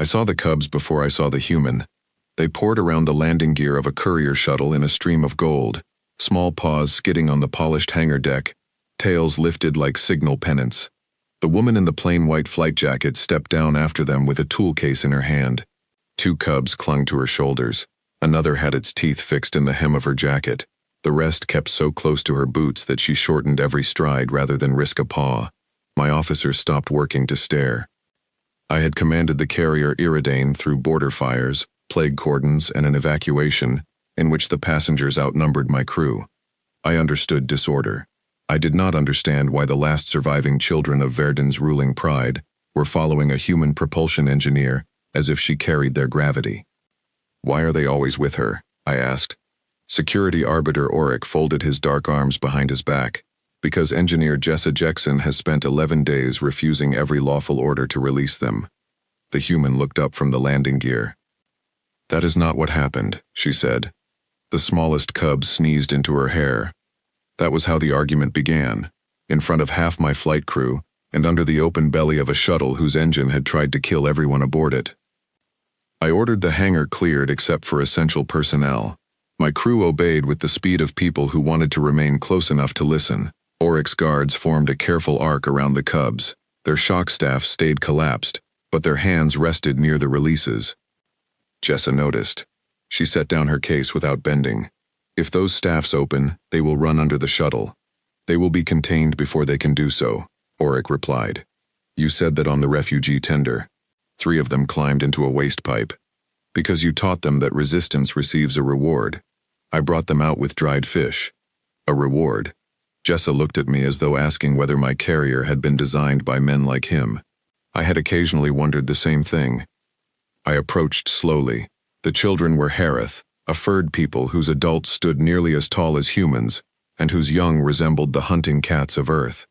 saw the cubs before I saw the human. They poured around the landing gear of a courier shuttle in a stream of gold, small paws skidding on the polished hangar deck, tails lifted like signal pennants. The woman in the plain white flight jacket stepped down after them with a tool case in her hand. 2 cubs clung to her shoulders. Another had its teeth fixed in the hem of her jacket. The rest kept so close to her boots that she shortened every stride rather than risk a paw. My officers stopped working to stare. I had commanded the carrier Iridane through border fires, plague cordons, and an evacuation, in which the passengers outnumbered my crew. I understood disorder. I did not understand why the last surviving children of Verdun's ruling pride were following a human propulsion engineer as if she carried their gravity. "Why are they always with her?" I asked. Security Arbiter Auric folded his dark arms behind his back. "Because Engineer Jessa Jackson has spent 11 days refusing every lawful order to release them." The human looked up from the landing gear. "That is not what happened," she said. The smallest cub sneezed into her hair. "That was how the argument began, in front of half my flight crew, and under the open belly of a shuttle whose engine had tried to kill everyone aboard it. I ordered the hangar cleared except for essential personnel. My crew obeyed with the speed of people who wanted to remain close enough to listen. Oryx guards formed a careful arc around the cubs. Their shock staffs stayed collapsed, but their hands rested near the releases. Jessa noticed. She set down her case without bending. "If those staffs open, they will run under the shuttle. They will be contained before they can do so," Auric replied. "You said that on the refugee tender. 3 of them climbed into a waste pipe. Because you taught them that resistance receives a reward. I brought them out with dried fish." "A reward?" Jessa looked at me as though asking whether my carrier had been designed by men like him. I had occasionally wondered the same thing. I approached slowly. The children were Harith, a furred people whose adults stood nearly as tall as humans, and whose young resembled the hunting cats of Earth.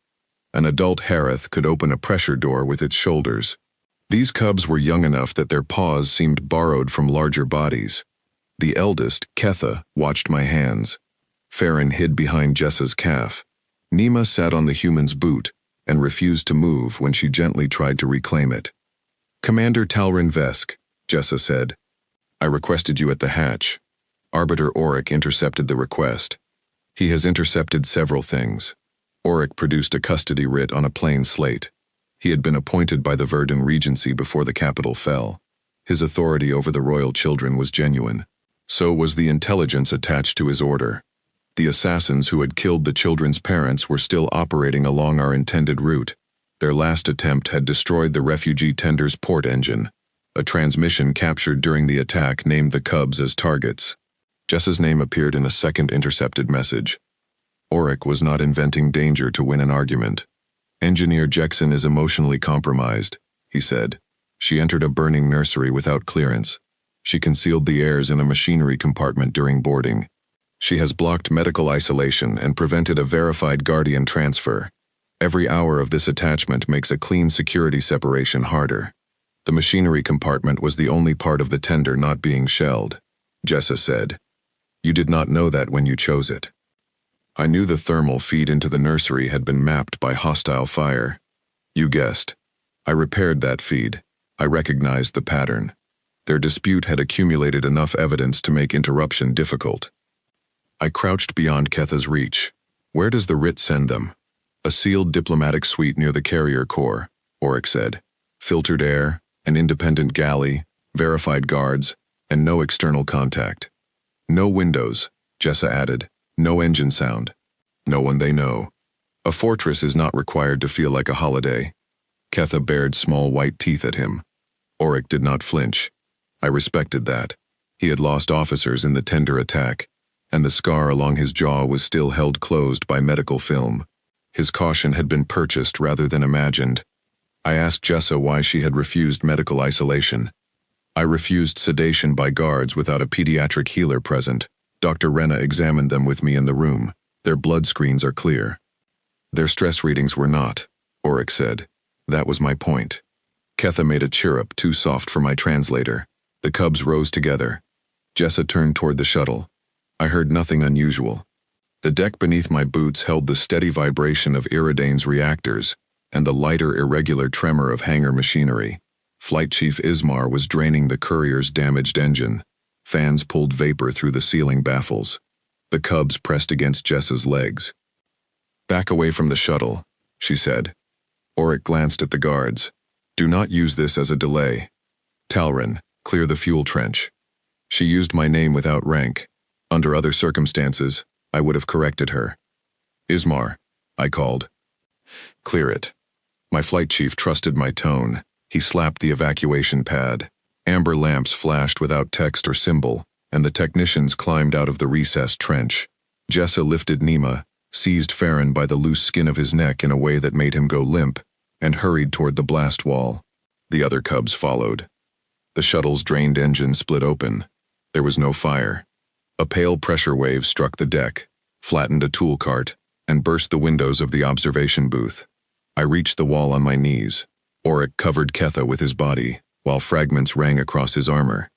An adult Harith could open a pressure door with its shoulders. These cubs were young enough that their paws seemed borrowed from larger bodies. The eldest, Ketha, watched my hands. Farron hid behind Jessa's calf. Nima sat on the human's boot and refused to move when she gently tried to reclaim it. "Commander Talrin Vesk," Jessa said. "I requested you at the hatch." Arbiter Auric intercepted the request. He has intercepted several things. Auric produced a custody writ on a plain slate. He had been appointed by the Verdun Regency before the capital fell. His authority over the royal children was genuine. So was the intelligence attached to his order. The assassins who had killed the children's parents were still operating along our intended route. Their last attempt had destroyed the refugee tender's port engine. A transmission captured during the attack named the cubs as targets. Jessa's name appeared in a second intercepted message. Auric was not inventing danger to win an argument. "Engineer Jackson is emotionally compromised," he said. "She entered a burning nursery without clearance. She concealed the heirs in a machinery compartment during boarding. She has blocked medical isolation and prevented a verified guardian transfer. Every hour of this attachment makes a clean security separation harder." The machinery compartment was the only part of the tender not being shelled, Jessa said. "You did not know that when you chose it." "I knew the thermal feed into the nursery had been mapped by hostile fire." "You guessed. I repaired that feed. I recognized the pattern. Their dispute had accumulated enough evidence to make interruption difficult." I crouched beyond Ketha's reach. "Where does the writ send them?" "A sealed diplomatic suite near the carrier core," Auric said. "Filtered air, an independent galley, verified guards, and no external contact. No windows," Jessa added. "No engine sound. No one they know. A fortress is not required to feel like a holiday." Ketha bared small white teeth at him. Auric did not flinch. I respected that. He had lost officers in the tender attack, and the scar along his jaw was still held closed by medical film. His caution had been purchased rather than imagined. I asked Jessa why she had refused medical isolation. "I refused sedation by guards without a pediatric healer present. Dr. Renna examined them with me in the room. Their blood screens are clear." "Their stress readings were not," Auric said. "That was my point." Ketha made a chirrup too soft for my translator. The cubs rose together. Jessa turned toward the shuttle. I heard nothing unusual. The deck beneath my boots held the steady vibration of Iridane's reactors and the lighter, irregular tremor of hangar machinery. Flight Chief Ismar was draining the courier's damaged engine. Fans pulled vapor through the ceiling baffles. The cubs pressed against Jessa's legs. "Back away from the shuttle," she said. Auric glanced at the guards. "Do not use this as a delay. Talrin, clear the fuel trench." She used my name without rank. Under other circumstances, I would have corrected her. "Ismar," I called. "Clear it." My flight chief trusted my tone. He slapped the evacuation pad. Amber lamps flashed without text or symbol, and the technicians climbed out of the recessed trench. Jessa lifted Nima, seized Farron by the loose skin of his neck in a way that made him go limp, and hurried toward the blast wall. The other cubs followed. The shuttle's drained engine split open. There was no fire. A pale pressure wave struck the deck, flattened a tool cart, and burst the windows of the observation booth. I reached the wall on my knees. Auric covered Ketha with his body, while fragments rang across his armor.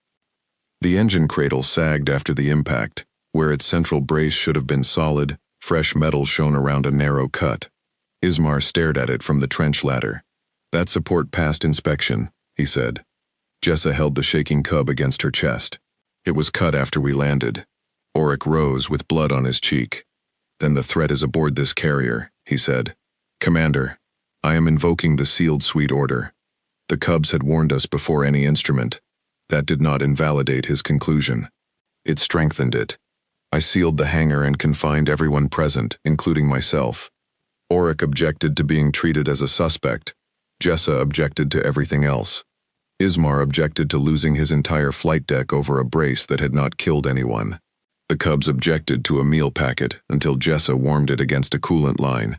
The engine cradle sagged after the impact, where its central brace should have been solid. Fresh metal shone around a narrow cut. Ismar stared at it from the trench ladder. "That support passed inspection," he said. Jessa held the shaking cub against her chest. "It was cut after we landed." Auric rose with blood on his cheek. "Then the threat is aboard this carrier," he said. "Commander, I am invoking the sealed suite order. The cubs had warned us before any instrument. That did not invalidate his conclusion. It strengthened it. I sealed the hangar and confined everyone present, including myself. Auric objected to being treated as a suspect. Jessa objected to everything else. Ismar objected to losing his entire flight deck over a brace that had not killed anyone. The cubs objected to a meal packet until Jessa warmed it against a coolant line.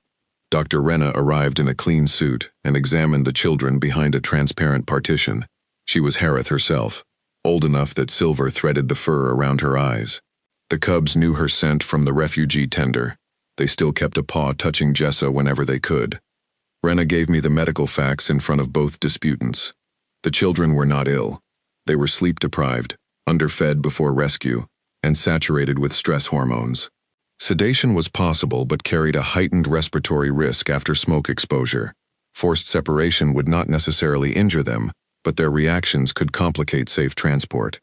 Dr. Renna arrived in a clean suit and examined the children behind a transparent partition. She was Harith herself, old enough that silver threaded the fur around her eyes. The cubs knew her scent from the refugee tender. They still kept a paw touching Jessa whenever they could. Renna gave me the medical facts in front of both disputants. The children were not ill. They were sleep-deprived, underfed before rescue, and saturated with stress hormones. Sedation was possible but carried a heightened respiratory risk after smoke exposure. Forced separation would not necessarily injure them, but their reactions could complicate safe transport.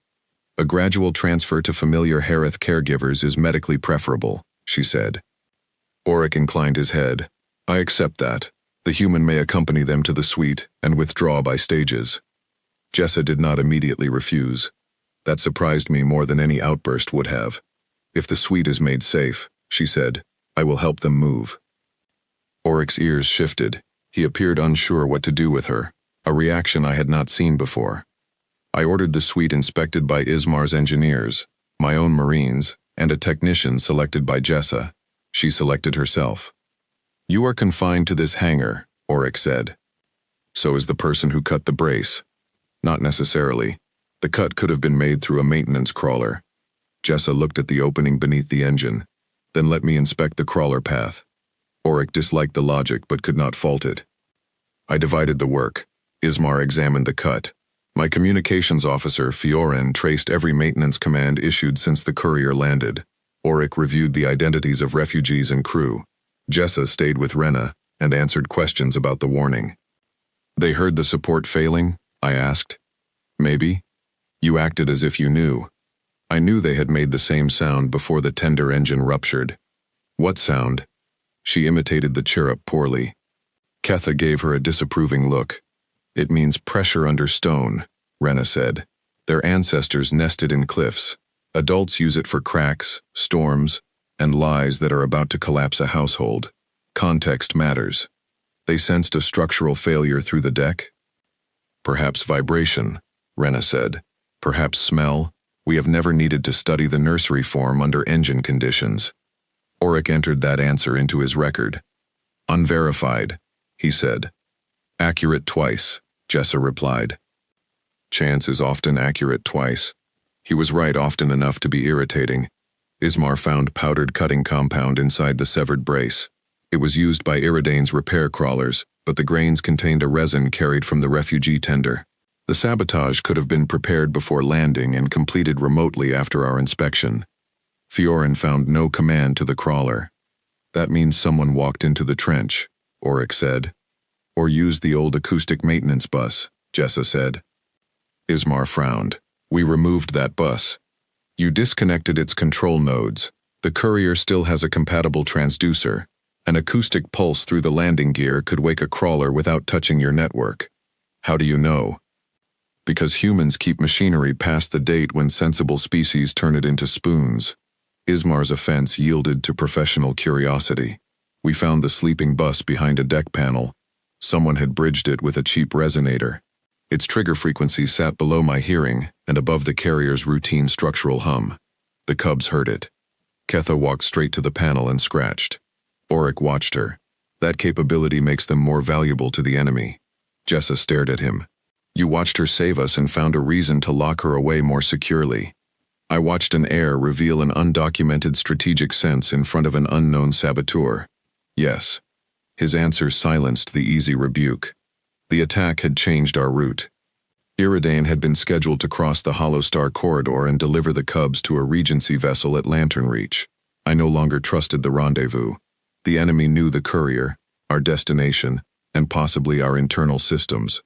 "A gradual transfer to familiar Harith caregivers is medically preferable," she said. Auric inclined his head. "I accept that. The human may accompany them to the suite and withdraw by stages." Jessa did not immediately refuse. That surprised me more than any outburst would have. "If the suite is made safe," she said, "I will help them move." Auric's ears shifted. He appeared unsure what to do with her, a reaction I had not seen before. I ordered the suite inspected by Ismar's engineers, my own Marines, and a technician selected by Jessa. She selected herself. "You are confined to this hangar," Auric said. "So is the person who cut the brace." "Not necessarily. The cut could have been made through a maintenance crawler." Jessa looked at the opening beneath the engine. "Then let me inspect the crawler path." Auric disliked the logic but could not fault it. I divided the work. Ismar examined the cut. My communications officer, Fiorin, traced every maintenance command issued since the courier landed. Auric reviewed the identities of refugees and crew. Jessa stayed with Renna and answered questions about the warning. "They heard the support failing?" I asked. "Maybe. You acted as if you knew." I knew they had made the same sound before the tender engine ruptured. "What sound?" She imitated the chirrup poorly. Ketha gave her a disapproving look. "It means pressure under stone," Renna said. "Their ancestors nested in cliffs. Adults use it for cracks, storms, and lies that are about to collapse a household. Context matters. They sensed a structural failure through the deck?" "Perhaps vibration," Renna said. "Perhaps smell. We have never needed to study the nursery form under engine conditions." Auric entered that answer into his record. "Unverified," he said. "Accurate twice," Jessa replied. Chance is often accurate twice. He was right often enough to be irritating. Ismar found powdered cutting compound inside the severed brace. It was used by Iridane's repair crawlers, but the grains contained a resin carried from the refugee tender. The sabotage could have been prepared before landing and completed remotely after our inspection. Fiorin found no command to the crawler. "That means someone walked into the trench," Auric said. "Or used the old acoustic maintenance bus," Jessa said. Ismar frowned. We removed that bus. You disconnected its control nodes. The courier still has a compatible transducer. An acoustic pulse through the landing gear could wake a crawler without touching your network. How do you know? Because humans keep machinery past the date when sensible species turn it into spoons. Ismar's offense yielded to professional curiosity. We found the sleeping bus behind a deck panel. Someone had bridged it with a cheap resonator. Its trigger frequency sat below my hearing and above the carrier's routine structural hum. The cubs heard it. Ketha walked straight to the panel and scratched. Auric watched her. That capability makes them more valuable to the enemy. Jessa stared at him. You watched her save us and found a reason to lock her away more securely. I watched an heir reveal an undocumented strategic sense in front of an unknown saboteur. Yes. His answer silenced the easy rebuke. The attack had changed our route. Iridane had been scheduled to cross the Hollow Star corridor and deliver the cubs to a Regency vessel at Lantern Reach. I no longer trusted the rendezvous. The enemy knew the courier, our destination, and possibly our internal systems.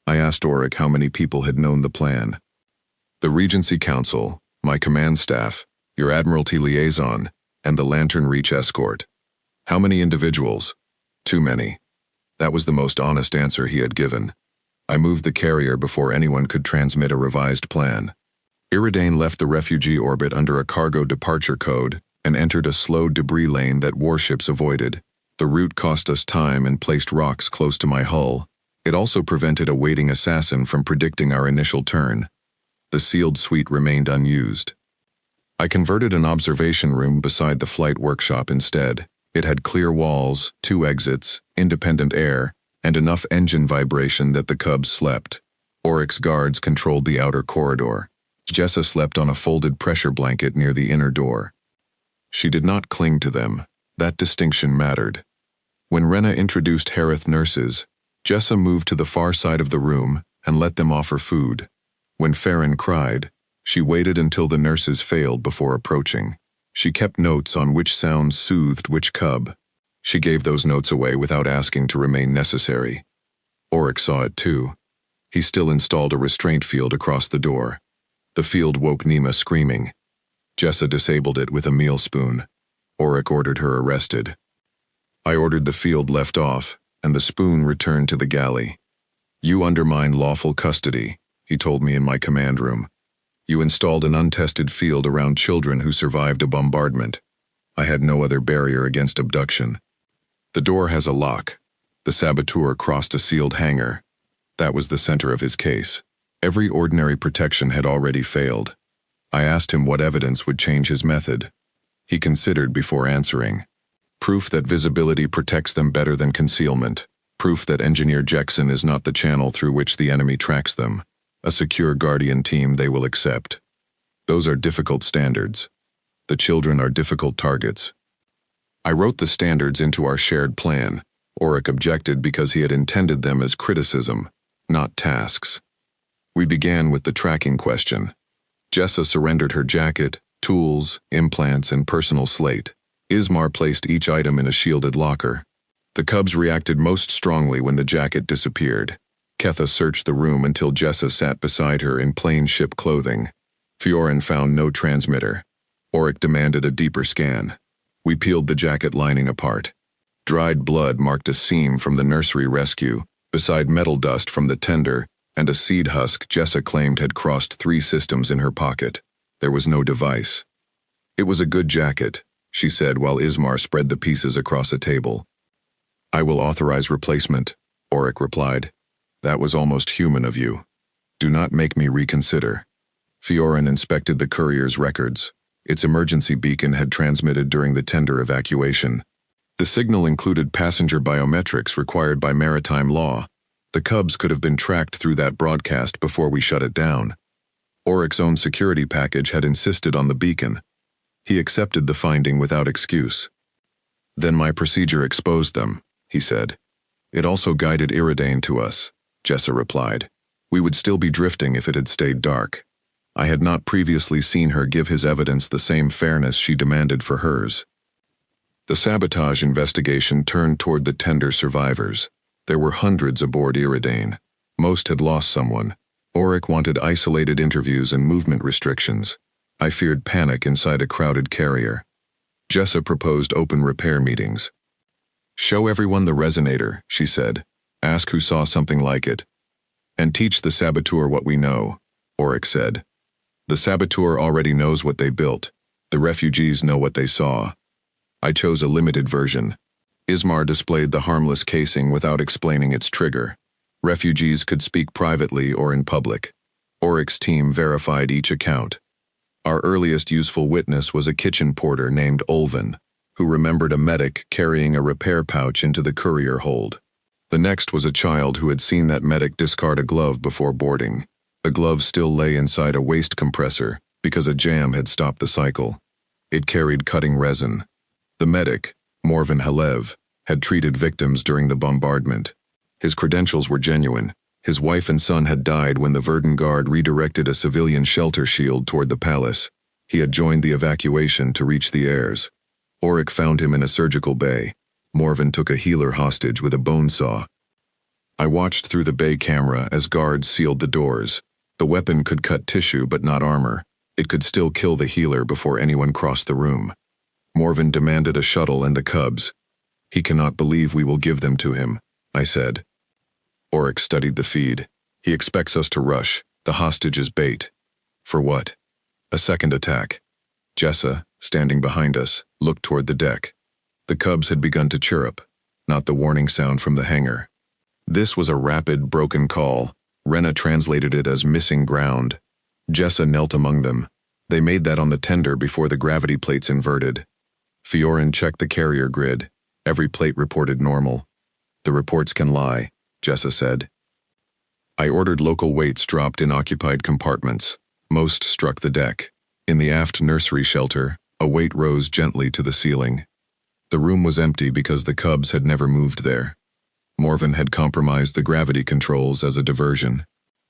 I asked Auric how many people had known the plan. The Regency Council, my command staff, your Admiralty liaison, and the Lantern Reach escort. How many individuals? Too many. That was the most honest answer he had given. I moved the carrier before anyone could transmit a revised plan. Iridane left the refugee orbit under a cargo departure code and entered a slow debris lane that warships avoided. The route cost us time and placed rocks close to my hull. It also prevented a waiting assassin from predicting our initial turn. The sealed suite remained unused. I converted an observation room beside the flight workshop instead. It had clear walls, 2 exits, independent air, and enough engine vibration that the cubs slept. Auric's guards controlled the outer corridor. Jessa slept on a folded pressure blanket near the inner door. She did not cling to them. That distinction mattered. When Rena introduced Harith nurses, Jessa moved to the far side of the room and let them offer food. When Farron cried, she waited until the nurses failed before approaching. She kept notes on which sounds soothed which cub. She gave those notes away without asking to remain necessary. Auric saw it too. He still installed a restraint field across the door. The field woke Nima screaming. Jessa disabled it with a meal spoon. Auric ordered her arrested. I ordered the field left off, and the spoon returned to the galley. You undermine lawful custody, he told me in my command room. You installed an untested field around children who survived a bombardment. I had no other barrier against abduction. The door has a lock. The saboteur crossed a sealed hangar. That was the center of his case. Every ordinary protection had already failed. I asked him what evidence would change his method. He considered before answering. Proof that visibility protects them better than concealment. Proof that Engineer Jackson is not the channel through which the enemy tracks them. A secure guardian team they will accept. Those are difficult standards. The children are difficult targets. I wrote the standards into our shared plan. Auric objected because he had intended them as criticism, not tasks. We began with the tracking question. Jessa surrendered her jacket, tools, implants, and personal slate. Ismar placed each item in a shielded locker. The cubs reacted most strongly when the jacket disappeared. Ketha searched the room until Jessa sat beside her in plain ship clothing. Fiorin found no transmitter. Auric demanded a deeper scan. We peeled the jacket lining apart. Dried blood marked a seam from the nursery rescue, beside metal dust from the tender, and a seed husk Jessa claimed had crossed 3 systems in her pocket. There was no device. It was a good jacket, she said while Ismar spread the pieces across a table. I will authorize replacement, Auric replied. That was almost human of you. Do not make me reconsider. Fiorin inspected the courier's records. Its emergency beacon had transmitted during the tender evacuation. The signal included passenger biometrics required by maritime law. The cubs could have been tracked through that broadcast before we shut it down. Auric's own security package had insisted on the beacon. He accepted the finding without excuse. Then my procedure exposed them, he said. It also guided Iridane to us, Jessa replied. We would still be drifting if it had stayed dark. I had not previously seen her give his evidence the same fairness she demanded for hers. The sabotage investigation turned toward the tender survivors. There were hundreds aboard Iridane. Most had lost someone. Auric wanted isolated interviews and movement restrictions. I feared panic inside a crowded carrier. Jessa proposed open repair meetings. Show everyone the resonator, she said. Ask who saw something like it. And teach the saboteur what we know, Auric said. The saboteur already knows what they built. The refugees know what they saw. I chose a limited version. Ismar displayed the harmless casing without explaining its trigger. Refugees could speak privately or in public. Auric's team verified each account. Our earliest useful witness was a kitchen porter named Olvin, who remembered a medic carrying a repair pouch into the courier hold. The next was a child who had seen that medic discard a glove before boarding. The glove still lay inside a waste compressor because a jam had stopped the cycle. It carried cutting resin. The medic, Morvan Halev, had treated victims during the bombardment. His credentials were genuine. His wife and son had died when the Verdun Guard redirected a civilian shelter shield toward the palace. He had joined the evacuation to reach the heirs. Auric found him in a surgical bay. Morvan took a healer hostage with a bone saw. I watched through the bay camera as guards sealed the doors. The weapon could cut tissue but not armor. It could still kill the healer before anyone crossed the room. Morvan demanded a shuttle and the cubs. He cannot believe we will give them to him, I said. Auric studied the feed. He expects us to rush. The hostage is bait. For what? A second attack. Jessa, standing behind us, looked toward the deck. The cubs had begun to chirrup, not the warning sound from the hangar. This was a rapid, broken call. Rena translated it as missing ground. Jessa knelt among them. They made that on the tender before the gravity plates inverted. Fiorin checked the carrier grid. Every plate reported normal. The reports can lie, Jessa said. I ordered local weights dropped in occupied compartments. Most struck the deck. In the aft nursery shelter, a weight rose gently to the ceiling. The room was empty because the cubs had never moved there. Morvan had compromised the gravity controls as a diversion.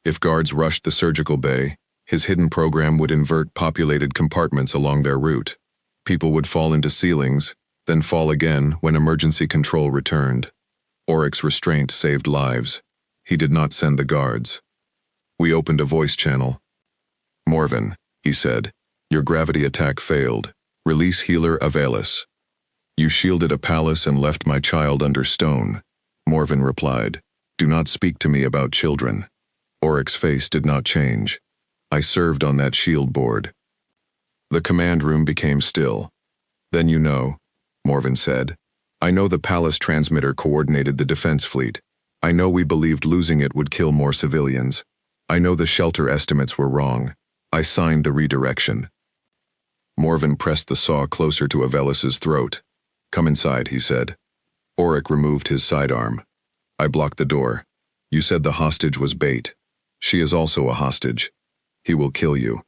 If guards rushed the surgical bay, his hidden program would invert populated compartments along their route. People would fall into ceilings, then fall again when emergency control returned. Auric's restraint saved lives. He did not send the guards. We opened a voice channel. Morvan, he said, your gravity attack failed. Release healer Avalis. You shielded a palace and left my child under stone. Morvan replied, do not speak to me about children. Auric's face did not change. I served on that shield board. The command room became still. Then you know, Morvan said. I know the palace transmitter coordinated the defense fleet. I know we believed losing it would kill more civilians. I know the shelter estimates were wrong. I signed the redirection. Morvan pressed the saw closer to Avelis's throat. Come inside, he said. Auric removed his sidearm. I blocked the door. You said the hostage was bait. She is also a hostage. He will kill you.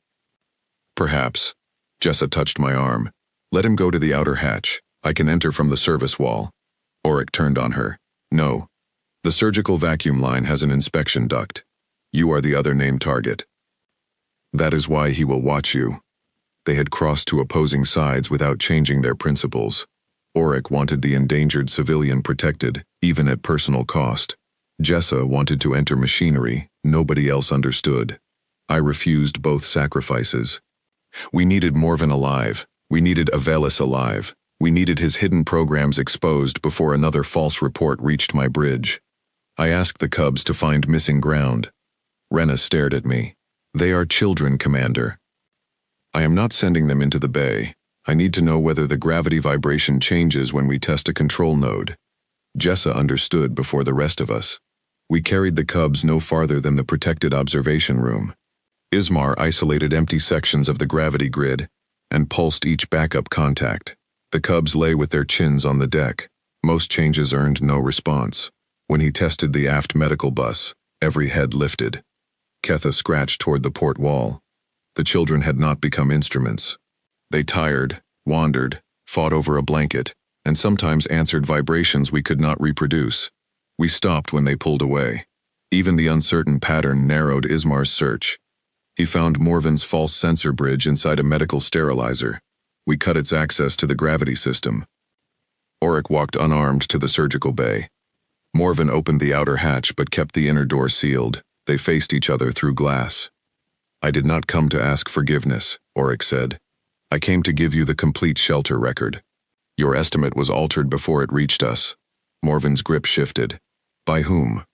Perhaps. Jessa touched my arm. Let him go to the outer hatch. I can enter from the service wall. Auric turned on her. No. The surgical vacuum line has an inspection duct. You are the other named target. That is why he will watch you. They had crossed to opposing sides without changing their principles. Auric wanted the endangered civilian protected, even at personal cost. Jessa wanted to enter machinery. Nobody else understood. I refused both sacrifices. We needed Morvan alive. We needed Avelis alive. We needed his hidden programs exposed before another false report reached my bridge. I asked the cubs to find missing ground. Rena stared at me. They are children, Commander. I am not sending them into the bay. I need to know whether the gravity vibration changes when we test a control node. Jessa understood before the rest of us. We carried the cubs no farther than the protected observation room. Ismar isolated empty sections of the gravity grid and pulsed each backup contact. The cubs lay with their chins on the deck. Most changes earned no response. When he tested the aft medical bus, every head lifted. Ketha scratched toward the port wall. The children had not become instruments. They tired, wandered, fought over a blanket, and sometimes answered vibrations we could not reproduce. We stopped when they pulled away. Even the uncertain pattern narrowed Ismar's search. He found Morvan's false sensor bridge inside a medical sterilizer. We cut its access to the gravity system. Auric walked unarmed to the surgical bay. Morven opened the outer hatch but kept the inner door sealed. They faced each other through glass. "I did not come to ask forgiveness," Auric said. "I came to give you the complete shelter record. Your estimate was altered before it reached us." Morven's grip shifted. "By whom?"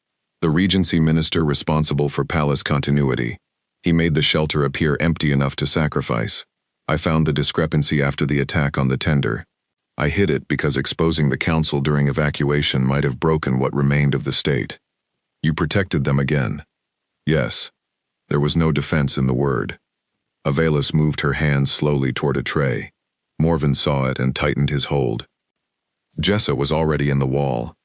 "The Regency Minister responsible for palace continuity. He made the shelter appear empty enough to sacrifice. I found the discrepancy after the attack on the tender. I hid it because exposing the council during evacuation might have broken what remained of the state." "You protected them again?" "Yes." There was no defense in the word. Avelis moved her hands slowly toward a tray. Morven saw it and tightened his hold. Jessa was already in the wall.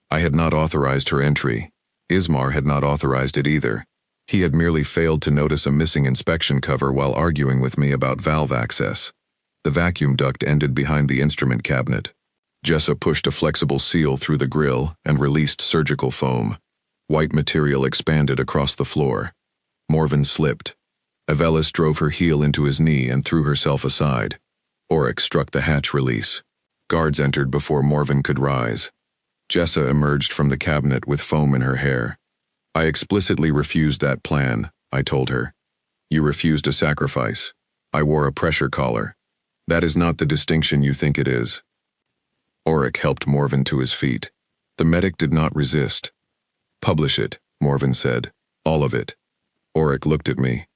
I had not authorized her entry. Ismar had not authorized it either. He had merely failed to notice a missing inspection cover while arguing with me about valve access. The vacuum duct ended behind the instrument cabinet. Jessa pushed a flexible seal through the grill and released surgical foam. White material expanded across the floor. Morven slipped. Avelis drove her heel into his knee and threw herself aside. Auric struck the hatch release. Guards entered before Morven could rise. Jessa emerged from the cabinet with foam in her hair. "I explicitly refused that plan," I told her. "You refused a sacrifice. I wore a pressure collar. That is not the distinction you think it is." Auric helped Morven to his feet. The medic did not resist. "Publish it," Morven said. "All of it." Auric looked at me.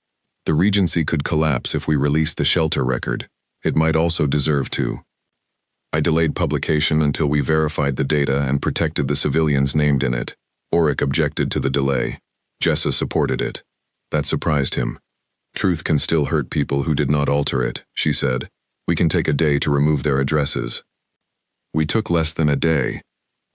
"The Regency could collapse if we released the shelter record. It might also deserve to." I delayed publication until we verified the data and protected the civilians named in it. Auric objected to the delay. Jessa supported it. That surprised him. "Truth can still hurt people who did not alter it," she said. "We can take a day to remove their addresses." We took less than a day.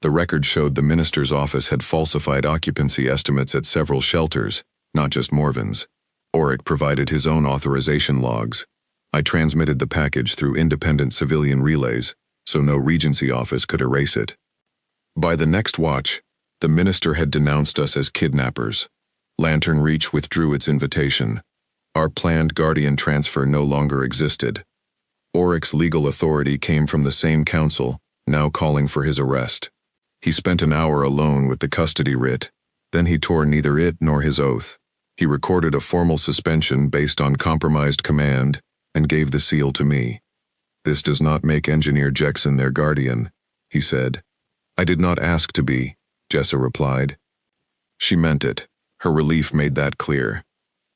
The record showed the minister's office had falsified occupancy estimates at several shelters, not just Morven's. Auric provided his own authorization logs. I transmitted the package through independent civilian relays, so no Regency office could erase it. By the next watch, the minister had denounced us as kidnappers. Lantern Reach withdrew its invitation. Our planned Guardian transfer no longer existed. Auric's legal authority came from the same council, now calling for his arrest. He spent an hour alone with the custody writ. Then he tore neither it nor his oath. He recorded a formal suspension based on compromised command and gave the seal to me. "This does not make Engineer Jackson their guardian," he said. "I did not ask to be," Jessa replied. She meant it. Her relief made that clear.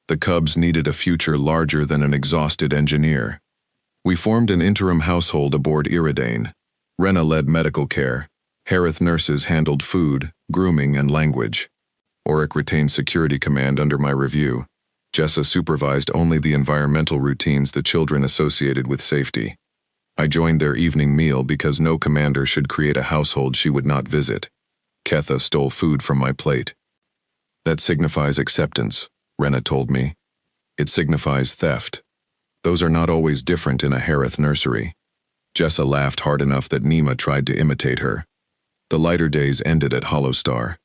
The Cubs needed a future larger than an exhausted engineer. We formed an interim household aboard Iridane. Rena led medical care. Harith nurses handled food, grooming, and language. Auric retained security command under my review. Jessa supervised only the environmental routines the children associated with safety. I joined their evening meal because no commander should create a household she would not visit. Ketha stole food from my plate. "That signifies acceptance," Rena told me. "It signifies theft. Those are not always different in a Harith nursery." Jessa laughed hard enough that Nima tried to imitate her. The lighter days ended at Hollowstar.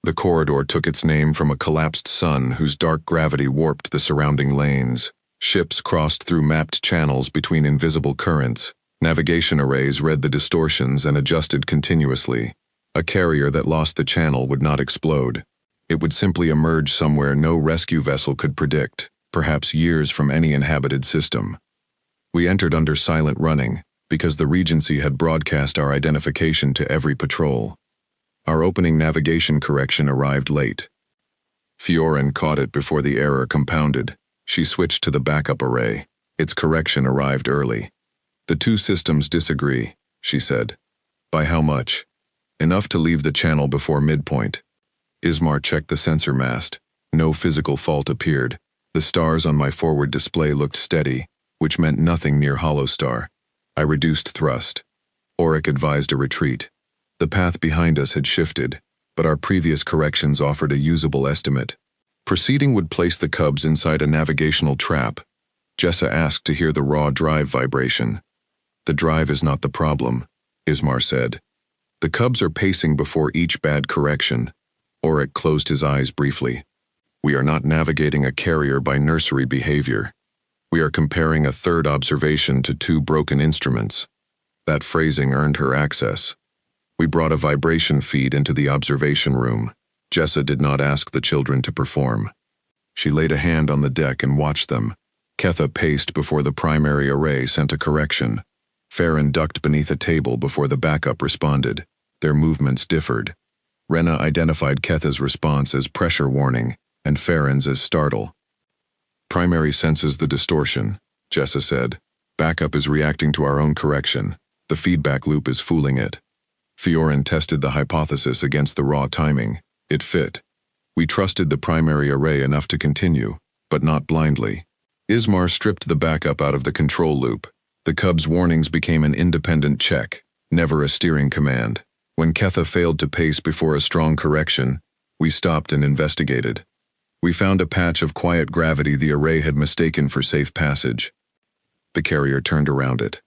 The corridor took its name from a collapsed sun whose dark gravity warped the surrounding lanes. Ships crossed through mapped channels between invisible currents. Navigation arrays read the distortions and adjusted continuously. A carrier that lost the channel would not explode. It would simply emerge somewhere no rescue vessel could predict, perhaps years from any inhabited system. We entered under silent running, because the Regency had broadcast our identification to every patrol. Our opening navigation correction arrived late. Fiorin caught it before the error compounded. She switched to the backup array. Its correction arrived early. "The two systems disagree," she said. "By how much?" "Enough to leave the channel before midpoint." Ismar checked the sensor mast. No physical fault appeared. The stars on my forward display looked steady, which meant nothing near Hollowstar. I reduced thrust. Auric advised a retreat. The path behind us had shifted, but our previous corrections offered a usable estimate. Proceeding would place the Cubs inside a navigational trap. Jessa asked to hear the raw drive vibration. "The drive is not the problem," Ismar said. "The Cubs are pacing before each bad correction." Auric closed his eyes briefly. "We are not navigating a carrier by nursery behavior. We are comparing a third observation to two broken instruments." That phrasing earned her access. We brought a vibration feed into the observation room. Jessa did not ask the children to perform. She laid a hand on the deck and watched them. Ketha paced before the primary array sent a correction. Farron ducked beneath a table before the backup responded. Their movements differed. Rena identified Ketha's response as pressure warning, and Farron's as startle. Primary senses the distortion, Jessa said. Backup is reacting to our own correction. The feedback loop is fooling it. Fiorin tested the hypothesis against the raw timing. It fit. We trusted the primary array enough to continue, but not blindly. Ismar stripped the backup out of the control loop. The Cub's warnings became an independent check, never a steering command. When Ketha failed to pace before a strong correction, we stopped and investigated. We found a patch of quiet gravity the array had mistaken for safe passage. The carrier turned around it.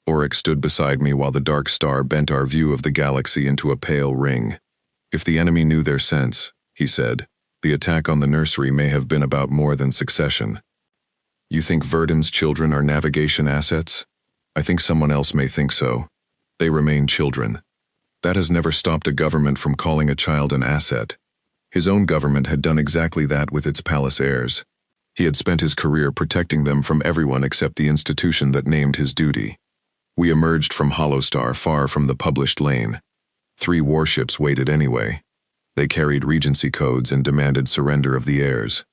Oryx stood beside me while the dark star bent our view of the galaxy into a pale ring. If the enemy knew their sense, he said, the attack on the nursery may have been about more than succession. You think Verdun's children are navigation assets? I think someone else may think so. They remain children. That has never stopped a government from calling a child an asset. His own government had done exactly that with its palace heirs. He had spent his career protecting them from everyone except the institution that named his duty. We emerged from Hollowstar far from the published lane. 3 warships waited anyway. They carried regency codes and demanded surrender of the heirs.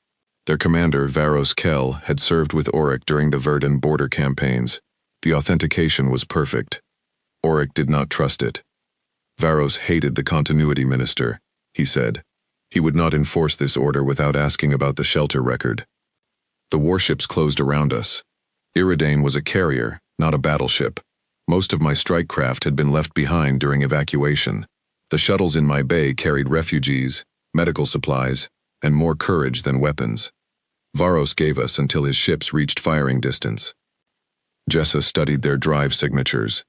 Their commander, Varos Kell, had served with Auric during the Verdun border campaigns. The authentication was perfect. Auric did not trust it. Varos hated the continuity minister, he said. He would not enforce this order without asking about the shelter record. The warships closed around us. Iridane was a carrier, not a battleship. Most of my strike craft had been left behind during evacuation. The shuttles in my bay carried refugees, medical supplies, and more courage than weapons. Varos gave us until his ships reached firing distance. Jessa studied their drive signatures.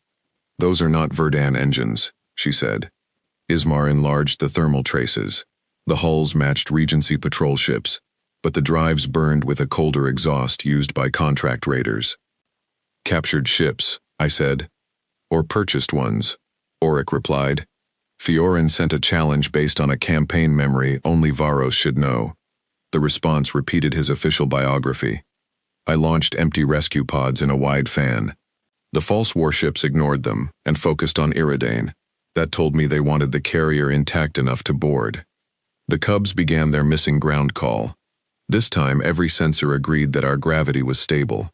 Those are not Verdun engines, she said. Ismar enlarged the thermal traces. The hulls matched Regency patrol ships, but the drives burned with a colder exhaust used by contract raiders. Captured ships, I said. Or purchased ones, Auric replied. Fiorin sent a challenge based on a campaign memory only Varos should know. The response repeated his official biography. I launched empty rescue pods in a wide fan. The false warships ignored them and focused on Iridane. That told me they wanted the carrier intact enough to board. The Cubs began their missing ground call. This time every sensor agreed that our gravity was stable.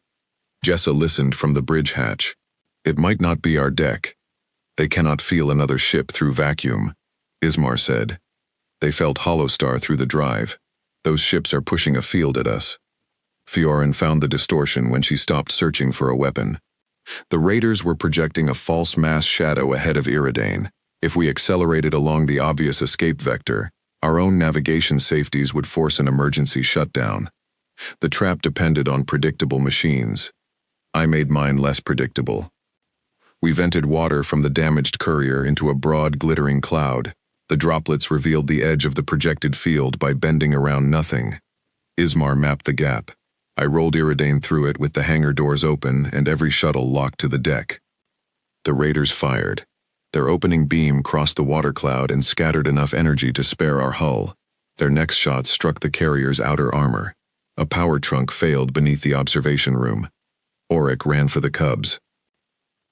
Jessa listened from the bridge hatch. It might not be our deck. They cannot feel another ship through vacuum, Ismar said. They felt Hollowstar through the drive. Those ships are pushing a field at us. Fiorin found the distortion when she stopped searching for a weapon. The raiders were projecting a false mass shadow ahead of Iridane. If we accelerated along the obvious escape vector, our own navigation safeties would force an emergency shutdown. The trap depended on predictable machines. I made mine less predictable. We vented water from the damaged courier into a broad, glittering cloud. The droplets revealed the edge of the projected field by bending around nothing. Ismar mapped the gap. I rolled Iridane through it with the hangar doors open and every shuttle locked to the deck. The raiders fired. Their opening beam crossed the water cloud and scattered enough energy to spare our hull. Their next shot struck the carrier's outer armor. A power trunk failed beneath the observation room. Auric ran for the Cubs.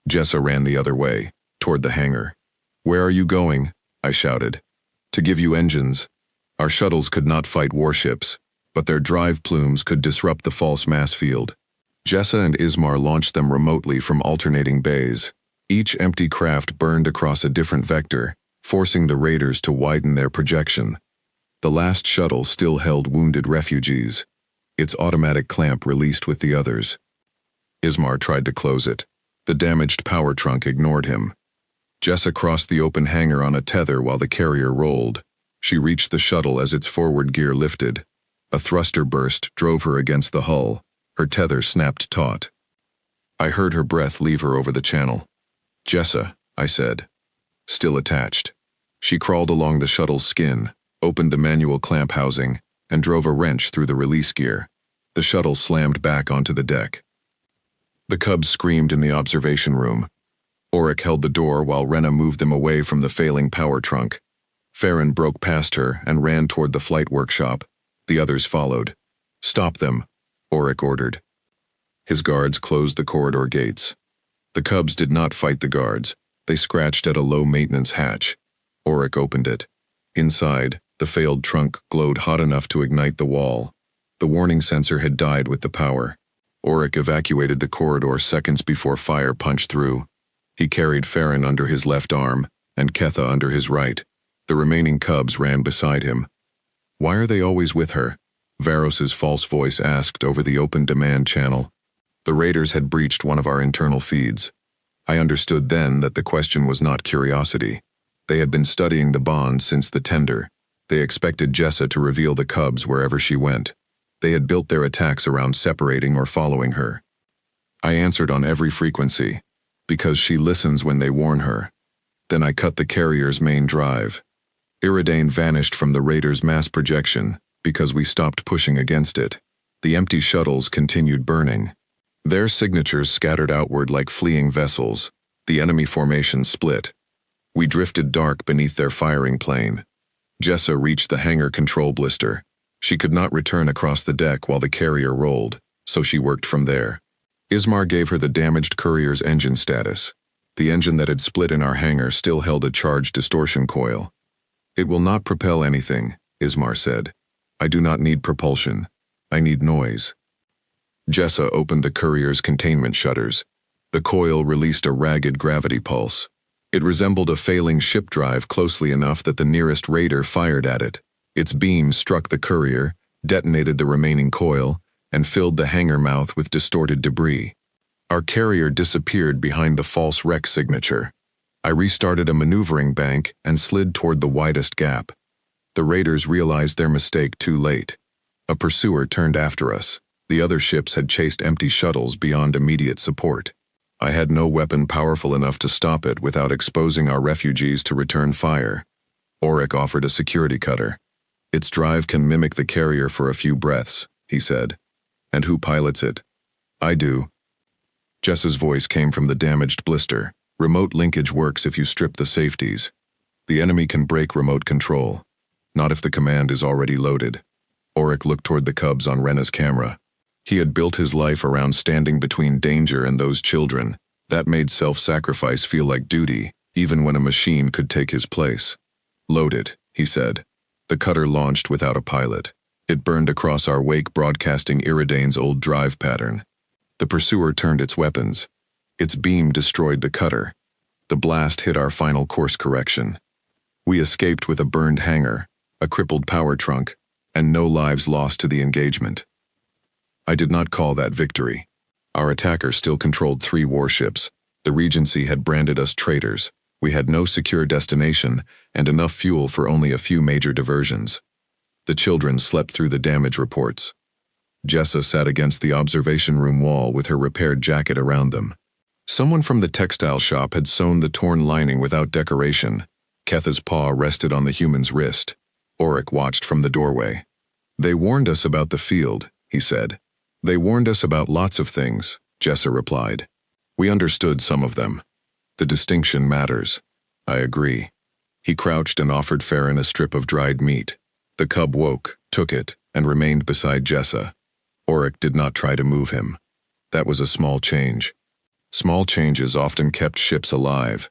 Jessa ran the other way, toward the hangar. Where are you going? I shouted. To give you engines. Our shuttles could not fight warships, but their drive plumes could disrupt the false mass field. Jessa and Ismar launched them remotely from alternating bays. Each empty craft burned across a different vector, forcing the raiders to widen their projection. The last shuttle still held wounded refugees. Its automatic clamp released with the others. Ismar tried to close it. The damaged power trunk ignored him. Jessa crossed the open hangar on a tether while the carrier rolled. She reached the shuttle as its forward gear lifted. A thruster burst drove her against the hull. Her tether snapped taut. I heard her breath leave her over the channel. Jessa, I said. Still attached. She crawled along the shuttle's skin, opened the manual clamp housing, and drove a wrench through the release gear. The shuttle slammed back onto the deck. The Cubs screamed in the observation room. Auric held the door while Rena moved them away from the failing power trunk. Farron broke past her and ran toward the flight workshop. The others followed. "Stop them," Auric ordered. His guards closed the corridor gates. The cubs did not fight the guards. They scratched at a low-maintenance hatch. Auric opened it. Inside, the failed trunk glowed hot enough to ignite the wall. The warning sensor had died with the power. Auric evacuated the corridor seconds before fire punched through. He carried Farron under his left arm and Ketha under his right. The remaining cubs ran beside him. "Why are they always with her?" Varos's false voice asked over the open demand channel. The raiders had breached one of our internal feeds. I understood then that the question was not curiosity. They had been studying the bond since the tender. They expected Jessa to reveal the cubs wherever she went. They had built their attacks around separating or following her. I answered on every frequency, because she listens when they warn her. Then I cut the carrier's main drive. Iridane vanished from the raiders' mass projection because we stopped pushing against it. The empty shuttles continued burning. Their signatures scattered outward like fleeing vessels. The enemy formation split. We drifted dark beneath their firing plane. Jessa reached the hangar control blister. She could not return across the deck while the carrier rolled, so she worked from there. Ismar gave her the damaged courier's engine status. The engine that had split in our hangar still held a charged distortion coil. "It will not propel anything," Ismar said. "I do not need propulsion. I need noise." Jessa opened the courier's containment shutters. The coil released a ragged gravity pulse. It resembled a failing ship drive closely enough that the nearest raider fired at it. Its beam struck the courier, detonated the remaining coil, and filled the hangar mouth with distorted debris. Our carrier disappeared behind the false wreck signature. I restarted a maneuvering bank and slid toward the widest gap. The raiders realized their mistake too late. A pursuer turned after us. The other ships had chased empty shuttles beyond immediate support. I had no weapon powerful enough to stop it without exposing our refugees to return fire. Auric offered a security cutter. "Its drive can mimic the carrier for a few breaths," he said. "And who pilots it?" "I do." Jessa's voice came from the damaged blister. "Remote linkage works if you strip the safeties. The enemy can break remote control. Not if the command is already loaded." Auric looked toward the cubs on Rena's camera. He had built his life around standing between danger and those children. That made self-sacrifice feel like duty, even when a machine could take his place. "Load it," he said. The cutter launched without a pilot. It burned across our wake, broadcasting Iridane's old drive pattern. The pursuer turned its weapons. Its beam destroyed the cutter. The blast hit our final course correction. We escaped with a burned hangar, a crippled power trunk, and no lives lost to the engagement. I did not call that victory. Our attacker still controlled 3 warships. The Regency had branded us traitors. We had no secure destination and enough fuel for only a few major diversions. The children slept through the damage reports. Jessa sat against the observation room wall with her repaired jacket around them. Someone from the textile shop had sewn the torn lining without decoration. Ketha's paw rested on the human's wrist. Auric watched from the doorway. "They warned us about the field," he said. "They warned us about lots of things," Jessa replied. "We understood some of them. The distinction matters." "I agree." He crouched and offered Farron a strip of dried meat. The cub woke, took it, and remained beside Jessa. Auric did not try to move him. That was a small change. Small changes often kept ships alive.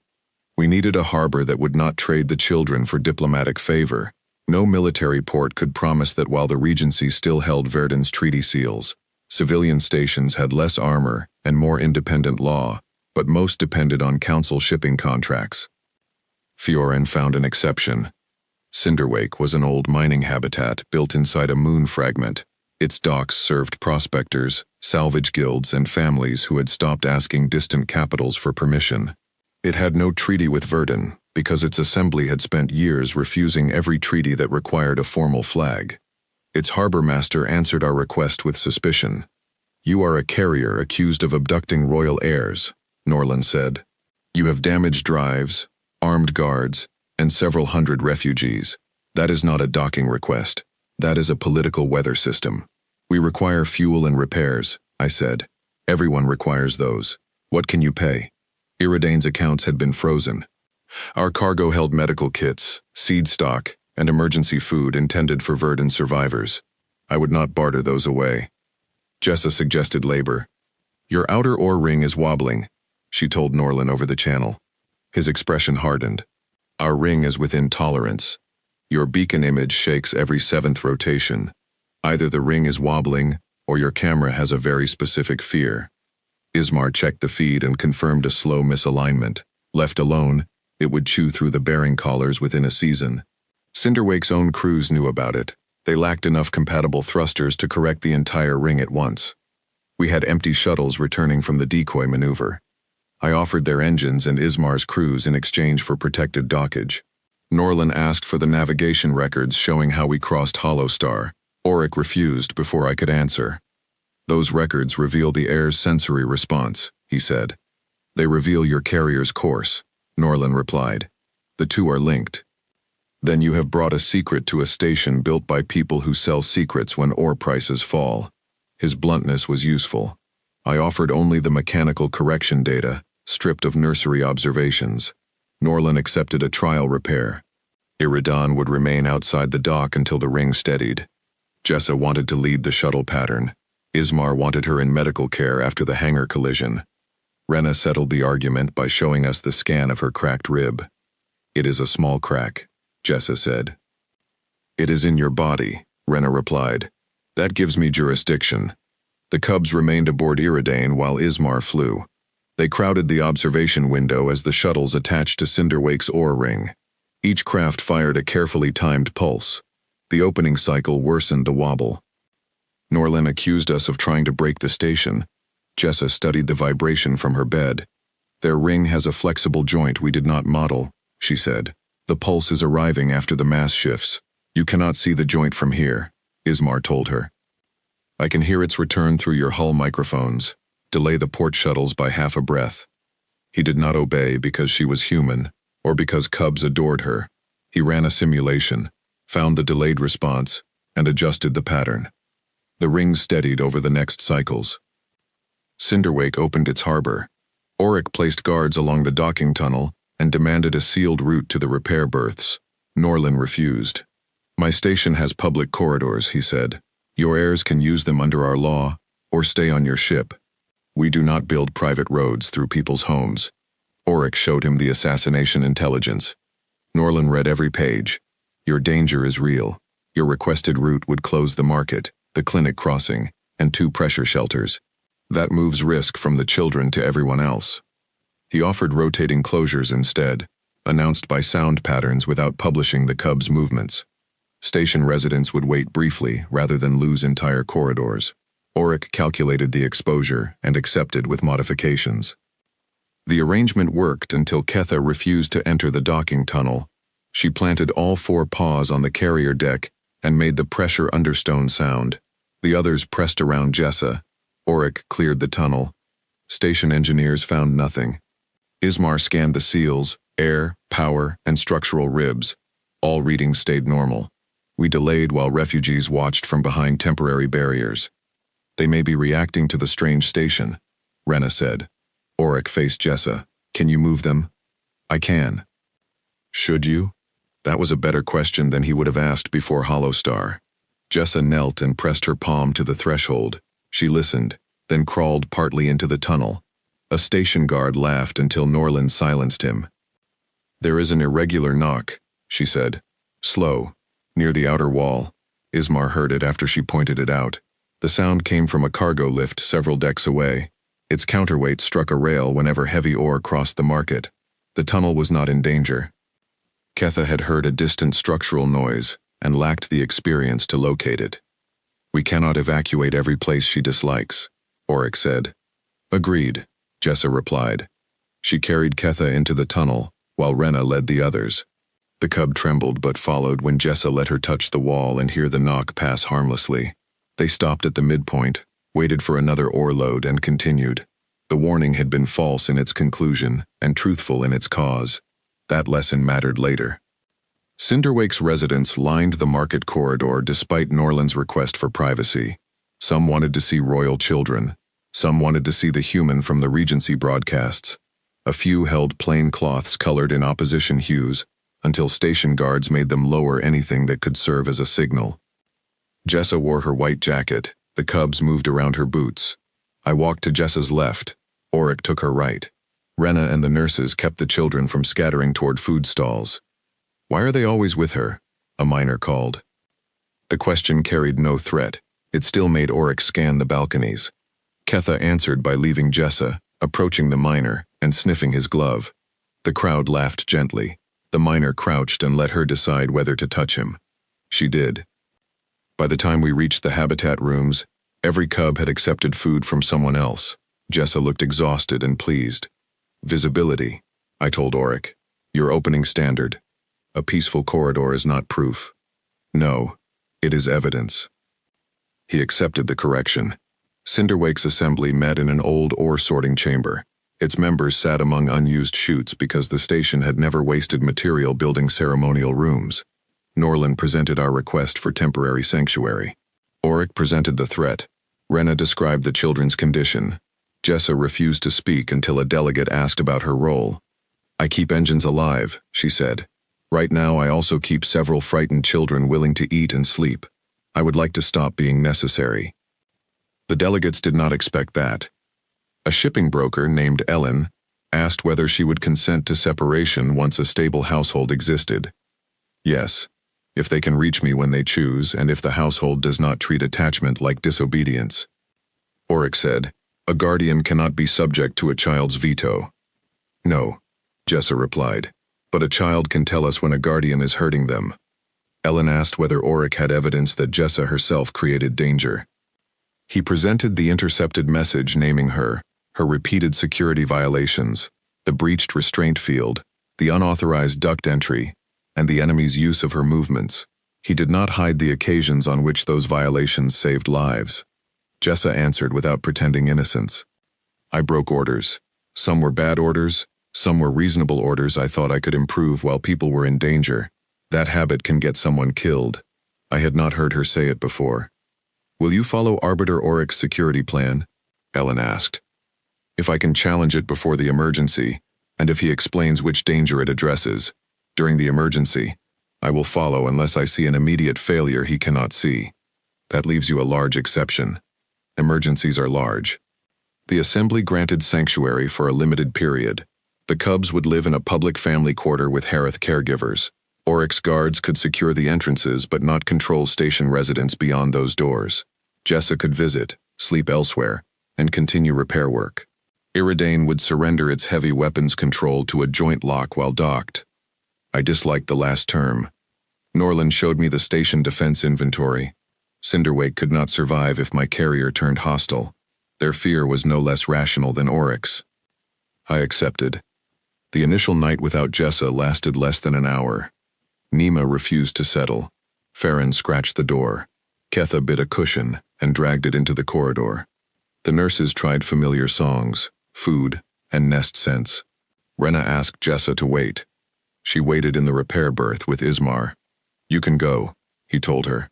We needed a harbor that would not trade the children for diplomatic favor. No military port could promise that while the Regency still held Verdun's treaty seals, civilian stations had less armor and more independent law, but most depended on council shipping contracts. Fiorin found an exception. Cinderwake was an old mining habitat built inside a moon fragment. Its docks served prospectors, salvage guilds, and families who had stopped asking distant capitals for permission. It had no treaty with Verdun, because its assembly had spent years refusing every treaty that required a formal flag. Its harbor master answered our request with suspicion. "You are a carrier accused of abducting royal heirs," Norland said. "You have damaged drives, armed guards, and several hundred refugees. That is not a docking request. That is a political weather system. We require fuel and repairs," I said. "Everyone requires those. What can you pay?" Iridane's accounts had been frozen. Our cargo held medical kits, seed stock, and emergency food intended for Verdant survivors. I would not barter those away. Jessa suggested labor. Your outer ore ring is wobbling, she told Norlin over the channel. His expression hardened. Our ring is within tolerance. Your beacon image shakes every 7th rotation. Either the ring is wobbling, or your camera has a very specific fear. Ismar checked the feed and confirmed a slow misalignment. Left alone, it would chew through the bearing collars within a season. Cinderwake's own crews knew about it. They lacked enough compatible thrusters to correct the entire ring at once. We had empty shuttles returning from the decoy maneuver. I offered their engines and Ismar's crews in exchange for protected dockage. Norlin asked for the navigation records showing how we crossed Hollowstar. Auric refused before I could answer. Those records reveal the air's sensory response, he said. They reveal your carrier's course, Norlin replied. The two are linked. Then you have brought a secret to a station built by people who sell secrets when ore prices fall. His bluntness was useful. I offered only the mechanical correction data, stripped of nursery observations. Norlin accepted a trial repair. Iridan would remain outside the dock until the ring steadied. Jessa wanted to lead the shuttle pattern. Ismar wanted her in medical care after the hangar collision. Rena settled the argument by showing us the scan of her cracked rib. It is a small crack, Jessa said. It is in your body, Rena replied. That gives me jurisdiction. The Cubs remained aboard Iridane while Ismar flew. They crowded the observation window as the shuttles attached to Cinderwake's ore ring. Each craft fired a carefully timed pulse. The opening cycle worsened the wobble. Norlin accused us of trying to break the station. Jessa studied the vibration from her bed. Their ring has a flexible joint we did not model, she said. The pulse is arriving after the mass shifts. You cannot see the joint from here, Ismar told her. I can hear its return through your hull microphones. Delay the port shuttles by half a breath. He did not obey because she was human, or because Cubs adored her. He ran a simulation, found the delayed response, and adjusted the pattern. The ring steadied over the next cycles. Cinderwake opened its harbor. Auric placed guards along the docking tunnel and demanded a sealed route to the repair berths. Norlin refused. My station has public corridors, he said. Your heirs can use them under our law, or stay on your ship. We do not build private roads through people's homes. Auric showed him the assassination intelligence. Norlin read every page. Your danger is real. Your requested route would close the market, the clinic crossing, and 2 pressure shelters. That moves risk from the children to everyone else. He offered rotating closures instead, announced by sound patterns without publishing the Cubs' movements. Station residents would wait briefly rather than lose entire corridors. Auric calculated the exposure and accepted with modifications. The arrangement worked until Ketha refused to enter the docking tunnel. She planted all 4 paws on the carrier deck and made the pressure understone sound. The others pressed around Jessa. Auric cleared the tunnel. Station engineers found nothing. Ismar scanned the seals, air, power, and structural ribs. All readings stayed normal. We delayed while refugees watched from behind temporary barriers. They may be reacting to the strange station, Rena said. Auric faced Jessa. Can you move them? I can. Should you? That was a better question than he would have asked before Hollowstar. Jessa knelt and pressed her palm to the threshold. She listened, then crawled partly into the tunnel. A station guard laughed until Norlin silenced him. There is an irregular knock, she said. Slow, near the outer wall. Ismar heard it after she pointed it out. The sound came from a cargo lift several decks away. Its counterweight struck a rail whenever heavy ore crossed the market. The tunnel was not in danger. Ketha had heard a distant structural noise and lacked the experience to locate it. We cannot evacuate every place she dislikes, Auric said. Agreed, Jessa replied. She carried Ketha into the tunnel, while Rena led the others. The cub trembled but followed when Jessa let her touch the wall and hear the knock pass harmlessly. They stopped at the midpoint, waited for another ore load, and continued. The warning had been false in its conclusion and truthful in its cause. That lesson mattered later. Cinderwake's residents lined the market corridor despite Norlin's request for privacy. Some wanted to see royal children. Some wanted to see the human from the Regency broadcasts. A few held plain cloths colored in opposition hues, until station guards made them lower anything that could serve as a signal. Jessa wore her white jacket, the cubs moved around her boots. I walked to Jessa's left, Auric took her right. Rena and the nurses kept the children from scattering toward food stalls. "Why are they always with her?" a miner called. The question carried no threat. It still made Auric scan the balconies. Ketha answered by leaving Jessa, approaching the miner, and sniffing his glove. The crowd laughed gently. The miner crouched and let her decide whether to touch him. She did. By the time we reached the habitat rooms, every cub had accepted food from someone else. Jessa looked exhausted and pleased. "Visibility," I told Auric. "Your opening standard. A peaceful corridor is not proof. No, it is evidence." He accepted the correction. Cinderwake's assembly met in an old ore sorting chamber. Its members sat among unused chutes because the station had never wasted material building ceremonial rooms. Norlin presented our request for temporary sanctuary. Auric presented the threat. Rena described the children's condition. Jessa refused to speak until a delegate asked about her role. "I keep engines alive," she said. "Right now I also keep several frightened children willing to eat and sleep. I would like to stop being necessary." The delegates did not expect that. A shipping broker named Ellen asked whether she would consent to separation once a stable household existed. "Yes, if they can reach me when they choose and if the household does not treat attachment like disobedience." Auric said, "A guardian cannot be subject to a child's veto." "No," Jessa replied, "but a child can tell us when a guardian is hurting them." Ellen asked whether Auric had evidence that Jessa herself created danger. He presented the intercepted message naming her repeated security violations, the breached restraint field, the unauthorized duct entry, and the enemy's use of her movements. He did not hide the occasions on which those violations saved lives. Jessa answered without pretending innocence. "I broke orders. Some were bad orders, some were reasonable orders I thought I could improve while people were in danger. That habit can get someone killed." I had not heard her say it before. "Will you follow Arbiter Auric's security plan?" Ellen asked. "If I can challenge it before the emergency, and if he explains which danger it addresses, during the emergency, I will follow unless I see an immediate failure he cannot see. That leaves you a large exception. Emergencies are large." The assembly granted sanctuary for a limited period. The cubs would live in a public family quarter with Harith caregivers. Auric's guards could secure the entrances but not control station residents beyond those doors. Jessa could visit, sleep elsewhere, and continue repair work. Iridane would surrender its heavy weapons control to a joint lock while docked. I disliked the last term. Norlin showed me the station defense inventory. Cinderwake could not survive if my carrier turned hostile. Their fear was no less rational than Auric's. I accepted. The initial night without Jessa lasted less than an hour. Nima refused to settle. Farron scratched the door. Ketha bit a cushion and dragged it into the corridor. The nurses tried familiar songs, food, and nest scents. Rena asked Jessa to wait. She waited in the repair berth with Ismar. "You can go," he told her.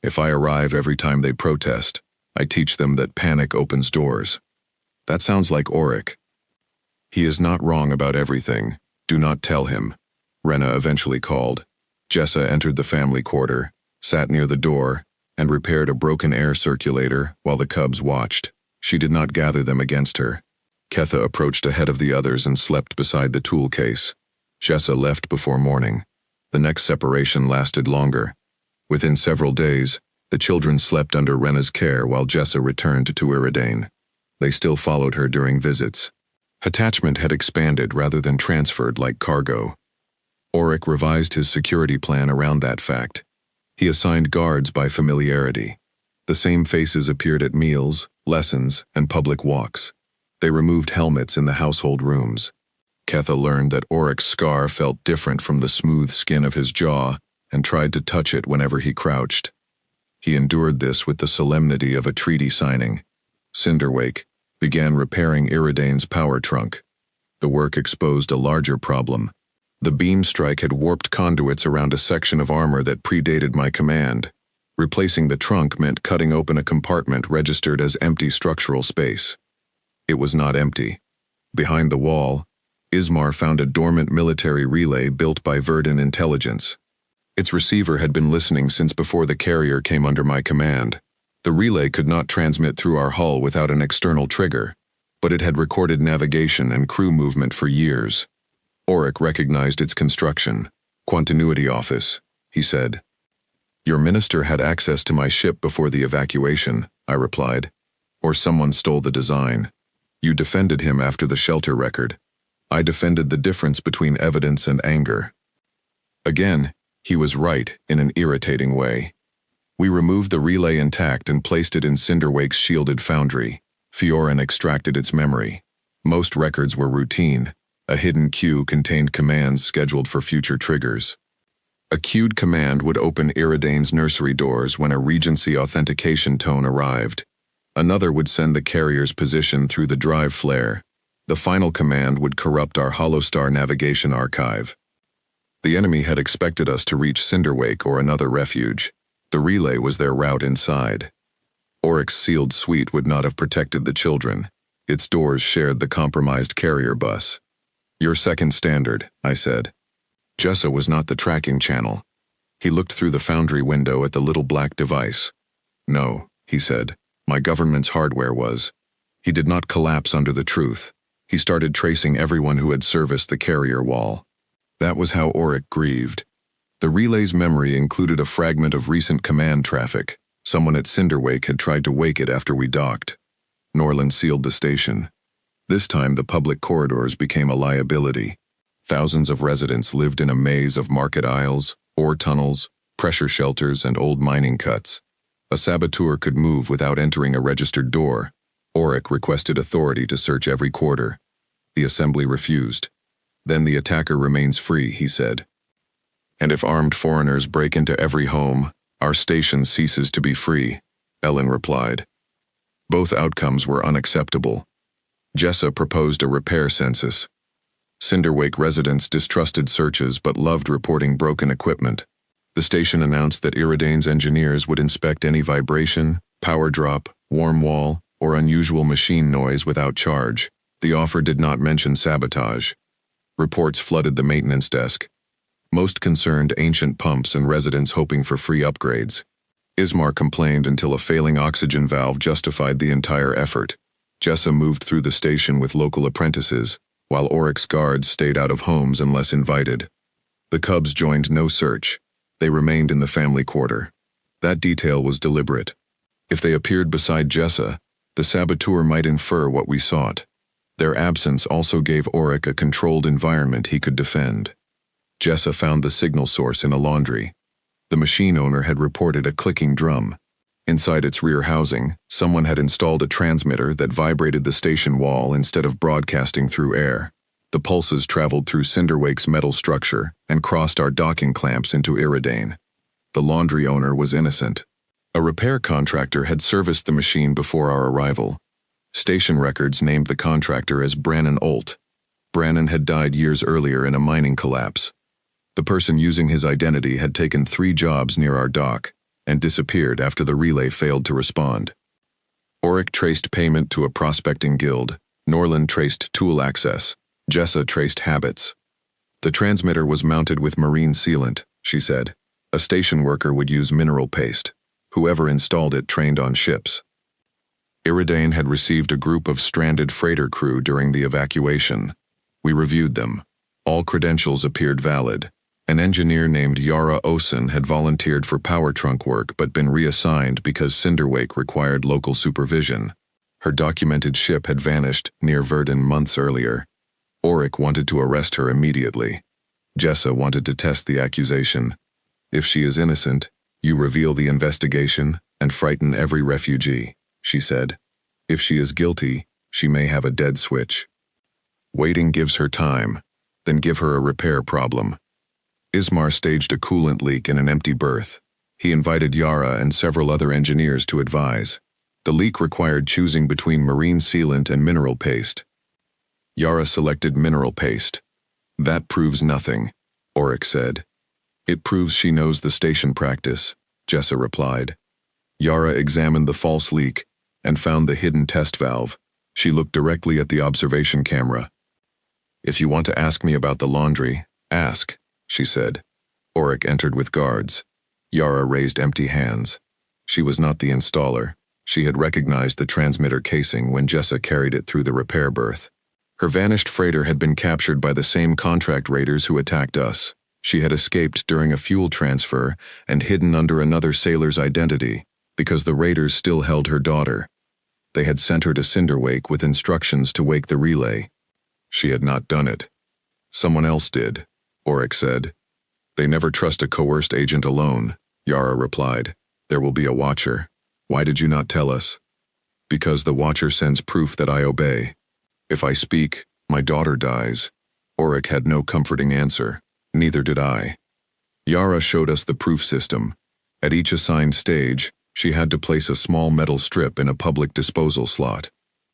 "If I arrive every time they protest, I teach them that panic opens doors." That sounds like Auric. "He is not wrong about everything. Do not tell him," Rena eventually called. Jessa entered the family quarter, sat near the door, and repaired a broken air circulator while the cubs watched. She did not gather them against her. Ketha approached ahead of the others and slept beside the tool case. Jessa left before morning. The next separation lasted longer. Within several days, the children slept under Rena's care while Jessa returned to Iridane. They still followed her during visits. Attachment had expanded rather than transferred like cargo. Auric revised his security plan around that fact. He assigned guards by familiarity. The same faces appeared at meals, lessons, and public walks. They removed helmets in the household rooms. Ketha learned that Auric's scar felt different from the smooth skin of his jaw and tried to touch it whenever he crouched. He endured this with the solemnity of a treaty signing. Cinderwake began repairing Iridane's power trunk. The work exposed a larger problem. The beam strike had warped conduits around a section of armor that predated my command. Replacing the trunk meant cutting open a compartment registered as empty structural space. It was not empty. Behind the wall, Ismar found a dormant military relay built by Verdun Intelligence. Its receiver had been listening since before the carrier came under my command. The relay could not transmit through our hull without an external trigger, but it had recorded navigation and crew movement for years. Auric recognized its construction. "Continuity office," he said. "Your minister had access to my ship before the evacuation," I replied. "Or someone stole the design. You defended him after the shelter record. I defended the difference between evidence and anger." Again, he was right in an irritating way. We removed the relay intact and placed it in Cinderwake's shielded foundry. Fiorin extracted its memory. Most records were routine. A hidden queue contained commands scheduled for future triggers. A queued command would open Iridane's nursery doors when a Regency authentication tone arrived. Another would send the carrier's position through the drive flare. The final command would corrupt our Holostar navigation archive. The enemy had expected us to reach Cinderwake or another refuge. The relay was their route inside. Auric's sealed suite would not have protected the children. Its doors shared the compromised carrier bus. "Your second standard," I said. Jessa was not the tracking channel. He looked through the foundry window at the little black device. "No," he said, "my government's hardware was." He did not collapse under the truth. He started tracing everyone who had serviced the carrier wall. That was how Auric grieved. The relay's memory included a fragment of recent command traffic. Someone at Cinderwake had tried to wake it after we docked. Norland sealed the station. This time the public corridors became a liability. Thousands of residents lived in a maze of market aisles, ore tunnels, pressure shelters, and old mining cuts. A saboteur could move without entering a registered door. Auric requested authority to search every quarter. The assembly refused. "Then the attacker remains free," he said. "And if armed foreigners break into every home, our station ceases to be free," Ellen replied. Both outcomes were unacceptable. Jessa proposed a repair census. Cinderwake residents distrusted searches but loved reporting broken equipment. The station announced that Iridane's engineers would inspect any vibration, power drop, warm wall, or unusual machine noise without charge. The offer did not mention sabotage. Reports flooded the maintenance desk. Most concerned ancient pumps and residents hoping for free upgrades. Ismar complained until a failing oxygen valve justified the entire effort. Jessa moved through the station with local apprentices, while Auric's guards stayed out of homes unless invited. The Cubs joined no search. They remained in the family quarter. That detail was deliberate. If they appeared beside Jessa, the saboteur might infer what we sought. Their absence also gave Auric a controlled environment he could defend. Jessa found the signal source in a laundry. The machine owner had reported a clicking drum. Inside its rear housing, someone had installed a transmitter that vibrated the station wall instead of broadcasting through air. The pulses traveled through Cinderwake's metal structure and crossed our docking clamps into Iridane. The laundry owner was innocent. A repair contractor had serviced the machine before our arrival. Station records named the contractor as Brannon Olt. Brannon had died years earlier in a mining collapse. The person using his identity had taken 3 jobs near our dock and disappeared after the relay failed to respond. Auric traced payment to a prospecting guild. Norland traced tool access. Jessa traced habits. The transmitter was mounted with marine sealant, she said. A station worker would use mineral paste. Whoever installed it trained on ships. Iridane had received a group of stranded freighter crew during the evacuation. We reviewed them. All credentials appeared valid. An engineer named Yara Osen had volunteered for power trunk work but been reassigned because Cinderwake required local supervision. Her documented ship had vanished near Verdun months earlier. Auric wanted to arrest her immediately. Jessa wanted to test the accusation. "If she is innocent, you reveal the investigation and frighten every refugee," she said. "If she is guilty, she may have a dead switch. Waiting gives her time, then give her a repair problem." Ismar staged a coolant leak in an empty berth. He invited Yara and several other engineers to advise. The leak required choosing between marine sealant and mineral paste. Yara selected mineral paste. "That proves nothing," Auric said. "It proves she knows the station practice," Jessa replied. Yara examined the false leak and found the hidden test valve. She looked directly at the observation camera. If you want to ask me about the laundry, ask, she said. Auric entered with guards. Yara raised empty hands. She was not the installer. She had recognized the transmitter casing when Jessa carried it through the repair berth. Her vanished freighter had been captured by the same contract raiders who attacked us. She had escaped during a fuel transfer and hidden under another sailor's identity, because the raiders still held her daughter. They had sent her to Cinderwake with instructions to wake the relay. She had not done it. Someone else did, Auric said. They never trust a coerced agent alone, Yara replied. There will be a watcher. Why did you not tell us? Because the watcher sends proof that I obey. If I speak, my daughter dies. Auric had no comforting answer. Neither did I. Yara showed us the proof system. At each assigned stage, she had to place a small metal strip in a public disposal slot.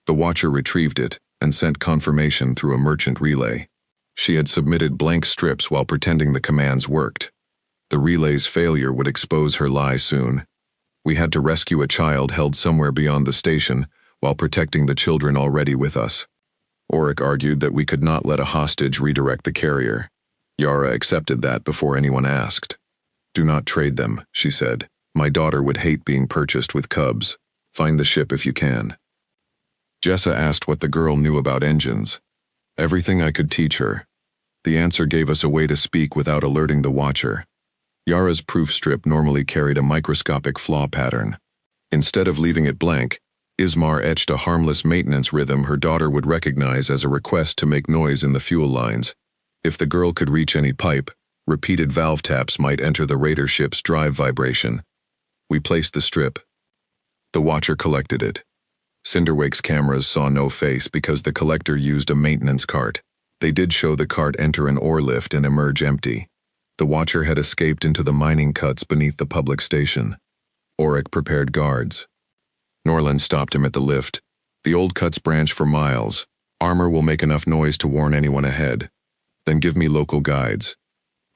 The watcher retrieved it and sent confirmation through a merchant relay. She had submitted blank strips while pretending the commands worked. The relay's failure would expose her lie soon. We had to rescue a child held somewhere beyond the station while protecting the children already with us. Auric argued that we could not let a hostage redirect the carrier. Yara accepted that before anyone asked. Do not trade them, she said. My daughter would hate being purchased with cubs. Find the ship if you can. Jessa asked what the girl knew about engines. Everything I could teach her. The answer gave us a way to speak without alerting the watcher. Yara's proof strip normally carried a microscopic flaw pattern. Instead of leaving it blank, Ismar etched a harmless maintenance rhythm her daughter would recognize as a request to make noise in the fuel lines. If the girl could reach any pipe, repeated valve taps might enter the raider ship's drive vibration. We placed the strip. The watcher collected it. Cinderwake's cameras saw no face because the collector used a maintenance cart. They did show the cart enter an ore lift and emerge empty. The watcher had escaped into the mining cuts beneath the public station. Auric prepared guards. Norland stopped him at the lift. The old cuts branch for miles. Armor will make enough noise to warn anyone ahead. Then give me local guides.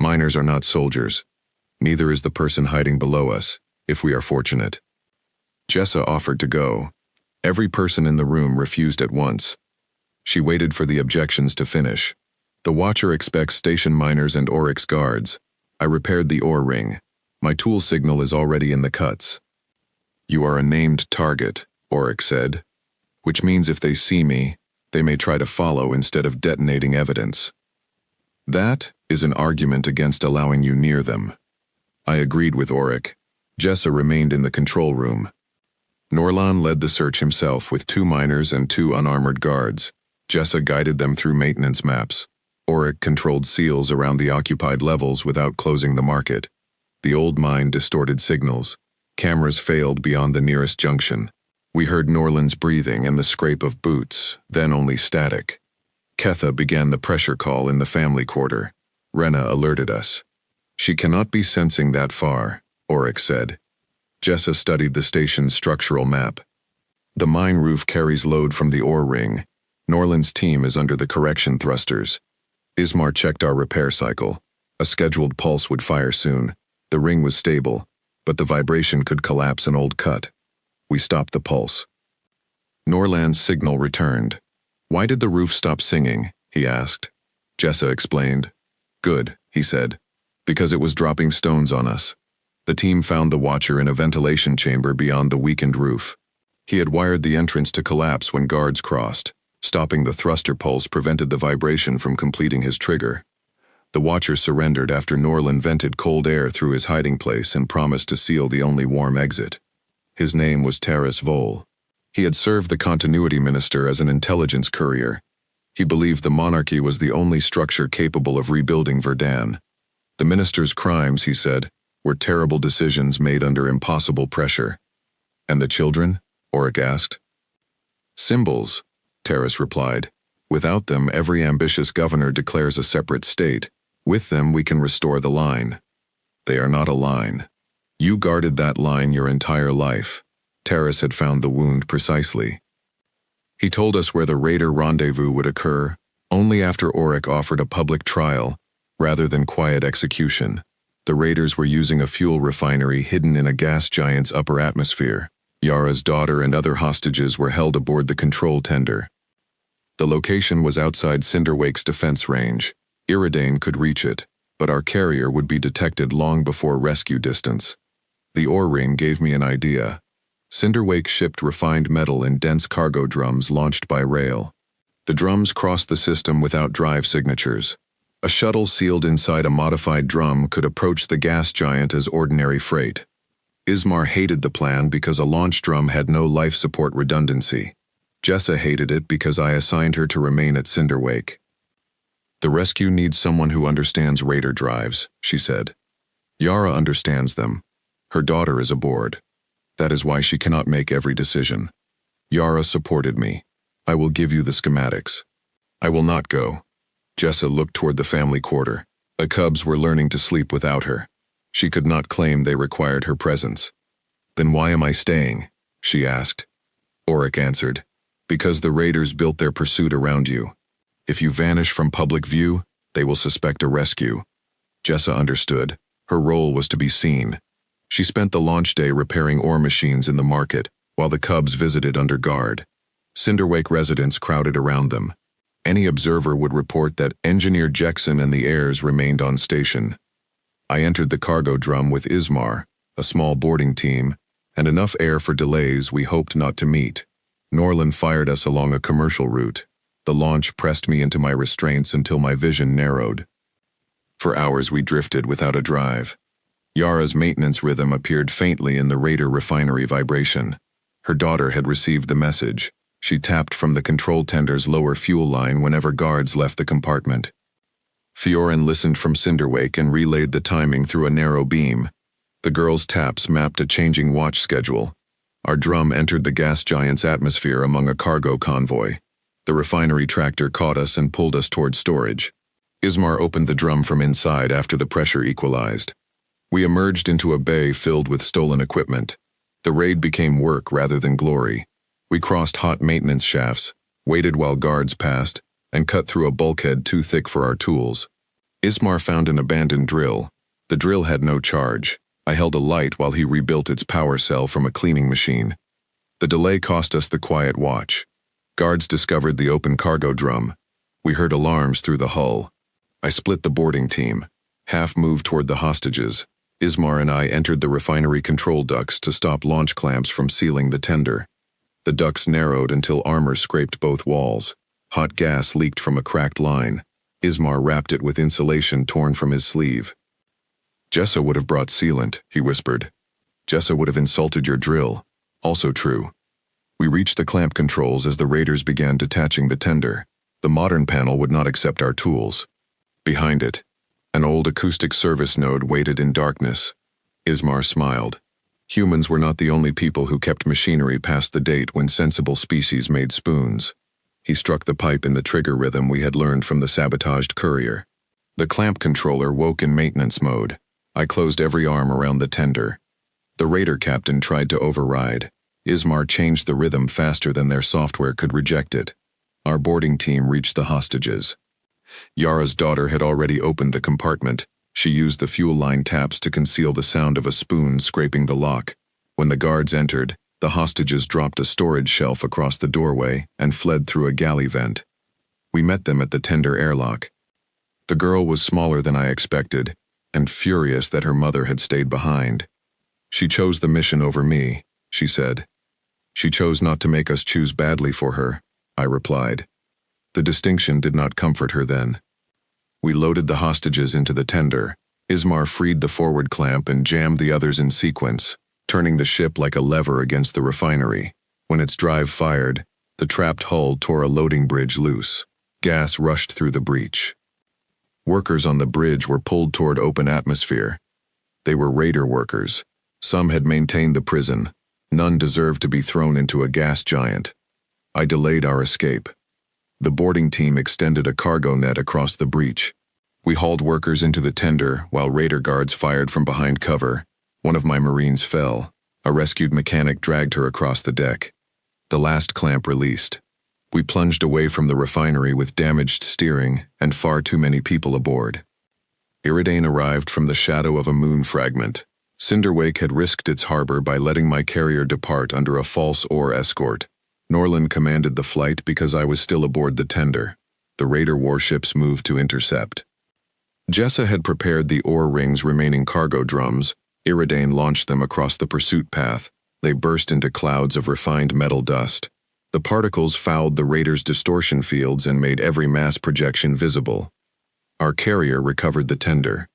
Miners are not soldiers. Neither is the person hiding below us, if we are fortunate. Jessa offered to go. Every person in the room refused at once. She waited for the objections to finish. The watcher expects station miners and Auric's guards. I repaired the ore ring. My tool signal is already in the cuts. You are a named target, Auric said, which means if they see me, they may try to follow instead of detonating evidence. That is an argument against allowing you near them. I agreed with Auric. Jessa remained in the control room. Norlan led the search himself with 2 miners and 2 unarmored guards. Jessa guided them through maintenance maps. Auric controlled seals around the occupied levels without closing the market. The old mine distorted signals. Cameras failed beyond the nearest junction. We heard Norland's breathing and the scrape of boots, then only static. Ketha began the pressure call in the family quarter. Rena alerted us. She cannot be sensing that far, Auric said. Jessa studied the station's structural map. The mine roof carries load from the ore ring. Norland's team is under the correction thrusters. Ismar checked our repair cycle. A scheduled pulse would fire soon. The ring was stable, but the vibration could collapse an old cut. We stopped the pulse. Norland's signal returned. Why did the roof stop singing? He asked. Jessa explained. Good, he said. Because it was dropping stones on us. The team found the watcher in a ventilation chamber beyond the weakened roof. He had wired the entrance to collapse when guards crossed. Stopping the thruster pulse prevented the vibration from completing his trigger. The watcher surrendered after Norland vented cold air through his hiding place and promised to seal the only warm exit. His name was Taras Vol. He had served the continuity minister as an intelligence courier. He believed the monarchy was the only structure capable of rebuilding Verdan. The minister's crimes, he said, were terrible decisions made under impossible pressure. And the children? Auric asked. Symbols, Taras replied. Without them, every ambitious governor declares a separate state. With them, we can restore the line. They are not a line. You guarded that line your entire life. Taras had found the wound precisely. He told us where the raider rendezvous would occur, only after Auric offered a public trial, rather than quiet execution. The raiders were using a fuel refinery hidden in a gas giant's upper atmosphere. Yara's daughter and other hostages were held aboard the control tender. The location was outside Cinderwake's defense range. Iridane could reach it, but our carrier would be detected long before rescue distance. The ore ring gave me an idea. Cinderwake shipped refined metal in dense cargo drums launched by rail. The drums crossed the system without drive signatures. A shuttle sealed inside a modified drum could approach the gas giant as ordinary freight. Ismar hated the plan because a launch drum had no life support redundancy. Jessa hated it because I assigned her to remain at Cinderwake. The rescue needs someone who understands raider drives, she said. Yara understands them. Her daughter is aboard. That is why she cannot make every decision. Yara supported me. I will give you the schematics. I will not go. Jessa looked toward the family quarter. The cubs were learning to sleep without her. She could not claim they required her presence. Then why am I staying? She asked. Auric answered. Because the raiders built their pursuit around you. If you vanish from public view, they will suspect a rescue. Jessa understood. Her role was to be seen. She spent the launch day repairing ore machines in the market, while the cubs visited under guard. Cinderwake residents crowded around them. Any observer would report that Engineer Jackson and the heirs remained on station. I entered the cargo drum with Ismar, a small boarding team, and enough air for delays we hoped not to meet. Norland fired us along a commercial route. The launch pressed me into my restraints until my vision narrowed. For hours we drifted without a drive. Yara's maintenance rhythm appeared faintly in the raider refinery vibration. Her daughter had received the message. She tapped from the control tender's lower fuel line whenever guards left the compartment. Fiorin listened from Cinderwake and relayed the timing through a narrow beam. The girl's taps mapped a changing watch schedule. Our drum entered the gas giant's atmosphere among a cargo convoy. The refinery tractor caught us and pulled us toward storage. Ismar opened the drum from inside after the pressure equalized. We emerged into a bay filled with stolen equipment. The raid became work rather than glory. We crossed hot maintenance shafts, waited while guards passed, and cut through a bulkhead too thick for our tools. Ismar found an abandoned drill. The drill had no charge. I held a light while he rebuilt its power cell from a cleaning machine. The delay cost us the quiet watch. Guards discovered the open cargo drum. We heard alarms through the hull. I split the boarding team. Half moved toward the hostages. Ismar and I entered the refinery control ducts to stop launch clamps from sealing the tender. The ducts narrowed until armor scraped both walls. Hot gas leaked from a cracked line. Ismar wrapped it with insulation torn from his sleeve. Jessa would have brought sealant, he whispered. Jessa would have insulted your drill. Also true. We reached the clamp controls as the raiders began detaching the tender. The modern panel would not accept our tools. Behind it, an old acoustic service node waited in darkness. Ismar smiled. Humans were not the only people who kept machinery past the date when sensible species made spoons. He struck the pipe in the trigger rhythm we had learned from the sabotaged courier. The clamp controller woke in maintenance mode. I closed every arm around the tender. The raider captain tried to override. Ismar changed the rhythm faster than their software could reject it. Our boarding team reached the hostages. Yara's daughter had already opened the compartment. She used the fuel line taps to conceal the sound of a spoon scraping the lock. When the guards entered, the hostages dropped a storage shelf across the doorway and fled through a galley vent. We met them at the tender airlock. The girl was smaller than I expected, and furious that her mother had stayed behind. She chose the mission over me, she said. She chose not to make us choose badly for her, I replied. The distinction did not comfort her then. We loaded the hostages into the tender. Ismar freed the forward clamp and jammed the others in sequence, turning the ship like a lever against the refinery. When its drive fired, the trapped hull tore a loading bridge loose. Gas rushed through the breach. Workers on the bridge were pulled toward open atmosphere. They were raider workers. Some had maintained the prison. None deserved to be thrown into a gas giant. I delayed our escape. The boarding team extended a cargo net across the breach. We hauled workers into the tender while raider guards fired from behind cover. One of my Marines fell. A rescued mechanic dragged her across the deck. The last clamp released. We plunged away from the refinery with damaged steering and far too many people aboard. Iridane arrived from the shadow of a moon fragment. Cinderwake had risked its harbor by letting my carrier depart under a false ore escort. Norland commanded the flight because I was still aboard the tender. The raider warships moved to intercept. Jessa had prepared the ore ring's remaining cargo drums. Iridane launched them across the pursuit path. They burst into clouds of refined metal dust. The particles fouled the raiders' distortion fields and made every mass projection visible. Our carrier recovered the tender.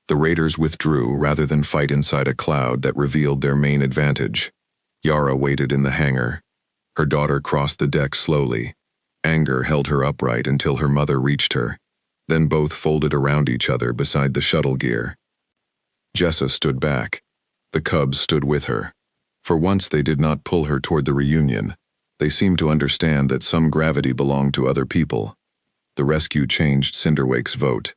The raiders withdrew rather than fight inside a cloud that revealed their main advantage. Yara waited in the hangar. Her daughter crossed the deck slowly. Anger held her upright until her mother reached her. Then both folded around each other beside the shuttle gear. Jessa stood back. The cubs stood with her. For once they did not pull her toward the reunion. They seemed to understand that some gravity belonged to other people. The rescue changed Cinderwake's vote.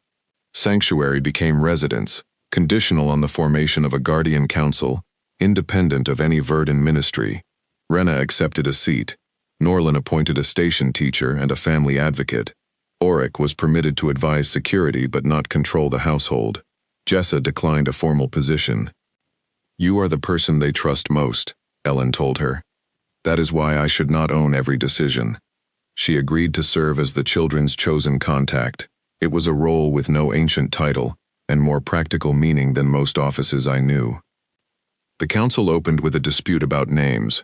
Sanctuary became residence, conditional on the formation of a guardian council, independent of any Verdant ministry. Rena accepted a seat. Norland appointed a station teacher and a family advocate. Auric was permitted to advise security but not control the household. Jessa declined a formal position. "You are the person they trust most," Ellen told her. "That is why I should not own every decision." She agreed to serve as the children's chosen contact. It was a role with no ancient title, and more practical meaning than most offices I knew. The council opened with a dispute about names.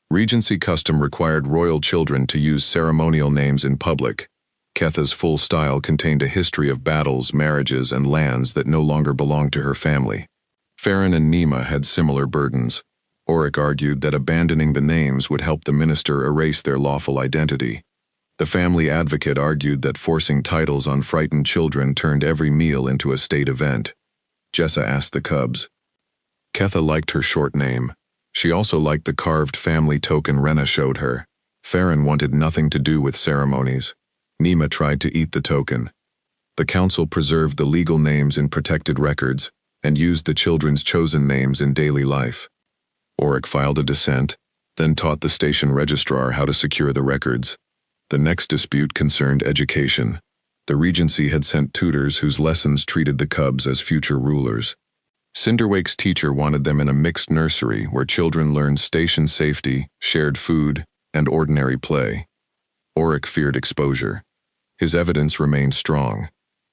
Regency custom required royal children to use ceremonial names in public. Ketha's full style contained a history of battles, marriages, and lands that no longer belonged to her family. Farron and Nima had similar burdens. Auric argued that abandoning the names would help the minister erase their lawful identity. The family advocate argued that forcing titles on frightened children turned every meal into a state event. Jessa asked the cubs. Ketha liked her short name. She also liked the carved family token Rena showed her. Farron wanted nothing to do with ceremonies. Nima tried to eat the token. The council preserved the legal names in protected records and used the children's chosen names in daily life. Auric filed a dissent, then taught the station registrar how to secure the records. The next dispute concerned education. The Regency had sent tutors whose lessons treated the cubs as future rulers. Cinderwake's teacher wanted them in a mixed nursery where children learned station safety, shared food, and ordinary play. Auric feared exposure. His evidence remained strong.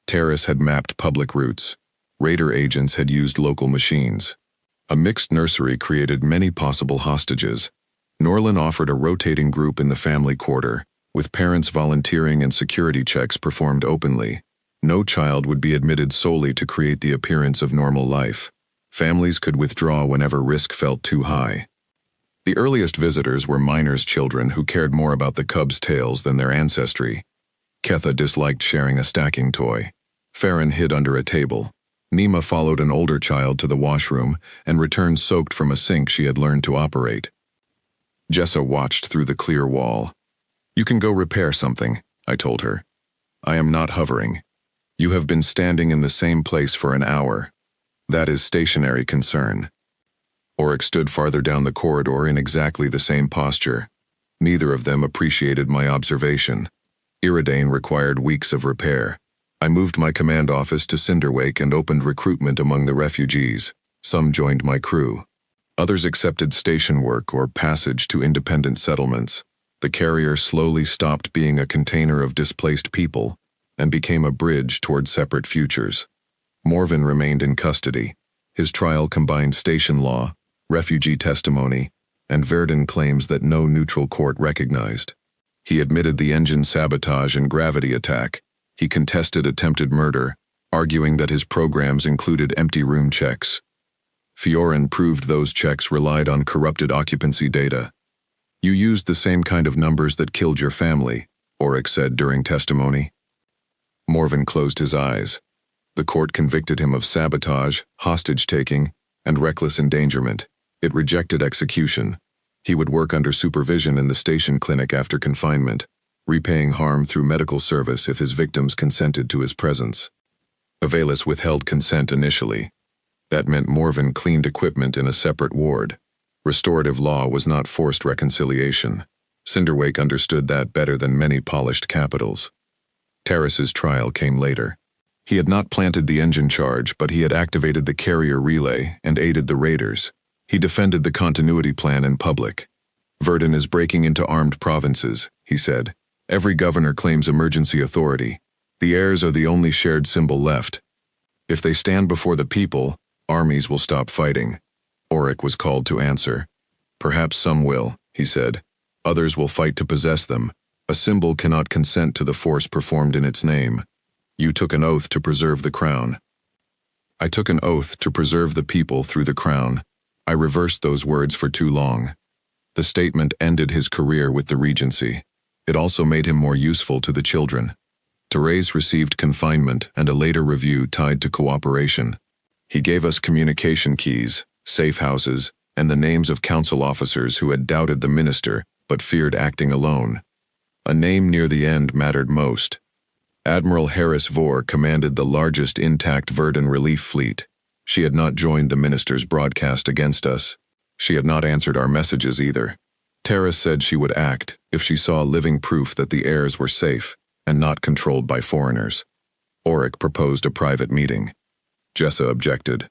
Terrace had mapped public routes. Raider agents had used local machines. A mixed nursery created many possible hostages. Norland offered a rotating group in the family quarter, with parents volunteering and security checks performed openly. No child would be admitted solely to create the appearance of normal life. Families could withdraw whenever risk felt too high. The earliest visitors were minors' children who cared more about the cubs' tales than their ancestry. Ketha disliked sharing a stacking toy. Farron hid under a table. Nima followed an older child to the washroom and returned soaked from a sink she had learned to operate. Jessa watched through the clear wall. "You can go repair something," I told her. "I am not hovering. You have been standing in the same place for an hour. That is stationary concern." Auric stood farther down the corridor in exactly the same posture. Neither of them appreciated my observation. Iridane required weeks of repair. I moved my command office to Cinderwake and opened recruitment among the refugees. Some joined my crew. Others accepted station work or passage to independent settlements. The carrier slowly stopped being a container of displaced people and became a bridge toward separate futures. Morven remained in custody. His trial combined station law, refugee testimony, and Verdant claims that no neutral court recognized. He admitted the engine sabotage and gravity attack. He contested attempted murder, arguing that his programs included empty room checks. Fiorin proved those checks relied on corrupted occupancy data. "You used the same kind of numbers that killed your family," Auric said during testimony. Morven closed his eyes. The court convicted him of sabotage, hostage-taking, and reckless endangerment. It rejected execution. He would work under supervision in the station clinic after confinement, repaying harm through medical service if his victims consented to his presence. Avelis withheld consent initially. That meant Morven cleaned equipment in a separate ward. Restorative law was not forced reconciliation. Cinderwake understood that better than many polished capitals. Terrace's trial came later. He had not planted the engine charge, but he had activated the carrier relay and aided the raiders. He defended the continuity plan in public. Verdun is breaking into armed provinces, he said. Every governor claims emergency authority. The heirs are the only shared symbol left. If they stand before the people, armies will stop fighting. Auric was called to answer. Perhaps some will, he said. Others will fight to possess them. A symbol cannot consent to the force performed in its name. You took an oath to preserve the crown. I took an oath to preserve the people through the crown. I reversed those words for too long. The statement ended his career with the regency. It also made him more useful to the children. Therese received confinement and a later review tied to cooperation. He gave us communication keys, safe houses, and the names of council officers who had doubted the minister but feared acting alone. A name near the end mattered most. Admiral Harris Vor commanded the largest intact Verdun relief fleet. She had not joined the minister's broadcast against us. She had not answered our messages either. Tara said she would act if she saw living proof that the heirs were safe and not controlled by foreigners. Auric proposed a private meeting. Jessa objected.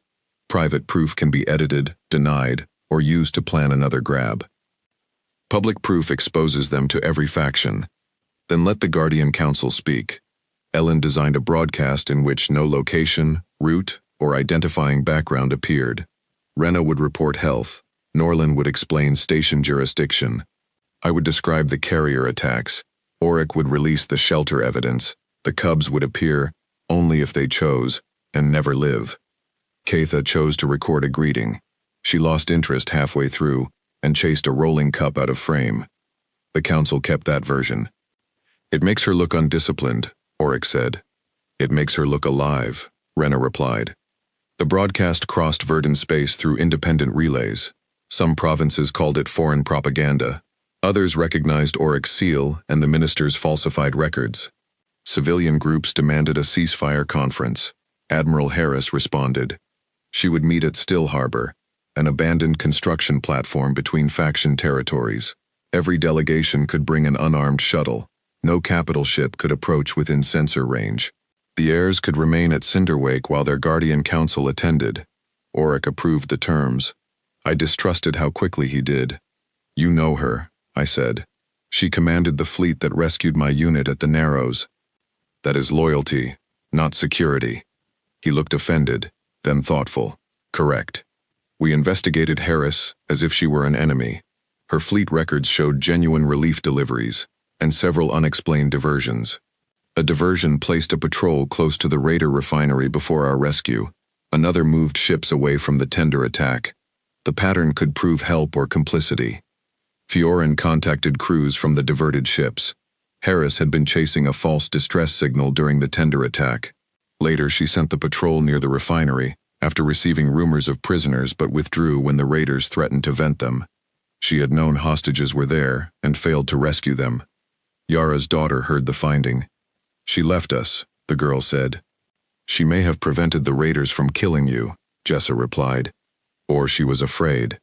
Private proof can be edited, denied, or used to plan another grab. Public proof exposes them to every faction. Then let the Guardian Council speak. Ellen designed a broadcast in which no location, route, or identifying background appeared. Rena would report health. Norlin would explain station jurisdiction. I would describe the carrier attacks. Auric would release the shelter evidence. The Cubs would appear only if they chose, and never live. Keitha chose to record a greeting. She lost interest halfway through and chased a rolling cup out of frame. The council kept that version. It makes her look undisciplined, Auric said. It makes her look alive, Rena replied. The broadcast crossed Verdun space through independent relays. Some provinces called it foreign propaganda. Others recognized Auric's seal and the minister's falsified records. Civilian groups demanded a ceasefire conference. Admiral Harris responded. She would meet at Still Harbor, an abandoned construction platform between faction territories. Every delegation could bring an unarmed shuttle. No capital ship could approach within sensor range. The heirs could remain at Cinderwake while their guardian council attended. Auric approved the terms. I distrusted how quickly he did. You know her, I said. She commanded the fleet that rescued my unit at the Narrows. That is loyalty, not security. He looked offended, then thoughtful. Correct. We investigated Harris as if she were an enemy. Her fleet records showed genuine relief deliveries and several unexplained diversions. A diversion placed a patrol close to the Raider refinery before our rescue. Another moved ships away from the tender attack. The pattern could prove help or complicity. Fiorin contacted crews from the diverted ships. Harris had been chasing a false distress signal during the tender attack. Later, she sent the patrol near the refinery, after receiving rumors of prisoners but withdrew when the raiders threatened to vent them. She had known hostages were there and failed to rescue them. Yara's daughter heard the finding. She left us, the girl said. She may have prevented the raiders from killing you, Jessa replied. Or she was afraid.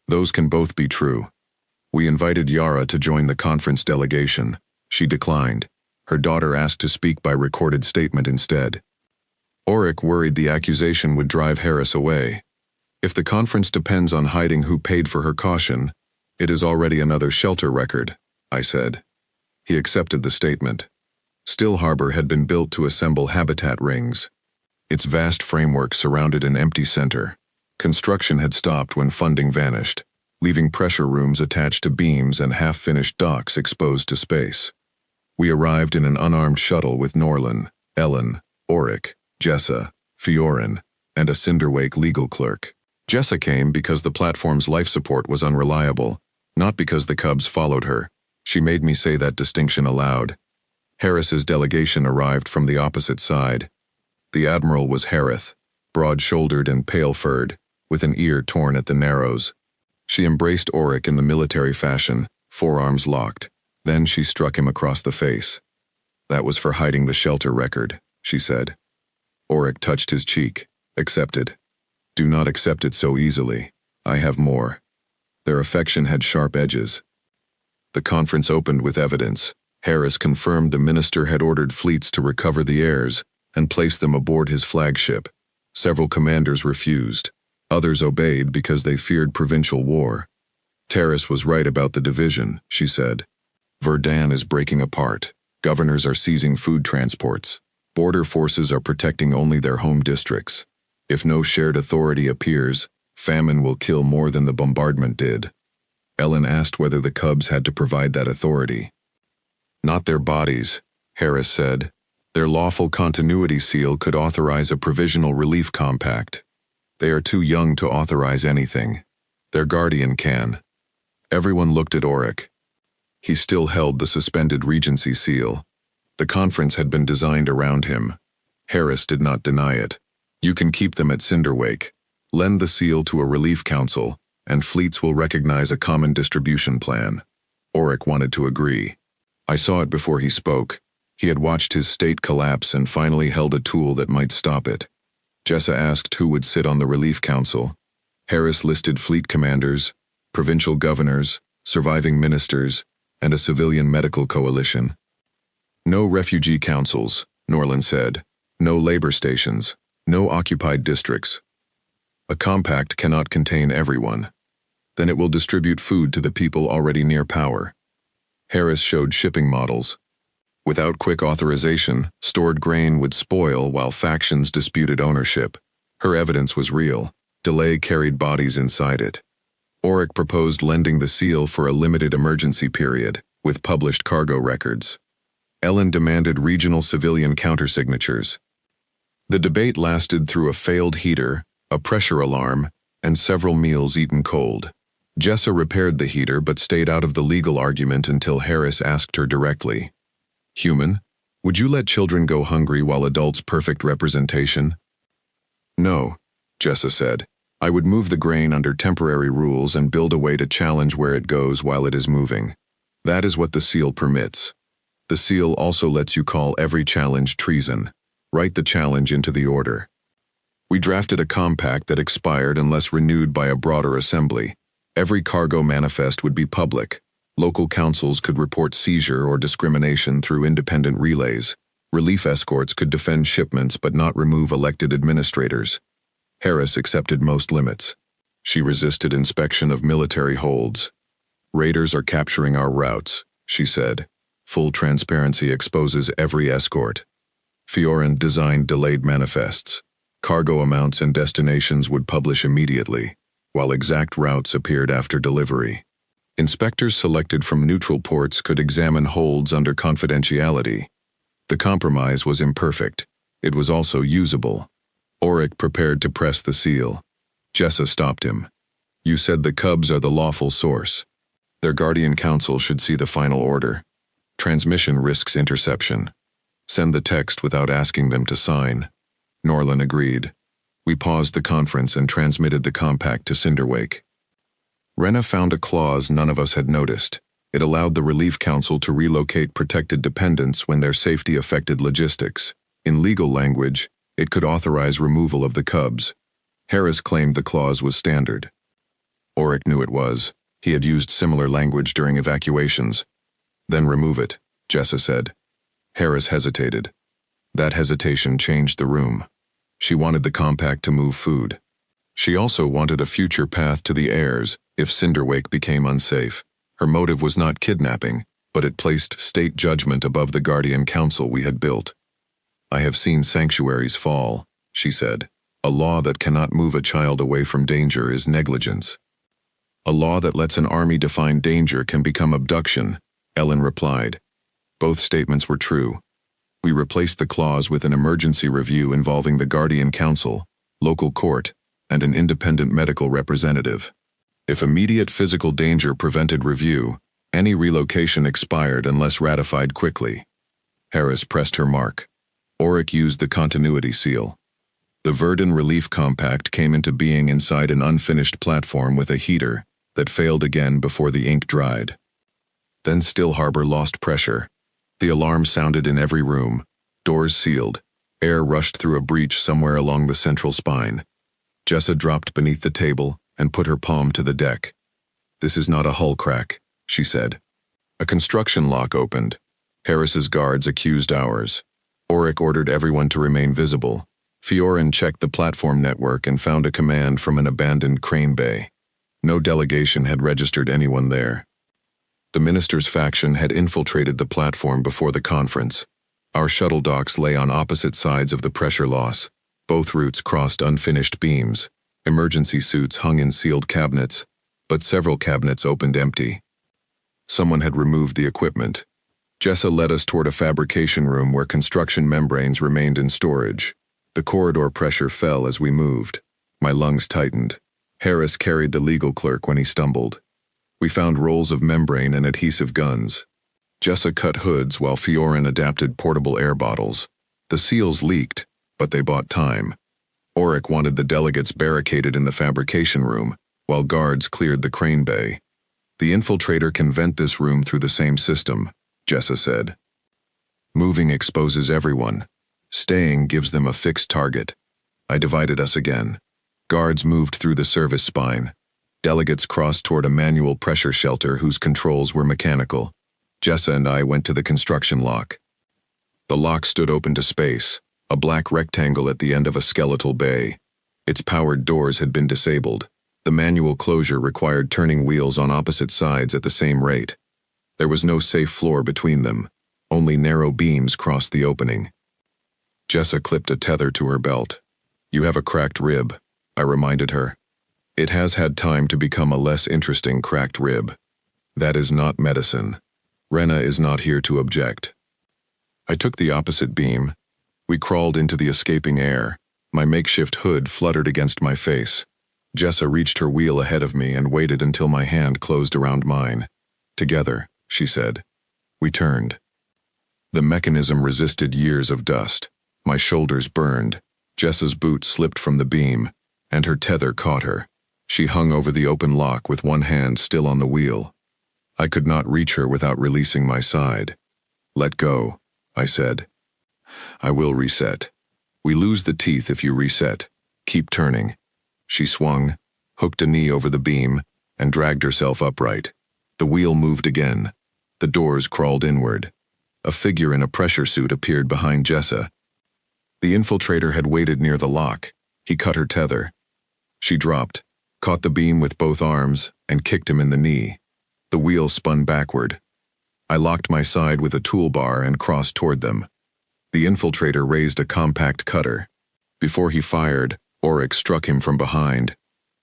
Those can both be true. We invited Yara to join the conference delegation. She declined. Her daughter asked to speak by recorded statement instead. Auric worried the accusation would drive Harris away. If the conference depends on hiding who paid for her caution, it is already another shelter record, I said. He accepted the statement. Still Harbor had been built to assemble habitat rings. Its vast framework surrounded an empty center. Construction had stopped when funding vanished, leaving pressure rooms attached to beams and half-finished docks exposed to space. We arrived in an unarmed shuttle with Norlin, Ellen, Auric, Jessa, Fiorin, and a Cinderwake legal clerk. Jessa came because the platform's life support was unreliable, not because the Cubs followed her. She made me say that distinction aloud. Harris's delegation arrived from the opposite side. The admiral was Harith, broad-shouldered and pale-furred, with an ear torn at the Narrows. She embraced Auric in the military fashion, forearms locked. Then she struck him across the face. That was for hiding the shelter record, she said. Auric touched his cheek. Accepted. Do not accept it so easily. I have more. Their affection had sharp edges. The conference opened with evidence. Harris confirmed the minister had ordered fleets to recover the heirs and place them aboard his flagship. Several commanders refused. Others obeyed because they feared provincial war. Terrace was right about the division, she said. Verdan is breaking apart. Governors are seizing food transports. Border forces are protecting only their home districts. If no shared authority appears, famine will kill more than the bombardment did. Ellen asked whether the Cubs had to provide that authority. Not their bodies, Harris said. Their lawful continuity seal could authorize a provisional relief compact. They are too young to authorize anything. Their guardian can. Everyone looked at Auric. He still held the suspended Regency seal. The conference had been designed around him. Harris did not deny it. You can keep them at Cinderwake. Lend the seal to a relief council, and fleets will recognize a common distribution plan. Auric wanted to agree. I saw it before he spoke. He had watched his state collapse and finally held a tool that might stop it. Jessa asked who would sit on the relief council. Harris listed fleet commanders, provincial governors, surviving ministers, and a civilian medical coalition. No refugee councils, Norland said. No labor stations. No occupied districts. A compact cannot contain everyone. Then it will distribute food to the people already near power. Harris showed shipping models. Without quick authorization, stored grain would spoil while factions disputed ownership. Her evidence was real. Delay carried bodies inside it. Auric proposed lending the seal for a limited emergency period, with published cargo records. Ellen demanded regional civilian countersignatures. The debate lasted through a failed heater, a pressure alarm, and several meals eaten cold. Jessa repaired the heater but stayed out of the legal argument until Harris asked her directly. Human, would you let children go hungry while adults perfect representation? No, Jessa said. I would move the grain under temporary rules and build a way to challenge where it goes while it is moving. That is what the seal permits. The seal also lets you call every challenge treason. Write the challenge into the order. We drafted a compact that expired unless renewed by a broader assembly. Every cargo manifest would be public. Local councils could report seizure or discrimination through independent relays. Relief escorts could defend shipments but not remove elected administrators. Harris accepted most limits. She resisted inspection of military holds. Raiders are capturing our routes, she said. Full transparency exposes every escort. Fiorin designed delayed manifests. Cargo amounts and destinations would publish immediately, while exact routes appeared after delivery. Inspectors selected from neutral ports could examine holds under confidentiality. The compromise was imperfect. It was also usable. Auric prepared to press the seal. Jessa stopped him. You said the Cubs are the lawful source. Their guardian council should see the final order. Transmission risks interception. Send the text without asking them to sign. Norland agreed. We paused the conference and transmitted the compact to Cinderwake. Rena found a clause none of us had noticed. It allowed the Relief Council to relocate protected dependents when their safety affected logistics. In legal language, it could authorize removal of the Cubs. Harris claimed the clause was standard. Auric knew it was. He had used similar language during evacuations. Then remove it, Jessa said. Harris hesitated. That hesitation changed the room. She wanted the compact to move food. She also wanted a future path to the heirs if Cinderwake became unsafe. Her motive was not kidnapping, but it placed state judgment above the guardian council we had built. I have seen sanctuaries fall, she said. A law that cannot move a child away from danger is negligence. A law that lets an army define danger can become abduction, Ellen replied. Both statements were true. We replaced the clause with an emergency review involving the guardian council, local court, and an independent medical representative. If immediate physical danger prevented review, any relocation expired unless ratified quickly. Harris pressed her mark. Auric used the continuity seal. The Verdun Relief Compact came into being inside an unfinished platform with a heater that failed again before the ink dried. Then Still Harbor lost pressure. The alarm sounded in every room. Doors sealed. Air rushed through a breach somewhere along the central spine. Jessa dropped beneath the table and put her palm to the deck. This is not a hull crack, she said. A construction lock opened. Harris's guards accused ours. Auric ordered everyone to remain visible. Fiorin checked the platform network and found a command from an abandoned crane bay. No delegation had registered anyone there. The minister's faction had infiltrated the platform before the conference. Our shuttle docks lay on opposite sides of the pressure loss. Both routes crossed unfinished beams. Emergency suits hung in sealed cabinets, but several cabinets opened empty. Someone had removed the equipment. Jessa led us toward a fabrication room where construction membranes remained in storage. The corridor pressure fell as we moved. My lungs tightened. Harris carried the legal clerk when he stumbled. We found rolls of membrane and adhesive guns. Jessa cut hoods while Fiorin adapted portable air bottles. The seals leaked, but they bought time. Auric wanted the delegates barricaded in the fabrication room, while guards cleared the crane bay. The infiltrator can vent this room through the same system, Jessa said. Moving exposes everyone. Staying gives them a fixed target. I divided us again. Guards moved through the service spine. Delegates crossed toward a manual pressure shelter whose controls were mechanical. Jessa and I went to the construction lock. The lock stood open to space, a black rectangle at the end of a skeletal bay. Its powered doors had been disabled. The manual closure required turning wheels on opposite sides at the same rate. There was no safe floor between them. Only narrow beams crossed the opening. Jessa clipped a tether to her belt. "You have a cracked rib," I reminded her. "It has had time to become a less interesting cracked rib. That is not medicine. Rena is not here to object." I took the opposite beam. We crawled into the escaping air. My makeshift hood fluttered against my face. Jessa reached her wheel ahead of me and waited until my hand closed around mine. "Together," she said. We turned. The mechanism resisted years of dust. My shoulders burned. Jessa's boot slipped from the beam, and her tether caught her. She hung over the open lock with one hand still on the wheel. I could not reach her without releasing my side. "Let go," I said. "I will reset. We lose the teeth if you reset. Keep turning." She swung, hooked a knee over the beam, and dragged herself upright. The wheel moved again. The doors crawled inward. A figure in a pressure suit appeared behind Jessa. The infiltrator had waited near the lock. He cut her tether. She dropped, caught the beam with both arms, and kicked him in the knee. The wheel spun backward. I locked my side with a toolbar and crossed toward them. The infiltrator raised a compact cutter. Before he fired, Auric struck him from behind.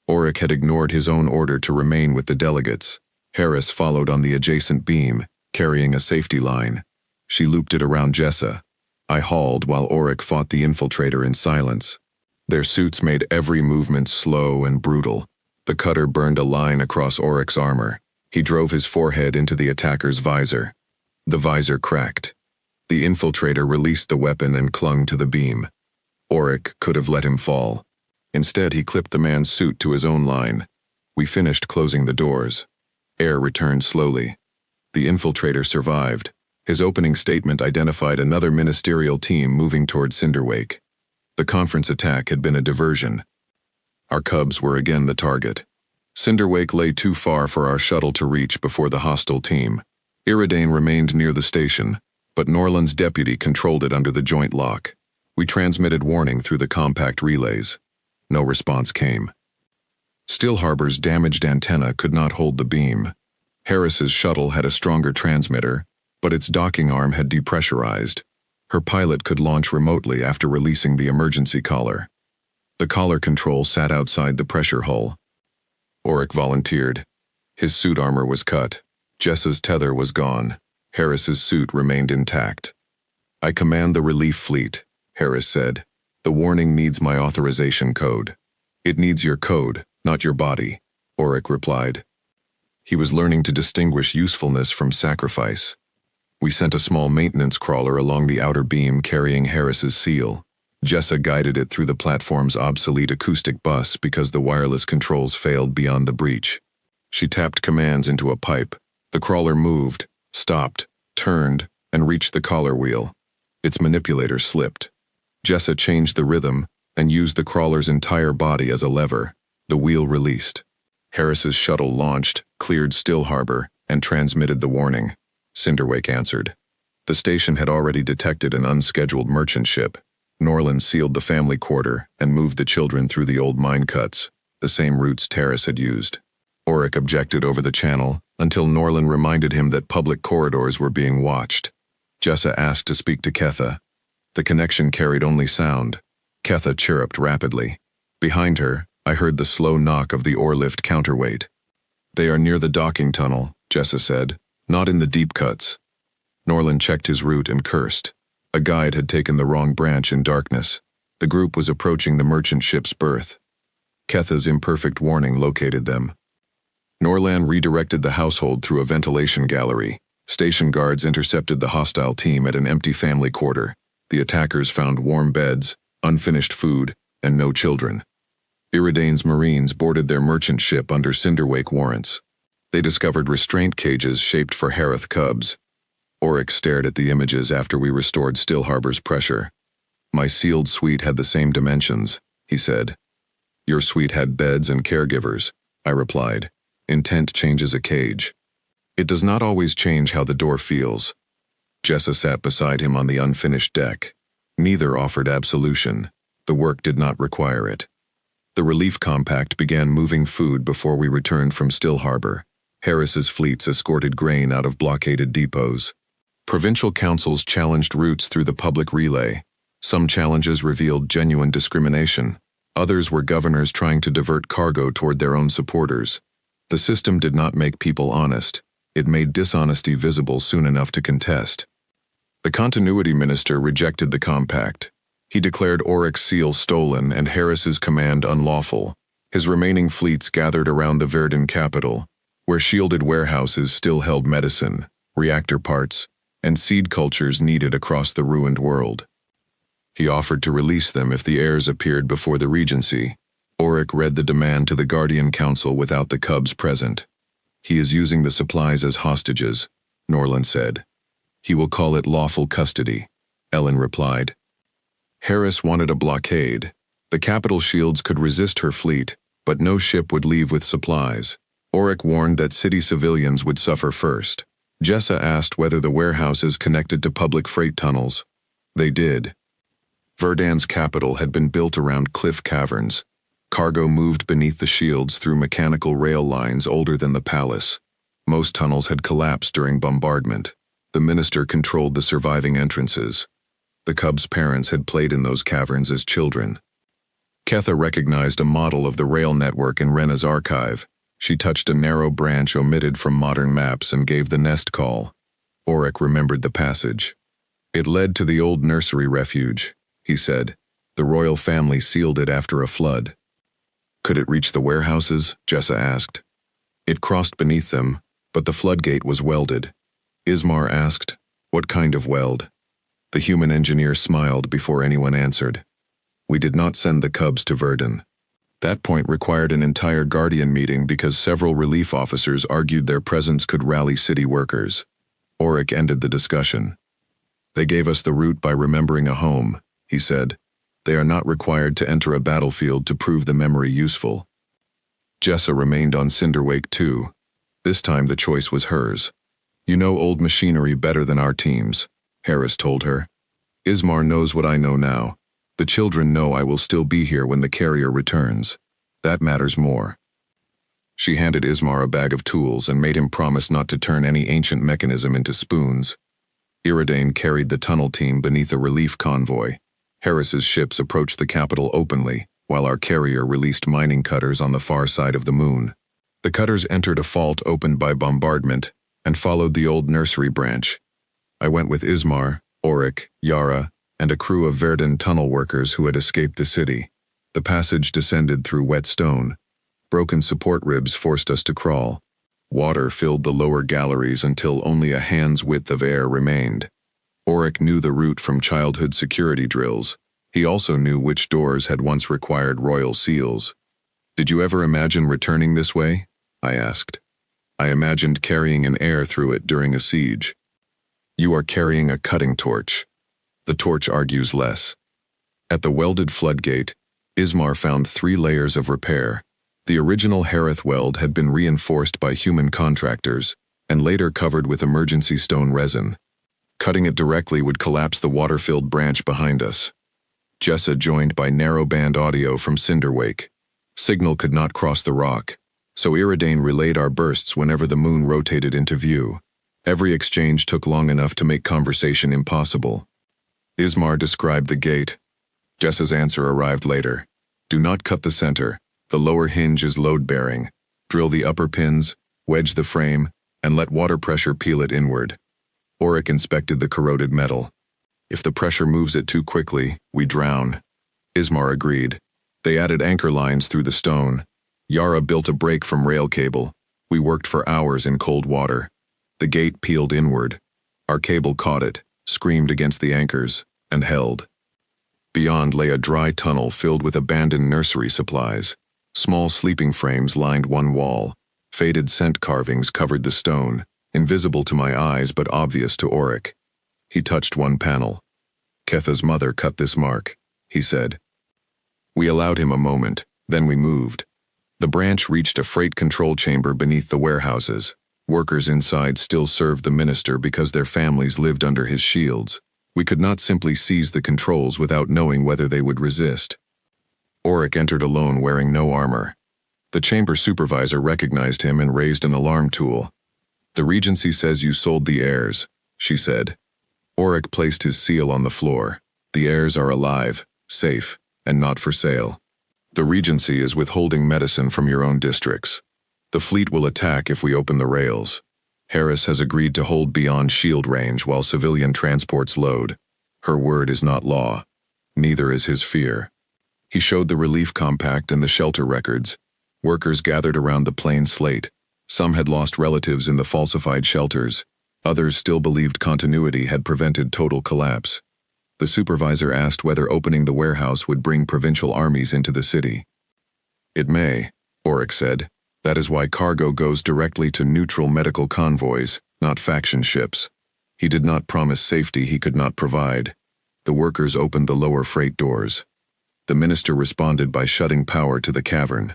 Auric had ignored his own order to remain with the delegates. Harris followed on the adjacent beam, carrying a safety line. She looped it around Jessa. I hauled while Auric fought the infiltrator in silence. Their suits made every movement slow and brutal. The cutter burned a line across Auric's armor. He drove his forehead into the attacker's visor. The visor cracked. The infiltrator released the weapon and clung to the beam. Auric could have let him fall. Instead, he clipped the man's suit to his own line. We finished closing the doors. Air returned slowly. The infiltrator survived. His opening statement identified another ministerial team moving toward Cinderwake. The conference attack had been a diversion. Our cubs were again the target. Cinderwake lay too far for our shuttle to reach before the hostile team. Iridane remained near the station, but Norland's deputy controlled it under the joint lock. We transmitted warning through the compact relays. No response came. Still Harbor's damaged antenna could not hold the beam. Harris's shuttle had a stronger transmitter, but its docking arm had depressurized. Her pilot could launch remotely after releasing the emergency collar. The collar control sat outside the pressure hull. Auric volunteered. His suit armor was cut. Jessa's tether was gone. Harris's suit remained intact. "I command the relief fleet," Harris said. "The warning needs my authorization code." "It needs your code, not your body," Auric replied. He was learning to distinguish usefulness from sacrifice. We sent a small maintenance crawler along the outer beam carrying Harris's seal. Jessa guided it through the platform's obsolete acoustic bus because the wireless controls failed beyond the breach. She tapped commands into a pipe. The crawler moved, stopped, turned, and reached the collar wheel. Its manipulator slipped. Jessa changed the rhythm and used the crawler's entire body as a lever. The wheel released. Harris's shuttle launched, cleared Still Harbor, and transmitted the warning. Cinderwake answered. The station had already detected an unscheduled merchant ship. Norland sealed the family quarter and moved the children through the old mine cuts, the same routes Terrace had used. Auric objected over the channel, until Norlin reminded him that public corridors were being watched. Jessa asked to speak to Ketha. The connection carried only sound. Ketha chirruped rapidly. Behind her, I heard the slow knock of the ore lift counterweight. They are near the docking tunnel, Jessa said, not in the deep cuts. Norlin checked his route and cursed. A guide had taken the wrong branch in darkness. The group was approaching the merchant ship's berth. Ketha's imperfect warning located them. Norlan redirected the household through a ventilation gallery. Station guards intercepted the hostile team at an empty family quarter. The attackers found warm beds, unfinished food, and no children. Iridane's Marines boarded their merchant ship under Cinderwake warrants. They discovered restraint cages shaped for Harith cubs. Auric stared at the images after we restored Still Harbor's pressure. My sealed suite had the same dimensions, he said. Your suite had beds and caregivers, I replied. Intent changes a cage. It does not always change how the door feels. Jessa sat beside him on the unfinished deck. Neither offered absolution. The work did not require it. The relief compact began moving food before we returned from Still Harbor. Harris's fleets escorted grain out of blockaded depots. Provincial councils challenged routes through the public relay. Some challenges revealed genuine discrimination. Others were governors trying to divert cargo toward their own supporters. The system did not make people honest. It made dishonesty visible soon enough to contest. The continuity minister rejected the compact. He declared Auric's seal stolen and Harris's command unlawful. His remaining fleets gathered around the Verdun capital, where shielded warehouses still held medicine, reactor parts, and seed cultures needed across the ruined world. He offered to release them if the heirs appeared before the Regency. Auric read the demand to the Guardian Council without the cubs present. He is using the supplies as hostages, Norlin said. He will call it lawful custody, Ellen replied. Harris wanted a blockade. The capital shields could resist her fleet, but no ship would leave with supplies. Auric warned that city civilians would suffer first. Jessa asked whether the warehouses connected to public freight tunnels. They did. Verdun's capital had been built around cliff caverns. Cargo moved beneath the shields through mechanical rail lines older than the palace. Most tunnels had collapsed during bombardment. The minister controlled the surviving entrances. The cubs' parents had played in those caverns as children. Ketha recognized a model of the rail network in Rena's archive. She touched a narrow branch omitted from modern maps and gave the nest call. Auric remembered the passage. It led to the old nursery refuge, he said. The royal family sealed it after a flood. Could it reach the warehouses? Jessa asked. It crossed beneath them, but the floodgate was welded. Ismar asked, what kind of weld? The human engineer smiled before anyone answered. We did not send the cubs to Verdun. That point required an entire Guardian meeting because several relief officers argued their presence could rally city workers. Auric ended the discussion. They gave us the route by remembering a home, he said. They are not required to enter a battlefield to prove the memory useful. Jessa remained on Cinderwake too. This time the choice was hers. You know old machinery better than our teams, Harris told her. Ismar knows what I know now. The children know I will still be here when the carrier returns. That matters more. She handed Ismar a bag of tools and made him promise not to turn any ancient mechanism into spoons. Iridane carried the tunnel team beneath a relief convoy. Harris's ships approached the capital openly, while our carrier released mining cutters on the far side of the moon. The cutters entered a fault opened by bombardment and followed the old nursery branch. I went with Ismar, Auric, Yara, and a crew of Verdun tunnel workers who had escaped the city. The passage descended through wet stone. Broken support ribs forced us to crawl. Water filled the lower galleries until only a hand's width of air remained. Auric knew the route from childhood security drills. He also knew which doors had once required royal seals. Did you ever imagine returning this way? I asked. I imagined carrying an heir through it during a siege. You are carrying a cutting torch. The torch argues less. At the welded floodgate, Ismar found 3 layers of repair. The original Harith weld had been reinforced by human contractors and later covered with emergency stone resin. Cutting it directly would collapse the water-filled branch behind us. Jessa joined by narrowband audio from Cinderwake. Signal could not cross the rock. so Iridane relayed our bursts whenever the moon rotated into view. Every exchange took long enough to make conversation impossible. Ismar described the gate. Jess's answer arrived later. Do not cut the center. The lower hinge is load-bearing. Drill the upper pins, wedge the frame, and let water pressure peel it inward. Auric inspected the corroded metal. If the pressure moves it too quickly, we drown. Ismar agreed. They added anchor lines through the stone. Yara built a brake from rail cable. We worked for hours in cold water. The gate peeled inward. Our cable caught it, screamed against the anchors, and held. Beyond lay a dry tunnel filled with abandoned nursery supplies. Small sleeping frames lined one wall. Faded scent carvings covered the stone, invisible to my eyes but obvious to Auric. He touched one panel. Ketha's mother cut this mark, he said. We allowed him a moment, then we moved. The branch reached a freight control chamber beneath the warehouses. Workers inside still served the minister because their families lived under his shields. We could not simply seize the controls without knowing whether they would resist. Auric entered alone wearing no armor. The chamber supervisor recognized him and raised an alarm tool. The Regency says you sold the heirs, she said. Auric placed his seal on the floor. The heirs are alive, safe, and not for sale. The Regency is withholding medicine from your own districts. The fleet will attack if we open the rails. Harris has agreed to hold beyond shield range while civilian transports load. Her word is not law. Neither is his fear. He showed the relief compact and the shelter records. Workers gathered around the plain slate. Some had lost relatives in the falsified shelters. Others still believed continuity had prevented total collapse. The supervisor asked whether opening the warehouse would bring provincial armies into the city. It may, Auric said. That is why cargo goes directly to neutral medical convoys, not faction ships. He did not promise safety he could not provide. The workers opened the lower freight doors. The minister responded by shutting power to the cavern.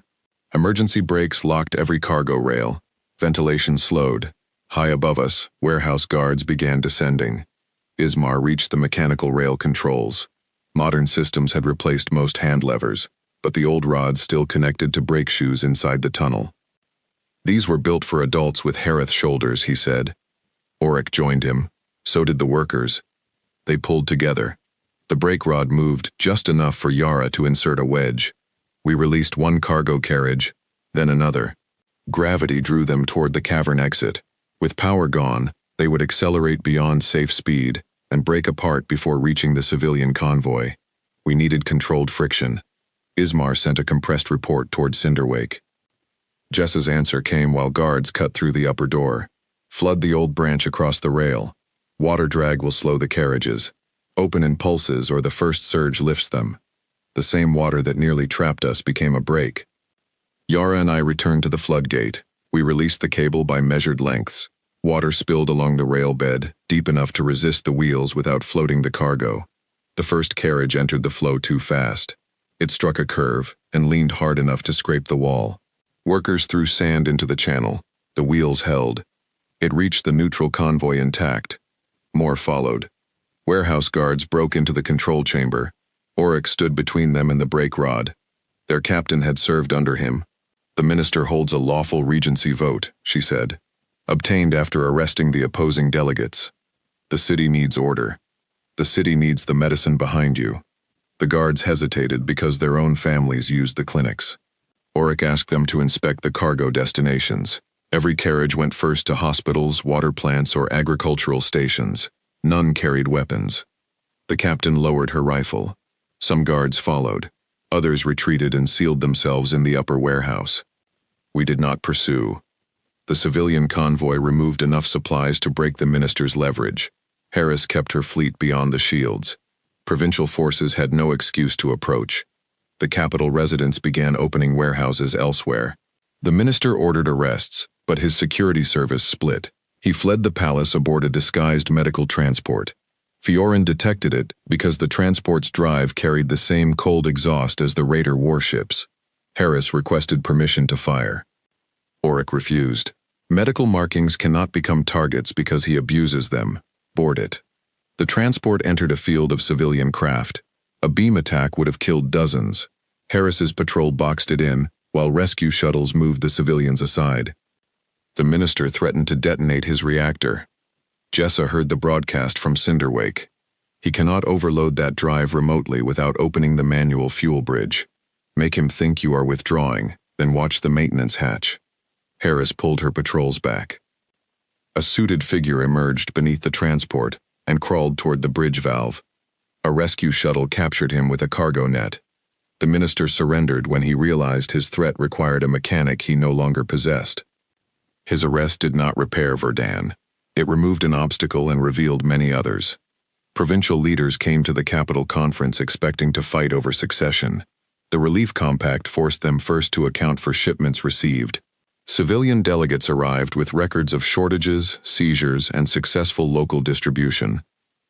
Emergency brakes locked every cargo rail. Ventilation slowed. High above us, warehouse guards began descending. Ismar reached the mechanical rail controls. Modern systems had replaced most hand levers, but the old rods still connected to brake shoes inside the tunnel. These were built for adults with Harith shoulders, he said. Auric joined him. So did the workers. They pulled together. The brake rod moved just enough for Yara to insert a wedge. We released one cargo carriage, then another. Gravity drew them toward the cavern exit. With power gone, they would accelerate beyond safe speed and break apart before reaching the civilian convoy. We needed controlled friction. Ismar sent a compressed report toward Cinderwake. Jess's answer came while guards cut through the upper door. Flood the old branch across the rail. Water drag will slow the carriages. Open in pulses or the first surge lifts them. The same water that nearly trapped us became a break. Yara and I returned to the floodgate. We released the cable by measured lengths. Water spilled along the rail bed, deep enough to resist the wheels without floating the cargo. The first carriage entered the flow too fast. It struck a curve and leaned hard enough to scrape the wall. Workers threw sand into the channel. The wheels held. It reached the neutral convoy intact. More followed. Warehouse guards broke into the control chamber. Auric stood between them and the brake rod. Their captain had served under him. The minister holds a lawful regency vote, she said, obtained after arresting the opposing delegates. The city needs order. The city needs the medicine behind you. The guards hesitated because their own families used the clinics. Auric asked them to inspect the cargo destinations. Every carriage went first to hospitals, water plants, or agricultural stations. None carried weapons. The captain lowered her rifle. Some guards followed. Others retreated and sealed themselves in the upper warehouse. We did not pursue. The civilian convoy removed enough supplies to break the minister's leverage. Harris kept her fleet beyond the shields. Provincial forces had no excuse to approach. The capital residents began opening warehouses elsewhere. The minister ordered arrests, but his security service split. He fled the palace aboard a disguised medical transport. Fiorin detected it because the transport's drive carried the same cold exhaust as the Raider warships. Harris requested permission to fire. Auric refused. Medical markings cannot become targets because he abuses them. Board it. The transport entered a field of civilian craft. A beam attack would have killed dozens. Harris's patrol boxed it in, while rescue shuttles moved the civilians aside. The minister threatened to detonate his reactor. Jessa heard the broadcast from Cinderwake. He cannot overload that drive remotely without opening the manual fuel bridge. Make him think you are withdrawing, then watch the maintenance hatch. Harris pulled her patrols back. A suited figure emerged beneath the transport and crawled toward the bridge valve. A rescue shuttle captured him with a cargo net. The minister surrendered when he realized his threat required a mechanic he no longer possessed. His arrest did not repair Verdun. It removed an obstacle and revealed many others. Provincial leaders came to the Capitol Conference expecting to fight over succession. The Relief Compact forced them first to account for shipments received. Civilian delegates arrived with records of shortages, seizures, and successful local distribution.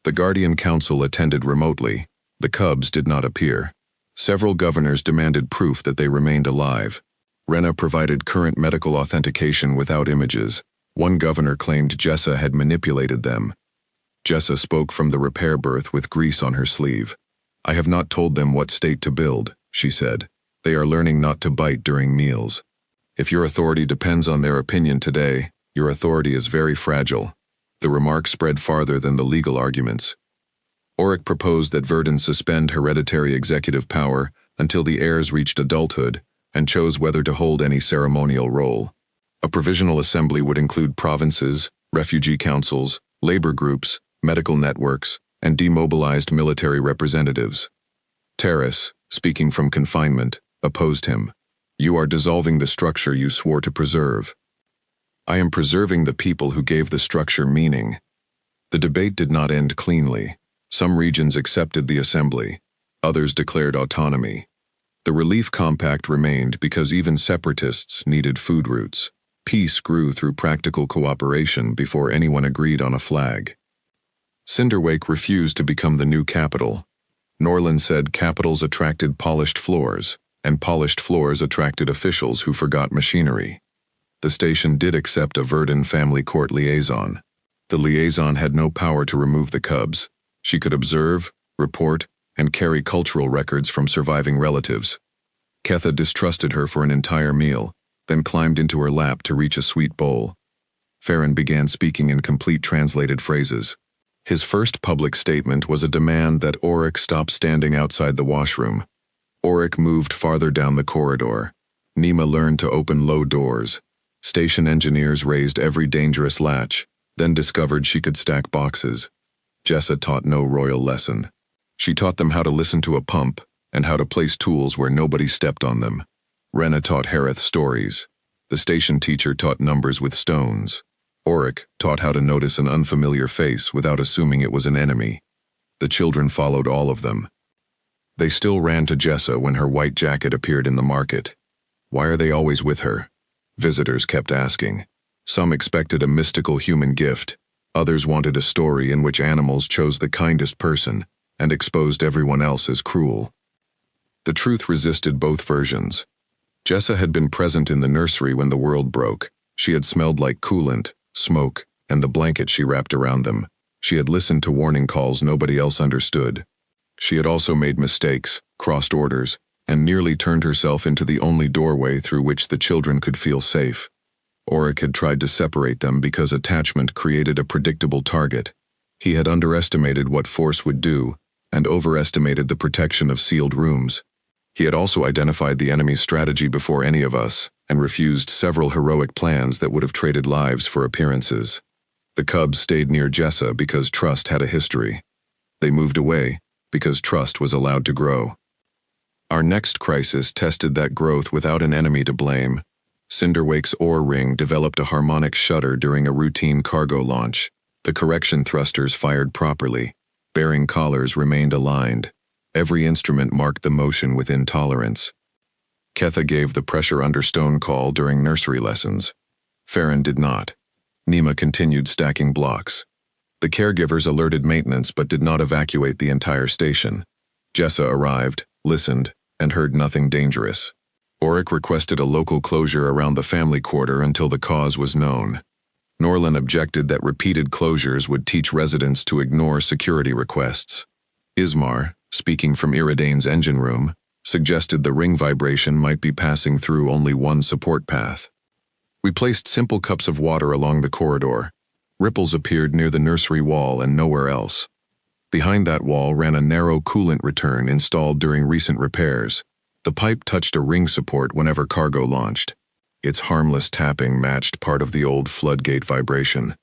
The Guardian Council attended remotely. The Cubs did not appear. Several governors demanded proof that they remained alive. Rena provided current medical authentication without images. One governor claimed Jessa had manipulated them. Jessa spoke from the repair berth with grease on her sleeve. "I have not told them what state to build," she said. "They are learning not to bite during meals. If your authority depends on their opinion today, your authority is very fragile." The remark spread farther than the legal arguments. Auric proposed that Verdun suspend hereditary executive power until the heirs reached adulthood, and chose whether to hold any ceremonial role. A provisional assembly would include provinces, refugee councils, labor groups, medical networks, and demobilized military representatives. Terrace, speaking from confinement, opposed him. "You are dissolving the structure you swore to preserve." "I am preserving the people who gave the structure meaning." The debate did not end cleanly. Some regions accepted the assembly. Others declared autonomy. The Relief Compact remained because even separatists needed food routes. Peace grew through practical cooperation before anyone agreed on a flag. Cinderwake refused to become the new capital. Norland said capitals attracted polished floors, and polished floors attracted officials who forgot machinery. The station did accept a Verdun family court liaison. The liaison had no power to remove the Cubs. She could observe, report, and carry cultural records from surviving relatives. Ketha distrusted her for an entire meal, then climbed into her lap to reach a sweet bowl. Farron began speaking in complete translated phrases. His first public statement was a demand that Auric stop standing outside the washroom. Auric moved farther down the corridor. Nima learned to open low doors. Station engineers raised every dangerous latch, then discovered she could stack boxes. Jessa taught no royal lesson. She taught them how to listen to a pump, and how to place tools where nobody stepped on them. Rena taught Harith stories. The station teacher taught numbers with stones. Auric taught how to notice an unfamiliar face without assuming it was an enemy. The children followed all of them. They still ran to Jessa when her white jacket appeared in the market. Why are they always with her? Visitors kept asking. Some expected a mystical human gift. Others wanted a story in which animals chose the kindest person and exposed everyone else as cruel. The truth resisted both versions. Jessa had been present in the nursery when the world broke. She had smelled like coolant, smoke, and the blanket she wrapped around them. She had listened to warning calls nobody else understood. She had also made mistakes, crossed orders, and nearly turned herself into the only doorway through which the children could feel safe. Auric had tried to separate them because attachment created a predictable target. He had underestimated what force would do, and overestimated the protection of sealed rooms. He had also identified the enemy's strategy before any of us, and refused several heroic plans that would have traded lives for appearances. The Cubs stayed near Jessa because trust had a history. They moved away because trust was allowed to grow. Our next crisis tested that growth without an enemy to blame. Cinderwake's ore ring developed a harmonic shudder during a routine cargo launch. The correction thrusters fired properly. Bearing collars remained aligned. Every instrument marked the motion within tolerance. Ketha gave the pressure under stone call during nursery lessons. Farron did not. Nima continued stacking blocks. The caregivers alerted maintenance but did not evacuate the entire station. Jessa arrived, listened, and heard nothing dangerous. Auric requested a local closure around the family quarter until the cause was known. Norland objected that repeated closures would teach residents to ignore security requests. Ismar, speaking from Iridane's engine room, suggested the ring vibration might be passing through only one support path. We placed simple cups of water along the corridor. Ripples appeared near the nursery wall and nowhere else. Behind that wall ran a narrow coolant return installed during recent repairs. The pipe touched a ring support whenever cargo launched. Its harmless tapping matched part of the old floodgate vibration.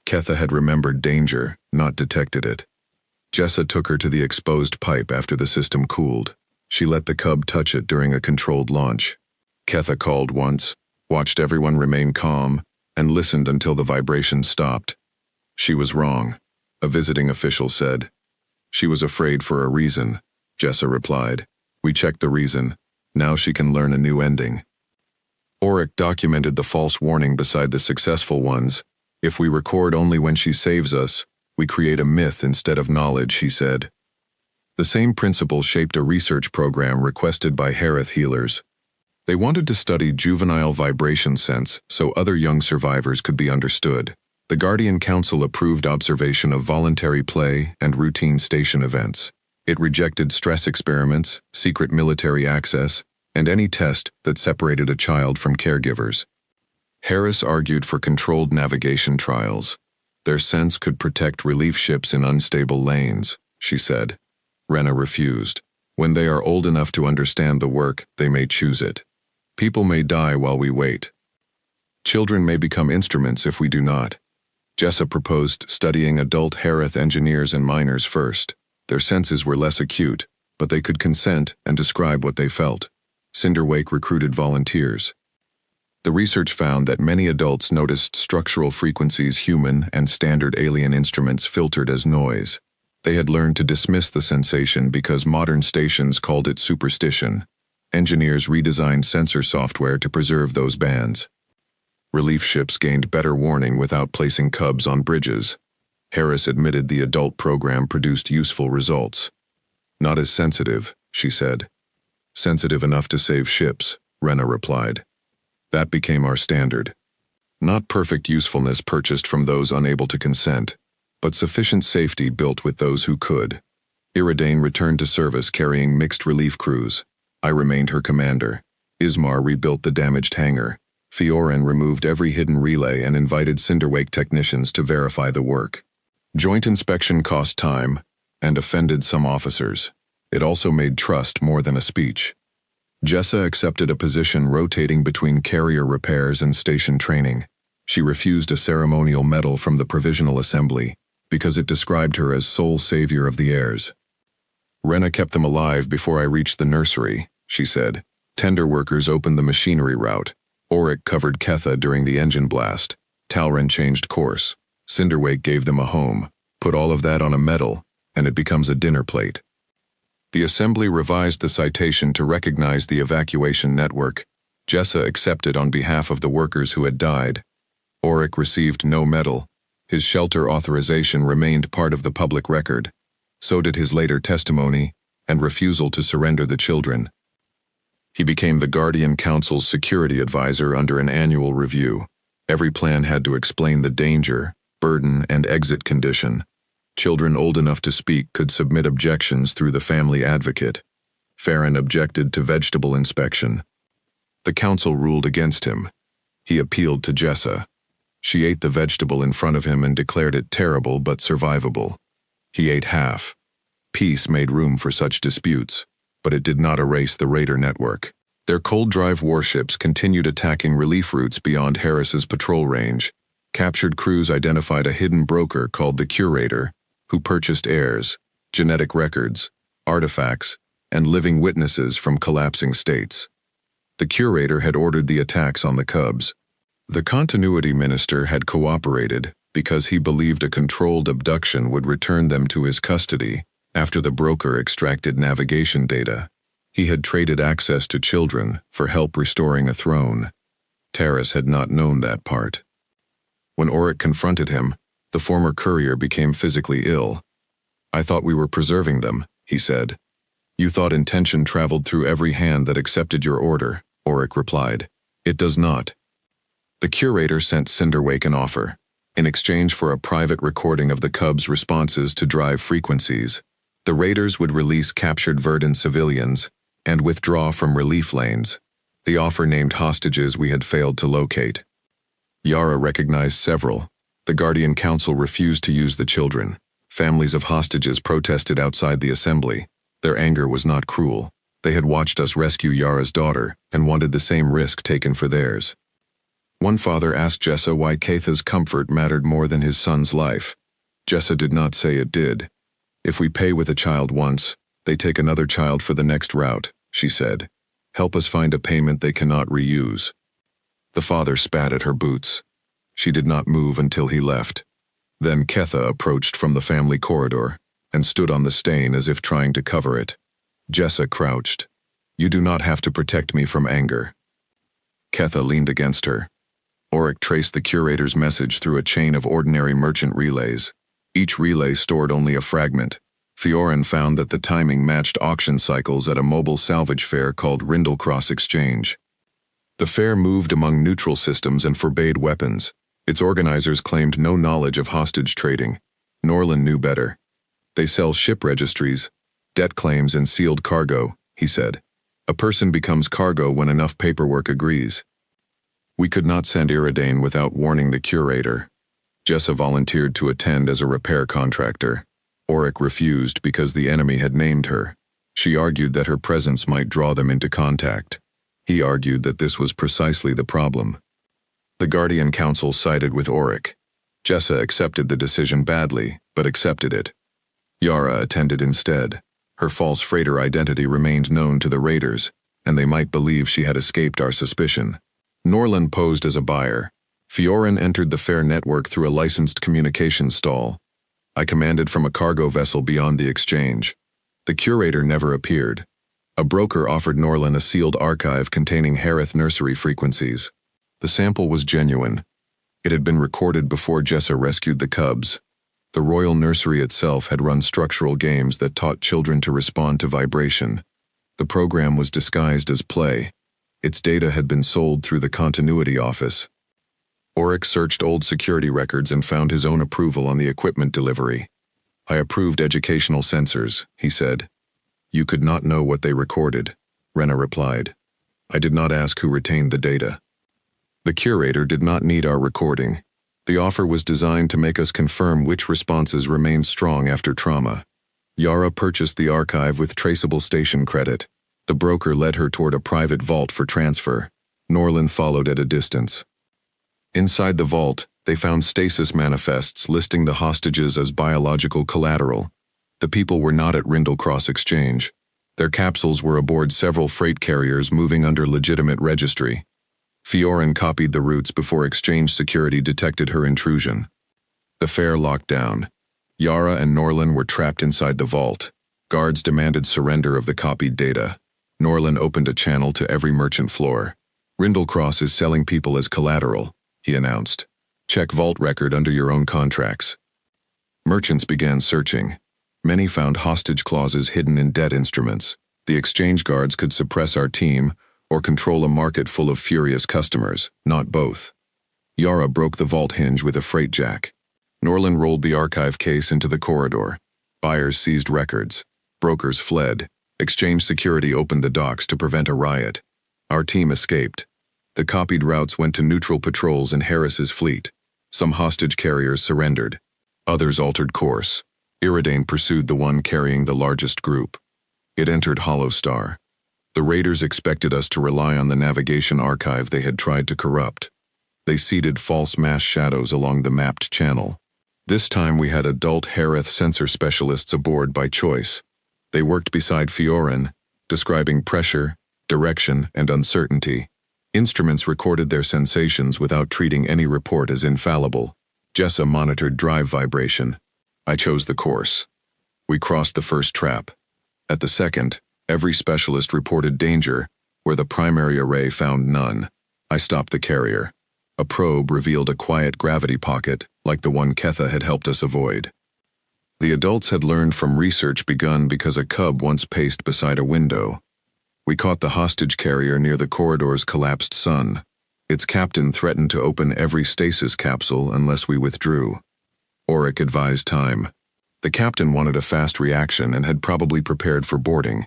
Ketha had remembered danger, not detected it. Jessa took her to the exposed pipe after the system cooled. She let the cub touch it during a controlled launch. Ketha called once, watched everyone remain calm, and listened until the vibration stopped. She was wrong, a visiting official said. She was afraid for a reason, Jessa replied. We checked the reason. Now she can learn a new ending. Auric documented the false warning beside the successful ones. If we record only when she saves us, we create a myth instead of knowledge, he said. The same principle shaped a research program requested by Harith healers. They wanted to study juvenile vibration sense so other young survivors could be understood. The Guardian Council approved observation of voluntary play and routine station events. It rejected stress experiments, secret military access, and any test that separated a child from caregivers. Harris argued for controlled navigation trials. Their sense could protect relief ships in unstable lanes, she said. Rena refused. When they are old enough to understand the work, they may choose it. People may die while we wait. Children may become instruments if we do not. Jessa proposed studying adult Harith engineers and miners first. Their senses were less acute, but they could consent and describe what they felt. Cinderwake recruited volunteers. The research found that many adults noticed structural frequencies human and standard alien instruments filtered as noise. They had learned to dismiss the sensation because modern stations called it superstition. Engineers redesigned sensor software to preserve those bands. Relief ships gained better warning without placing cubs on bridges. Harris admitted the adult program produced useful results. Not as sensitive, she said. Sensitive enough to save ships, Rena replied. That became our standard. Not perfect usefulness purchased from those unable to consent, but sufficient safety built with those who could. Iridane returned to service carrying mixed relief crews. I remained her commander. Ismar rebuilt the damaged hangar. Fiorin removed every hidden relay and invited Cinderwake technicians to verify the work. Joint inspection cost time and offended some officers. It also made trust more than a speech. Jessa accepted a position rotating between carrier repairs and station training. She refused a ceremonial medal from the Provisional Assembly because it described her as sole savior of the heirs. Rena kept them alive before I reached the nursery, she said. Tender workers opened the machinery route. Auric covered Ketha during the engine blast. Talrin changed course. Cinderwake gave them a home. Put all of that on a medal, and it becomes a dinner plate. The assembly revised the citation to recognize the evacuation network. Jessa accepted on behalf of the workers who had died. Auric received no medal. His shelter authorization remained part of the public record. So did his later testimony and refusal to surrender the children. He became the Guardian Council's security advisor under an annual review. Every plan had to explain the danger, burden, and exit condition. Children old enough to speak could submit objections through the family advocate. Farron objected to vegetable inspection. The council ruled against him. He appealed to Jessa. She ate the vegetable in front of him and declared it terrible but survivable. He ate half. Peace made room for such disputes, but it did not erase the Raider network. Their cold drive warships continued attacking relief routes beyond Harris's patrol range. Captured crews identified a hidden broker called the Curator, who purchased heirs, genetic records, artifacts, and living witnesses from collapsing states. The Curator had ordered the attacks on the Cubs. The Continuity Minister had cooperated because he believed a controlled abduction would return them to his custody after the broker extracted navigation data. He had traded access to children for help restoring a throne. Taris had not known that part. When Auric confronted him, the former courier became physically ill. I thought we were preserving them, he said. You thought intention traveled through every hand that accepted your order, Auric replied. It does not. The Curator sent Cinderwake an offer. In exchange for a private recording of the Cubs' responses to drive frequencies, the Raiders would release captured Verdant civilians, and withdraw from relief lanes. The offer named hostages we had failed to locate. Yara recognized several. The Guardian Council refused to use the children. Families of hostages protested outside the assembly. Their anger was not cruel. They had watched us rescue Yara's daughter and wanted the same risk taken for theirs. One father asked Jessa why Katha's comfort mattered more than his son's life. Jessa did not say it did. If we pay with a child once, they take another child for the next route, she said. Help us find a payment they cannot reuse. The father spat at her boots. She did not move until he left. Then Ketha approached from the family corridor and stood on the stain as if trying to cover it. Jessa crouched. You do not have to protect me from anger. Ketha leaned against her. Auric traced the curator's message through a chain of ordinary merchant relays. Each relay stored only a fragment. Fiorin found that the timing matched auction cycles at a mobile salvage fair called Rindlecross Exchange. The fair moved among neutral systems and forbade weapons. Its organizers claimed no knowledge of hostage trading. Norland knew better. They sell ship registries, debt claims, and sealed cargo, he said. A person becomes cargo when enough paperwork agrees. We could not send Iridane without warning the curator. Jessa volunteered to attend as a repair contractor. Auric refused because the enemy had named her. She argued that her presence might draw them into contact. He argued that this was precisely the problem. The Guardian Council sided with Auric. Jessa accepted the decision badly, but accepted it. Yara attended instead. Her false freighter identity remained known to the raiders, and they might believe she had escaped our suspicion. Norland posed as a buyer. Fiorin entered the fair network through a licensed communications stall. I commanded from a cargo vessel beyond the exchange. The curator never appeared. A broker offered Norland a sealed archive containing Harith nursery frequencies. The sample was genuine. It had been recorded before Jessa rescued the cubs. The royal nursery itself had run structural games that taught children to respond to vibration. The program was disguised as play. Its data had been sold through the continuity office. Auric searched old security records and found his own approval on the equipment delivery. I approved educational sensors, he said. You could not know what they recorded, Rena replied. I did not ask who retained the data. The curator did not need our recording. The offer was designed to make us confirm which responses remained strong after trauma. Yara purchased the archive with traceable station credit. The broker led her toward a private vault for transfer. Norland followed at a distance. Inside the vault, they found stasis manifests listing the hostages as biological collateral. The people were not at Rindlecross Exchange. Their capsules were aboard several freight carriers moving under legitimate registry. Fiorin copied the routes before exchange security detected her intrusion. The fair locked down. Yara and Norland were trapped inside the vault. Guards demanded surrender of the copied data. Norland opened a channel to every merchant floor. Rindlecross is selling people as collateral, he announced. Check vault record under your own contracts. Merchants began searching. Many found hostage clauses hidden in debt instruments. The exchange guards could suppress our team or control a market full of furious customers, not both. Yara broke the vault hinge with a freight jack. Norland rolled the archive case into the corridor. Buyers seized records. Brokers fled. Exchange security opened the docks to prevent a riot. Our team escaped. The copied routes went to neutral patrols in Harris's fleet. Some hostage carriers surrendered. Others altered course. Iridane pursued the one carrying the largest group. It entered Hollow Star. The raiders expected us to rely on the navigation archive they had tried to corrupt. They seeded false mass shadows along the mapped channel. This time we had adult Harith sensor specialists aboard by choice. They worked beside Fiorin, describing pressure, direction, and uncertainty. Instruments recorded their sensations without treating any report as infallible. Jessa monitored drive vibration. I chose the course. We crossed the first trap. At the second, every specialist reported danger, where the primary array found none. I stopped the carrier. A probe revealed a quiet gravity pocket, like the one Ketha had helped us avoid. The adults had learned from research begun because a cub once paced beside a window. We caught the hostage carrier near the corridor's collapsed sun. Its captain threatened to open every stasis capsule unless we withdrew. Auric advised time. The captain wanted a fast reaction and had probably prepared for boarding.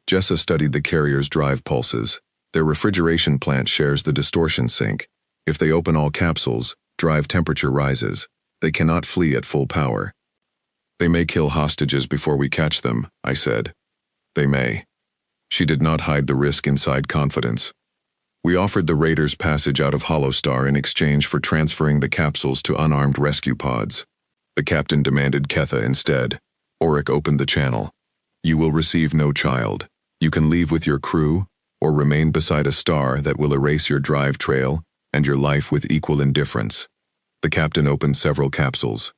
Jessa studied the carrier's drive pulses. Their refrigeration plant shares the distortion sink. If they open all capsules, drive temperature rises. They cannot flee at full power. They may kill hostages before we catch them, I said. They may. She did not hide the risk inside confidence. We offered the raiders passage out of Hollowstar in exchange for transferring the capsules to unarmed rescue pods. The captain demanded Ketha instead. Auric opened the channel. You will receive no child. You can leave with your crew, or remain beside a star that will erase your drive trail and your life with equal indifference. The captain opened several capsules.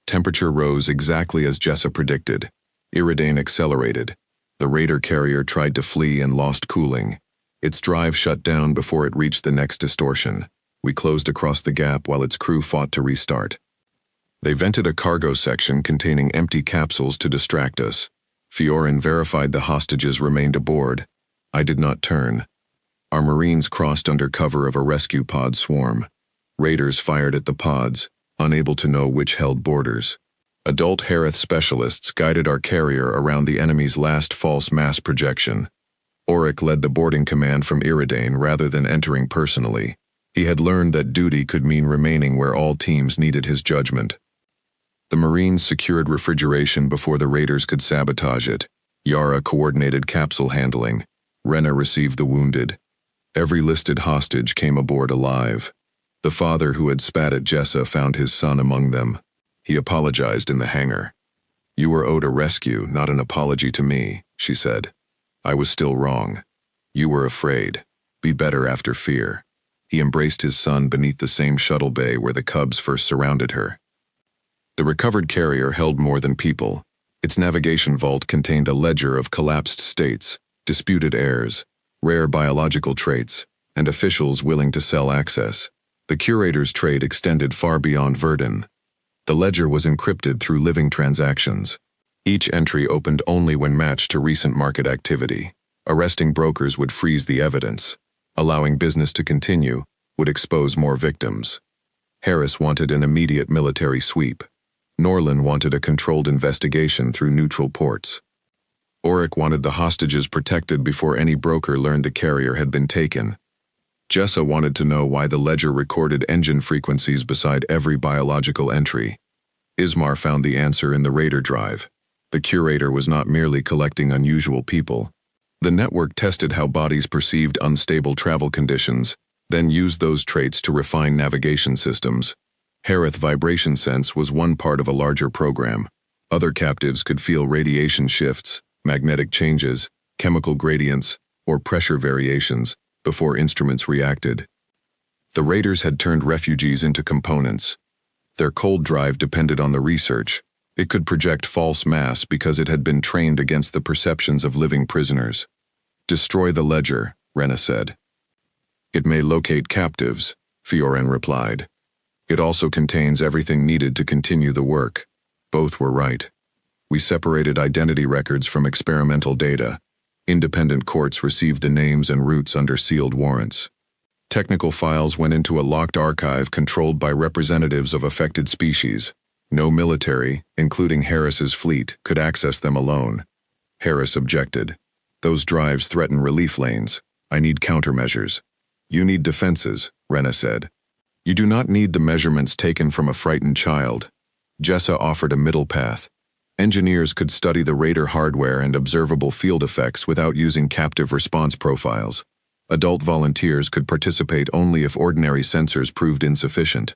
Temperature rose exactly as Jessa predicted. Iridane accelerated. The raider carrier tried to flee and lost cooling. Its drive shut down before it reached the next distortion. We closed across the gap while its crew fought to restart. They vented a cargo section containing empty capsules to distract us. Fiorin verified the hostages remained aboard. I did not turn. Our Marines crossed under cover of a rescue pod swarm. Raiders fired at the pods, unable to know which held borders. Adult Harith specialists guided our carrier around the enemy's last false mass projection. Auric led the boarding command from Iridane rather than entering personally. He had learned that duty could mean remaining where all teams needed his judgment. The Marines secured refrigeration before the raiders could sabotage it. Yara coordinated capsule handling. Rena received the wounded. Every listed hostage came aboard alive. The father who had spat at Jessa found his son among them. He apologized in the hangar. You were owed a rescue, not an apology to me, she said. I was still wrong. You were afraid. Be better after fear. He embraced his son beneath the same shuttle bay where the Cubs first surrounded her. The recovered carrier held more than people. Its navigation vault contained a ledger of collapsed states, disputed heirs, rare biological traits, and officials willing to sell access. The curator's trade extended far beyond Verdun. The ledger was encrypted through living transactions. Each entry opened only when matched to recent market activity. Arresting brokers would freeze the evidence. Allowing business to continue would expose more victims. Harris wanted an immediate military sweep. Norlin wanted a controlled investigation through neutral ports. Auric wanted the hostages protected before any broker learned the carrier had been taken. Jessa wanted to know why the ledger recorded engine frequencies beside every biological entry. Ismar found the answer in the Raider drive. The curator was not merely collecting unusual people. The network tested how bodies perceived unstable travel conditions, then used those traits to refine navigation systems. Harith vibration sense was one part of a larger program. Other captives could feel radiation shifts, magnetic changes, chemical gradients, or pressure variations before instruments reacted. The raiders had turned refugees into components. Their cold drive depended on the research. It could project false mass because it had been trained against the perceptions of living prisoners. Destroy the ledger, Rena said. It may locate captives, Fiorin replied. It also contains everything needed to continue the work. Both were right. We separated identity records from experimental data. Independent courts received the names and routes under sealed warrants. Technical files went into a locked archive controlled by representatives of affected species. No military, including Harris's fleet, could access them alone. Harris objected. Those drives threaten relief lanes. I need countermeasures. You need defenses, Rena said. You do not need the measurements taken from a frightened child. Jessa offered a middle path. Engineers could study the Raider hardware and observable field effects without using captive response profiles. Adult volunteers could participate only if ordinary sensors proved insufficient.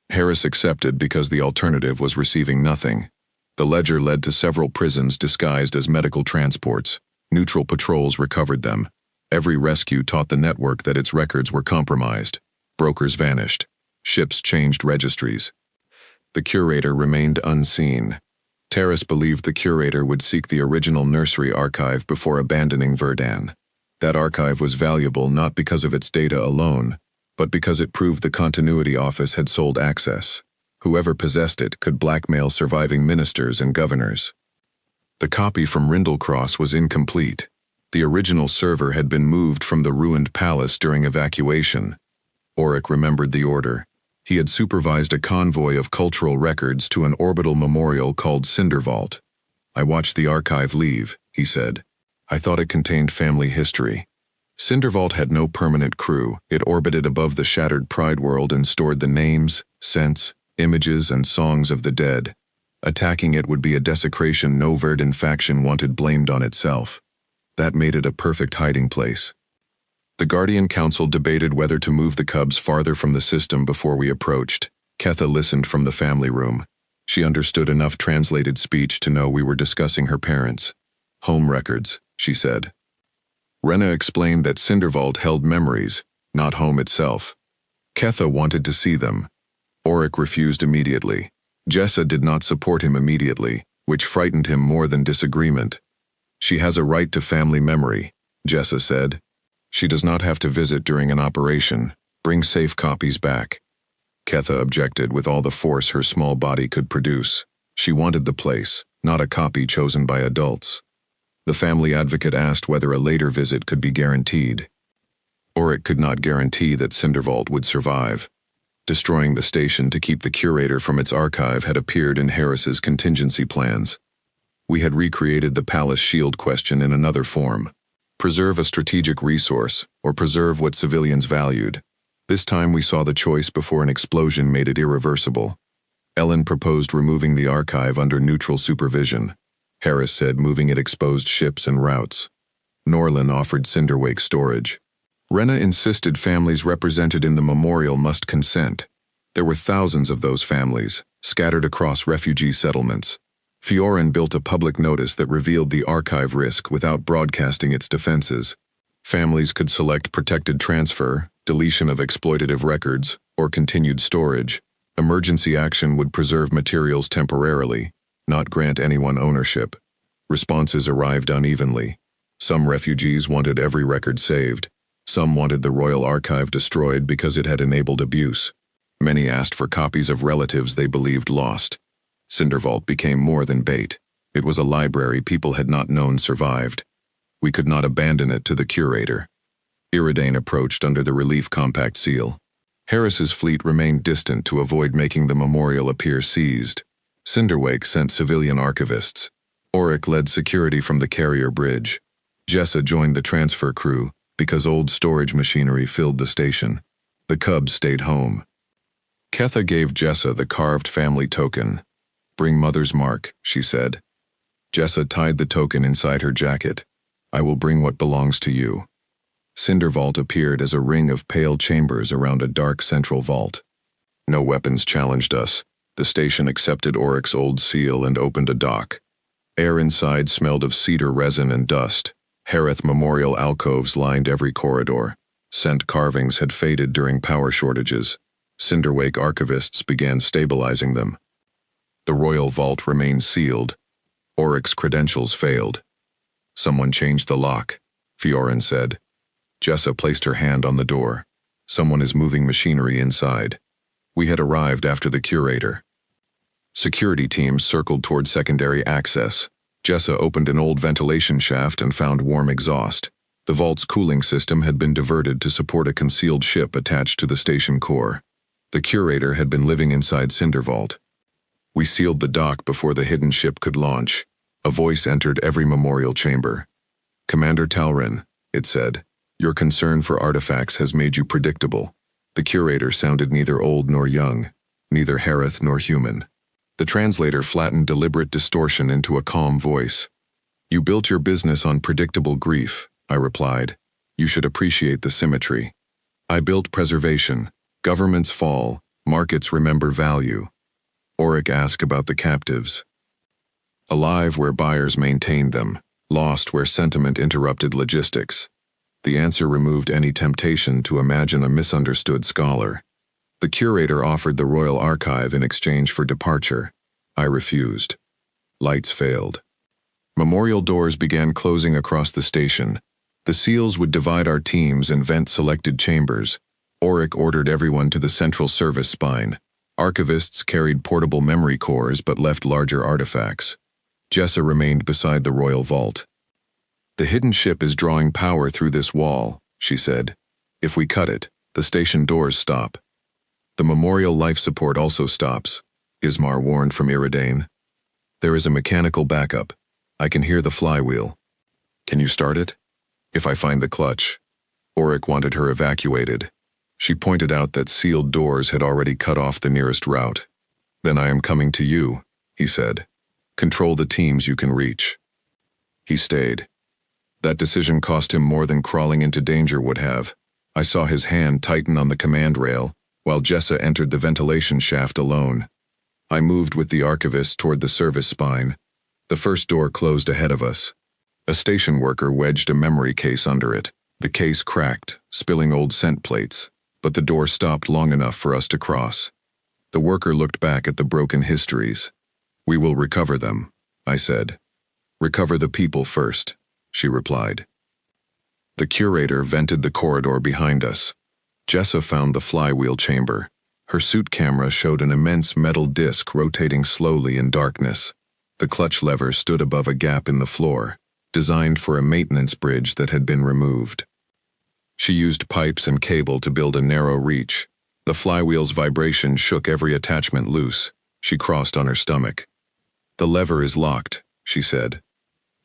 Harris accepted because the alternative was receiving nothing. The ledger led to several prisons disguised as medical transports. Neutral patrols recovered them. Every rescue taught the network that its records were compromised. Brokers vanished. Ships changed registries. The curator remained unseen. Terrace believed the curator would seek the original nursery archive before abandoning Verdun. That archive was valuable not because of its data alone, but because it proved the continuity office had sold access. Whoever possessed it could blackmail surviving ministers and governors. The copy from Rindlecross was incomplete. The original server had been moved from the ruined palace during evacuation. Auric remembered the order. He had supervised a convoy of cultural records to an orbital memorial called Cindervault. I watched the archive leave, he said. I thought it contained family history. Cindervault had no permanent crew. It orbited above the shattered Pride world and stored the names, scents, images, and songs of the dead. Attacking it would be a desecration no Verdant faction wanted blamed on itself. That made it a perfect hiding place. The Guardian Council debated whether to move the cubs farther from the system before we approached. Ketha listened from the family room. She understood enough translated speech to know we were discussing her parents. Home records, she said. Rena explained that Cindervault held memories, not home itself. Ketha wanted to see them. Auric refused immediately. Jessa did not support him immediately, which frightened him more than disagreement. She has a right to family memory, Jessa said. She does not have to visit during an operation. Bring safe copies back. Ketha objected with all the force her small body could produce. She wanted the place, not a copy chosen by adults. The family advocate asked whether a later visit could be guaranteed. Auric could not guarantee that Cindervault would survive. Destroying the station to keep the curator from its archive had appeared in Harris's contingency plans. We had recreated the palace shield question in another form. Preserve a strategic resource, or preserve what civilians valued. This time we saw the choice before an explosion made it irreversible. Ellen proposed removing the archive under neutral supervision. Harris said moving it exposed ships and routes. Norlin offered Cinderwake storage. Rena insisted families represented in the memorial must consent. There were thousands of those families, scattered across refugee settlements. Fiorin built a public notice that revealed the archive risk without broadcasting its defenses. Families could select protected transfer, deletion of exploitative records, or continued storage. Emergency action would preserve materials temporarily, not grant anyone ownership. Responses arrived unevenly. Some refugees wanted every record saved. Some wanted the Royal Archive destroyed because it had enabled abuse. Many asked for copies of relatives they believed lost. Cindervault became more than bait. It was a library people had not known survived. We could not abandon it to the curator. Iridane approached under the relief compact seal. Harris's fleet remained distant to avoid making the memorial appear seized. Cinderwake sent civilian archivists. Auric led security from the carrier bridge. Jessa joined the transfer crew, because old storage machinery filled the station. The cubs stayed home. Ketha gave Jessa the carved family token. Bring Mother's mark, she said. Jessa tied the token inside her jacket. I will bring what belongs to you. Cindervault appeared as a ring of pale chambers around a dark central vault. No weapons challenged us. The station accepted Auric's old seal and opened a dock. Air inside smelled of cedar resin and dust. Harith memorial alcoves lined every corridor. Scent carvings had faded during power shortages. Cinderwake archivists began stabilizing them. The royal vault remained sealed. Auric's credentials failed. Someone changed the lock, Fiorin said. Jessa placed her hand on the door. Someone is moving machinery inside. We had arrived after the curator. Security teams circled toward secondary access. Jessa opened an old ventilation shaft and found warm exhaust. The vault's cooling system had been diverted to support a concealed ship attached to the station core. The curator had been living inside Cindervault. We sealed the dock before the hidden ship could launch. A voice entered every memorial chamber. Commander Talrin, it said, your concern for artifacts has made you predictable. The curator sounded neither old nor young, neither Harith nor human. The translator flattened deliberate distortion into a calm voice. You built your business on predictable grief, I replied. You should appreciate the symmetry. I built preservation. Governments fall, markets remember value. Auric asked about the captives. Alive where buyers maintained them, lost where sentiment interrupted logistics. The answer removed any temptation to imagine a misunderstood scholar. The curator offered the Royal Archive in exchange for departure. I refused. Lights failed. Memorial doors began closing across the station. The seals would divide our teams and vent selected chambers. Auric ordered everyone to the central service spine. Archivists carried portable memory cores but left larger artifacts. Jessa remained beside the royal vault. The hidden ship is drawing power through this wall, she said. If we cut it, the station doors stop. The memorial life support also stops, Ismar warned from Iridane. There is a mechanical backup. I can hear the flywheel. Can you start it? If I find the clutch. Auric wanted her evacuated. She pointed out that sealed doors had already cut off the nearest route. Then I am coming to you, he said. Control the teams you can reach. He stayed. That decision cost him more than crawling into danger would have. I saw his hand tighten on the command rail, while Jessa entered the ventilation shaft alone. I moved with the archivist toward the service spine. The first door closed ahead of us. A station worker wedged a memory case under it. The case cracked, spilling old scent plates, but the door stopped long enough for us to cross. The worker looked back at the broken histories. We will recover them, I said. Recover the people first, she replied. The curator vented the corridor behind us. Jessa found the flywheel chamber. Her suit camera showed an immense metal disc rotating slowly in darkness. The clutch lever stood above a gap in the floor, designed for a maintenance bridge that had been removed. She used pipes and cable to build a narrow reach. The flywheel's vibration shook every attachment loose. She crossed on her stomach. The lever is locked, she said.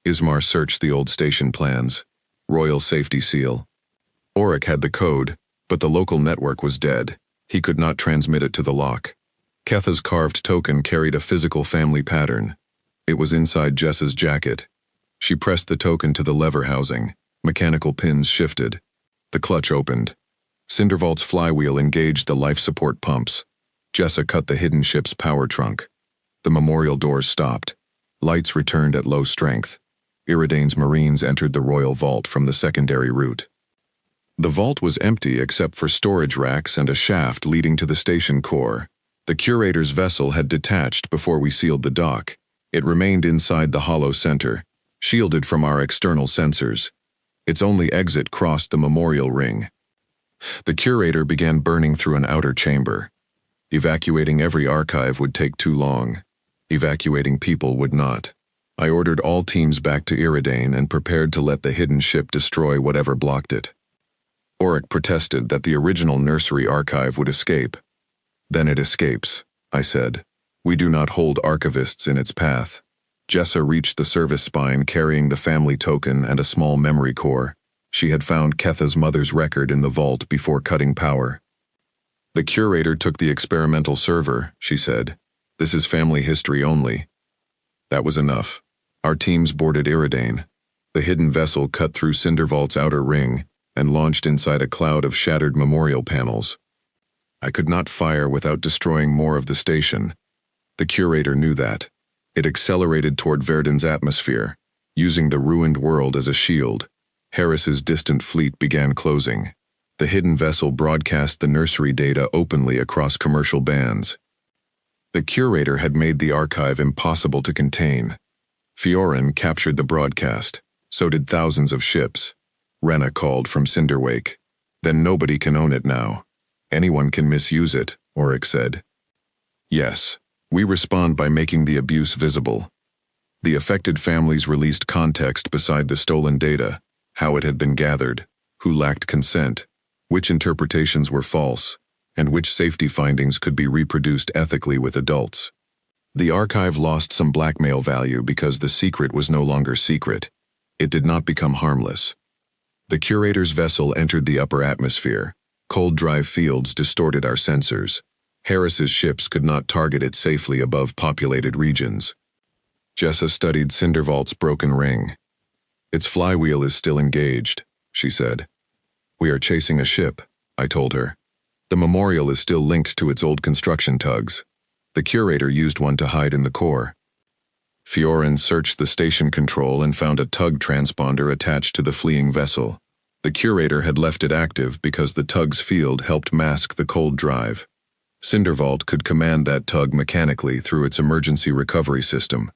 Ismar searched the old station plans. Royal safety seal. Auric had the code, but the local network was dead. He could not transmit it to the lock. Ketha's carved token carried a physical family pattern. It was inside Jessa's jacket. She pressed the token to the lever housing. Mechanical pins shifted. The clutch opened. Cindervault's flywheel engaged the life support pumps. Jessa cut the hidden ship's power trunk. The memorial doors stopped. Lights returned at low strength. Iridane's Marines entered the royal vault from the secondary route. The vault was empty except for storage racks and a shaft leading to the station core. The curator's vessel had detached before we sealed the dock. It remained inside the hollow center, shielded from our external sensors. Its only exit crossed the memorial ring. The curator began burning through an outer chamber. Evacuating every archive would take too long. Evacuating people would not. I ordered all teams back to Iridane and prepared to let the hidden ship destroy whatever blocked it. Auric protested that the original nursery archive would escape. Then it escapes, I said. We do not hold archivists in its path. Jessa reached the service spine carrying the family token and a small memory core. She had found Ketha's mother's record in the vault before cutting power. The curator took the experimental server, she said. This is family history only. That was enough. Our teams boarded Iridane. The hidden vessel cut through Cindervault's outer ring and launched inside a cloud of shattered memorial panels. I could not fire without destroying more of the station. The curator knew that. It accelerated toward Verdun's atmosphere, using the ruined world as a shield. Harris's distant fleet began closing. The hidden vessel broadcast the nursery data openly across commercial bands. The curator had made the archive impossible to contain. Fiorin captured the broadcast. So did thousands of ships. Rena called from Cinderwake. Then nobody can own it now. Anyone can misuse it, Auric said. Yes, we respond by making the abuse visible. The affected families released context beside the stolen data, how it had been gathered, who lacked consent, which interpretations were false, and which safety findings could be reproduced ethically with adults. The archive lost some blackmail value because the secret was no longer secret. It did not become harmless. The curator's vessel entered the upper atmosphere. Cold drive fields distorted our sensors. Harris's ships could not target it safely above populated regions. Jessa studied Cindervault's broken ring. Its flywheel is still engaged, she said. We are chasing a ship, I told her. The memorial is still linked to its old construction tugs. The curator used one to hide in the core. Fiorin searched the station control and found a tug transponder attached to the fleeing vessel. The curator had left it active because the tug's field helped mask the cold drive. Cindervault could command that tug mechanically through its emergency recovery system.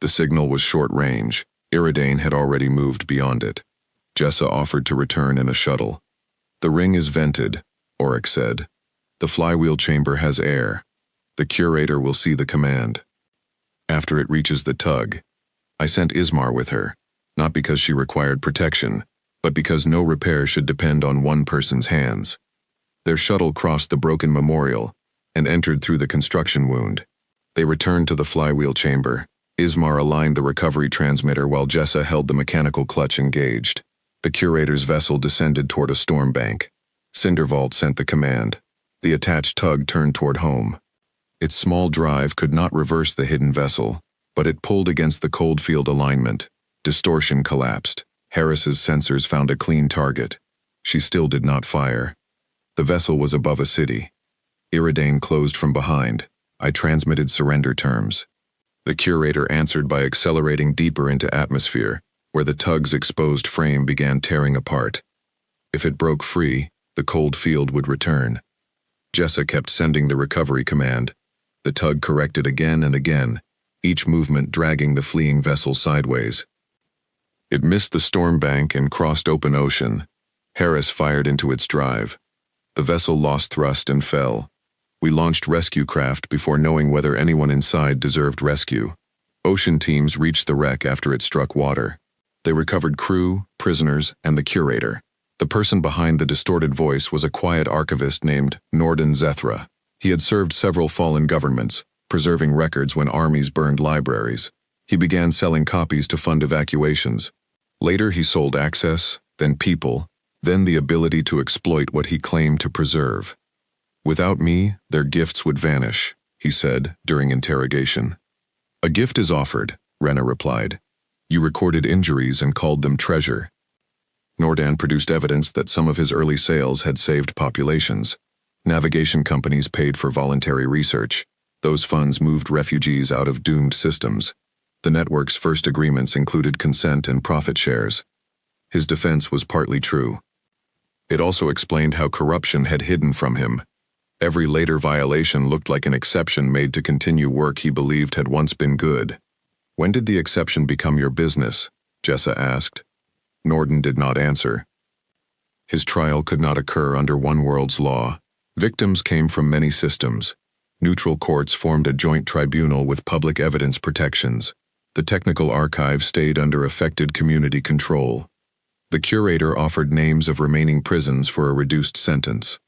The signal was short range. Iridane had already moved beyond it. Jessa offered to return in a shuttle. The ring is vented, Auric said. The flywheel chamber has air. The curator will see the command. After it reaches the tug, I sent Ismar with her, not because she required protection, but because no repair should depend on one person's hands. Their shuttle crossed the broken memorial and entered through the construction wound. They returned to the flywheel chamber. Ismar aligned the recovery transmitter while Jessa held the mechanical clutch engaged. The curator's vessel descended toward a storm bank. Cindervault sent the command. The attached tug turned toward home. Its small drive could not reverse the hidden vessel, but it pulled against the cold field alignment. Distortion collapsed. Harris's sensors found a clean target. She still did not fire. The vessel was above a city. Iridane closed from behind. I transmitted surrender terms. The curator answered by accelerating deeper into atmosphere, where the tug's exposed frame began tearing apart. If it broke free, the cold field would return. Jessa kept sending the recovery command. The tug corrected again and again, each movement dragging the fleeing vessel sideways. It missed the storm bank and crossed open ocean. Harris fired into its drive. The vessel lost thrust and fell. We launched rescue craft before knowing whether anyone inside deserved rescue. Ocean teams reached the wreck after it struck water. They recovered crew, prisoners, and the curator. The person behind the distorted voice was a quiet archivist named Norden Zethra. He had served several fallen governments, preserving records when armies burned libraries. He began selling copies to fund evacuations. Later he sold access, then people, then the ability to exploit what he claimed to preserve. "Without me, their gifts would vanish," he said during interrogation. "A gift is offered," Rena replied. "You recorded injuries and called them treasure." Nordan produced evidence that some of his early sales had saved populations. Navigation companies paid for voluntary research. Those funds moved refugees out of doomed systems. The network's first agreements included consent and profit shares. His defense was partly true. It also explained how corruption had hidden from him. Every later violation looked like an exception made to continue work he believed had once been good. "When did the exception become your business?" Jessa asked. Norden did not answer. His trial could not occur under one world's law. Victims came from many systems. Neutral courts formed a joint tribunal with public evidence protections. The technical archive stayed under affected community control. The curator offered names of remaining prisons for a reduced sentence.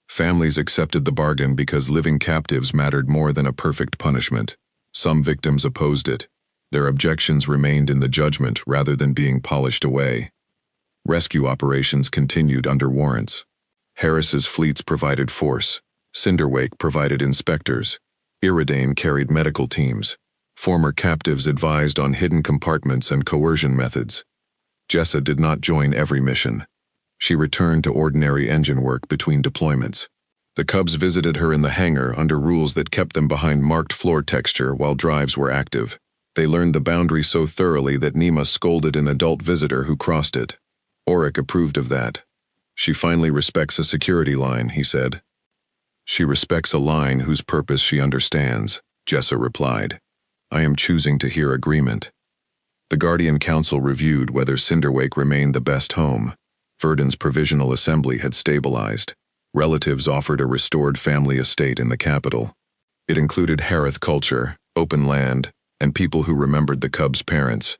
Families accepted the bargain because living captives mattered more than a perfect punishment. Some victims opposed it. Their objections remained in the judgment rather than being polished away. Rescue operations continued under warrants. Harris's fleets provided force. Cinderwake provided inspectors. Iridane carried medical teams. Former captives advised on hidden compartments and coercion methods. Jessa did not join every mission. She returned to ordinary engine work between deployments. The Cubs visited her in the hangar under rules that kept them behind marked floor texture while drives were active. They learned the boundary so thoroughly that Nima scolded an adult visitor who crossed it. Auric approved of that. "She finally respects a security line," he said. "She respects a line whose purpose she understands," Jessa replied. "I am choosing to hear agreement." The Guardian Council reviewed whether Cinderwake remained the best home. Verdon's provisional assembly had stabilized. Relatives offered a restored family estate in the capital. It included Harith culture, open land, and people who remembered the Cubs' parents.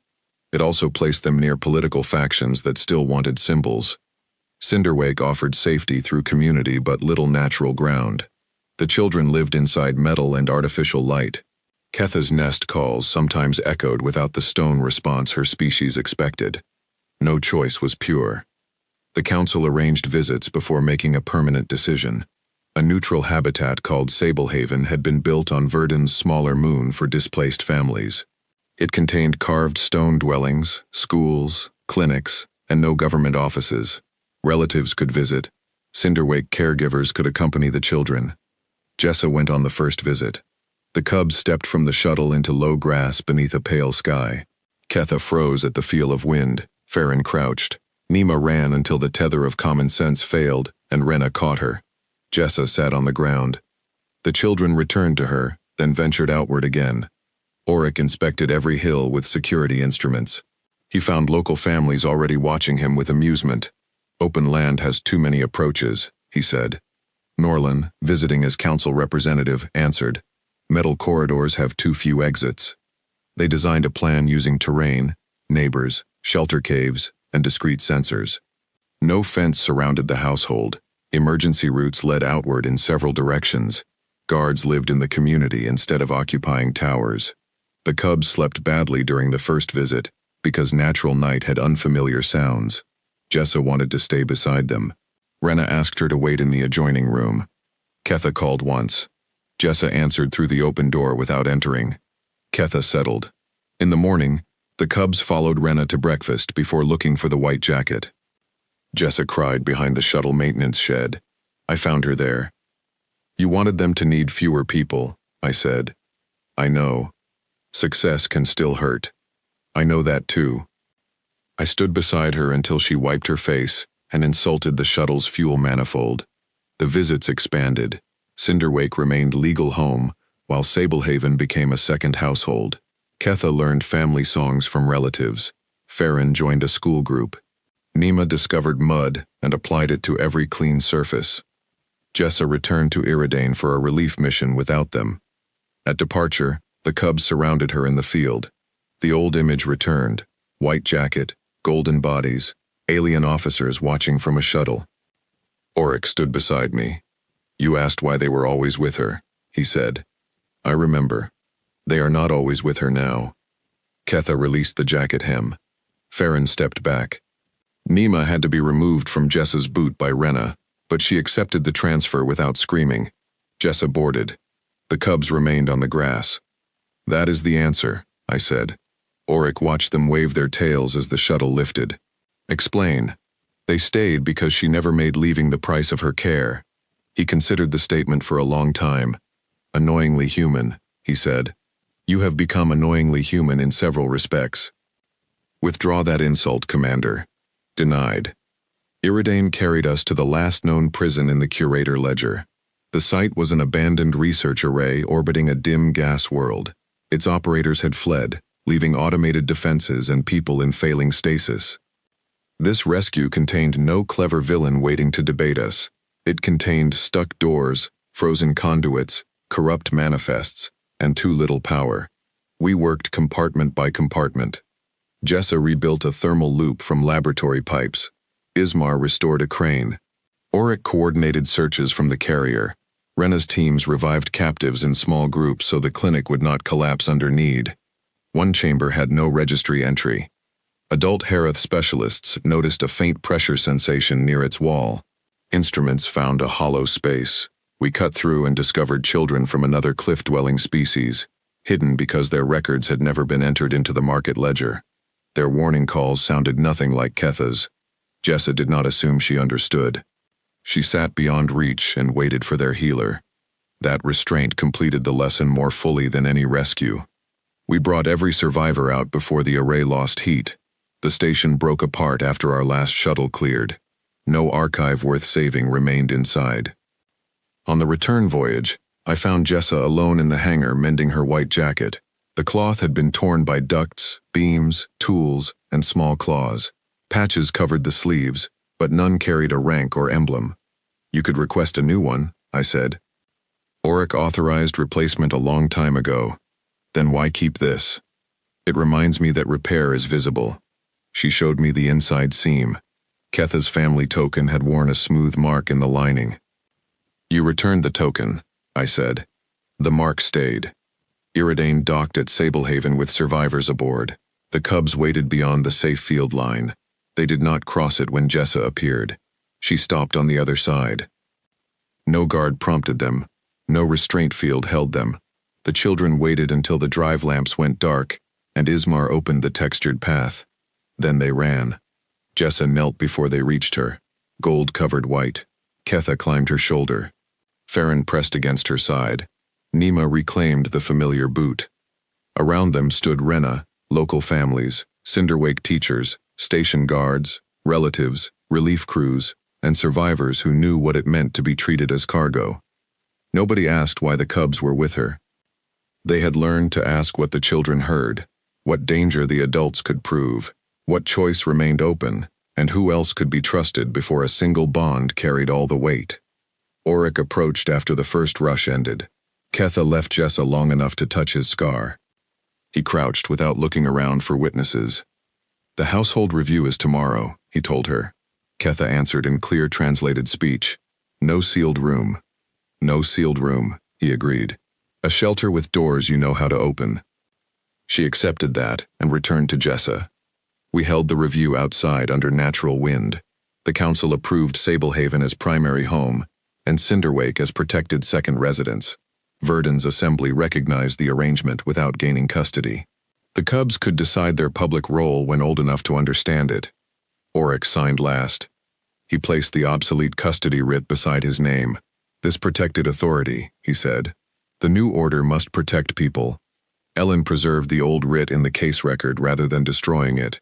It also placed them near political factions that still wanted symbols. Cinderwake offered safety through community but little natural ground. The children lived inside metal and artificial light. Ketha's nest calls sometimes echoed without the stone response her species expected. No choice was pure. The council arranged visits before making a permanent decision. A neutral habitat called Sablehaven had been built on Verdon's smaller moon for displaced families. It contained carved stone dwellings, schools, clinics, and no government offices. Relatives could visit. Cinderwake caregivers could accompany the children. Jessa went on the first visit. The Cubs stepped from the shuttle into low grass beneath a pale sky. Ketha froze at the feel of wind. Farron crouched. Nima ran until the tether of common sense failed, and Rena caught her. Jessa sat on the ground. The children returned to her, then ventured outward again. Auric inspected every hill with security instruments. He found local families already watching him with amusement. "Open land has too many approaches," he said. Norlin, visiting as council representative, answered, "Metal corridors have too few exits." They designed a plan using terrain, neighbors, shelter caves, and discrete sensors. No fence surrounded the household. Emergency routes led outward in several directions. Guards lived in the community instead of occupying towers. The cubs slept badly during the first visit, because natural night had unfamiliar sounds. Jessa wanted to stay beside them. Rena asked her to wait in the adjoining room. Ketha called once. Jessa answered through the open door without entering. Ketha settled. In the morning, the cubs followed Rena to breakfast before looking for the white jacket. Jessa cried behind the shuttle maintenance shed. I found her there. You wanted them to need fewer people, I said. I know. Success can still hurt. I know that too. I stood beside her until she wiped her face and insulted the shuttle's fuel manifold. The visits expanded. Cinderwake remained legal home, while Sablehaven became a second household. Ketha learned family songs from relatives. Farron joined a school group. Nima discovered mud and applied it to every clean surface. Jessa returned to Iridane for a relief mission without them. At departure, the cubs surrounded her in the field. The old image returned: white jacket, golden bodies, alien officers watching from a shuttle. Oryx stood beside me. You asked why they were always with her, he said. I remember. They are not always with her now. Ketha released the jacket hem. Farron stepped back. Nima had to be removed from Jessa's boot by Rena, but she accepted the transfer without screaming. Jessa boarded. The cubs remained on the grass. That is the answer, I said. Oryx watched them wave their tails as the shuttle lifted. Explain. They stayed because she never made leaving the price of her care. He considered the statement for a long time. Annoyingly human, he said. You have become annoyingly human in several respects. Withdraw that insult, Commander. Denied. Iridane carried us to the last known prison in the Curator Ledger. The site was an abandoned research array orbiting a dim gas world. Its operators had fled, leaving automated defenses and people in failing stasis. This rescue contained no clever villain waiting to debate us. It contained stuck doors, frozen conduits, corrupt manifests, and too little power. We worked compartment by compartment. Jessa rebuilt a thermal loop from laboratory pipes. Ismar restored a crane. Oryx coordinated searches from the carrier. Rena's teams revived captives in small groups so the clinic would not collapse under need. One chamber had no registry entry. Adult Herath specialists noticed a faint pressure sensation near its wall. Instruments found a hollow space. We cut through and discovered children from another cliff-dwelling species, hidden because their records had never been entered into the market ledger. Their warning calls sounded nothing like Ketha's. Jessa did not assume she understood. She sat beyond reach and waited for their healer. That restraint completed the lesson more fully than any rescue. We brought every survivor out before the array lost heat. The station broke apart after our last shuttle cleared. No archive worth saving remained inside. On the return voyage, I found Jessa alone in the hangar mending her white jacket. The cloth had been torn by ducts, beams, tools, and small claws. Patches covered the sleeves, but none carried a rank or emblem. You could request a new one, I said. Oryx authorized replacement a long time ago. Then why keep this? It reminds me that repair is visible. She showed me the inside seam. Ketha's family token had worn a smooth mark in the lining. You returned the token, I said. The mark stayed. Iridane docked at Sablehaven with survivors aboard. The cubs waited beyond the safe field line. They did not cross it when Jessa appeared. She stopped on the other side. No guard prompted them. No restraint field held them. The children waited until the drive lamps went dark, and Ismar opened the textured path. Then they ran. Jessa knelt before they reached her, gold-covered white. Ketha climbed her shoulder. Farron pressed against her side. Nima reclaimed the familiar boot. Around them stood Rena, local families, Cinderwake teachers, station guards, relatives, relief crews, and survivors who knew what it meant to be treated as cargo. Nobody asked why the cubs were with her. They had learned to ask what the children heard, what danger the adults could prove, what choice remained open, and who else could be trusted before a single bond carried all the weight. Oryx approached after the first rush ended. Ketha left Jessa long enough to touch his scar. He crouched without looking around for witnesses. The household review is tomorrow, he told her. Ketha answered in clear translated speech. No sealed room. No sealed room, he agreed. A shelter with doors you know how to open. She accepted that and returned to Jessa. We held the review outside under natural wind. The council approved Sablehaven as primary home and Cinderwake as protected second residence. Verdon's assembly recognized the arrangement without gaining custody. The Cubs could decide their public role when old enough to understand it. Auric signed last. He placed the obsolete custody writ beside his name. This protected authority, he said. The new order must protect people. Ellen preserved the old writ in the case record rather than destroying it.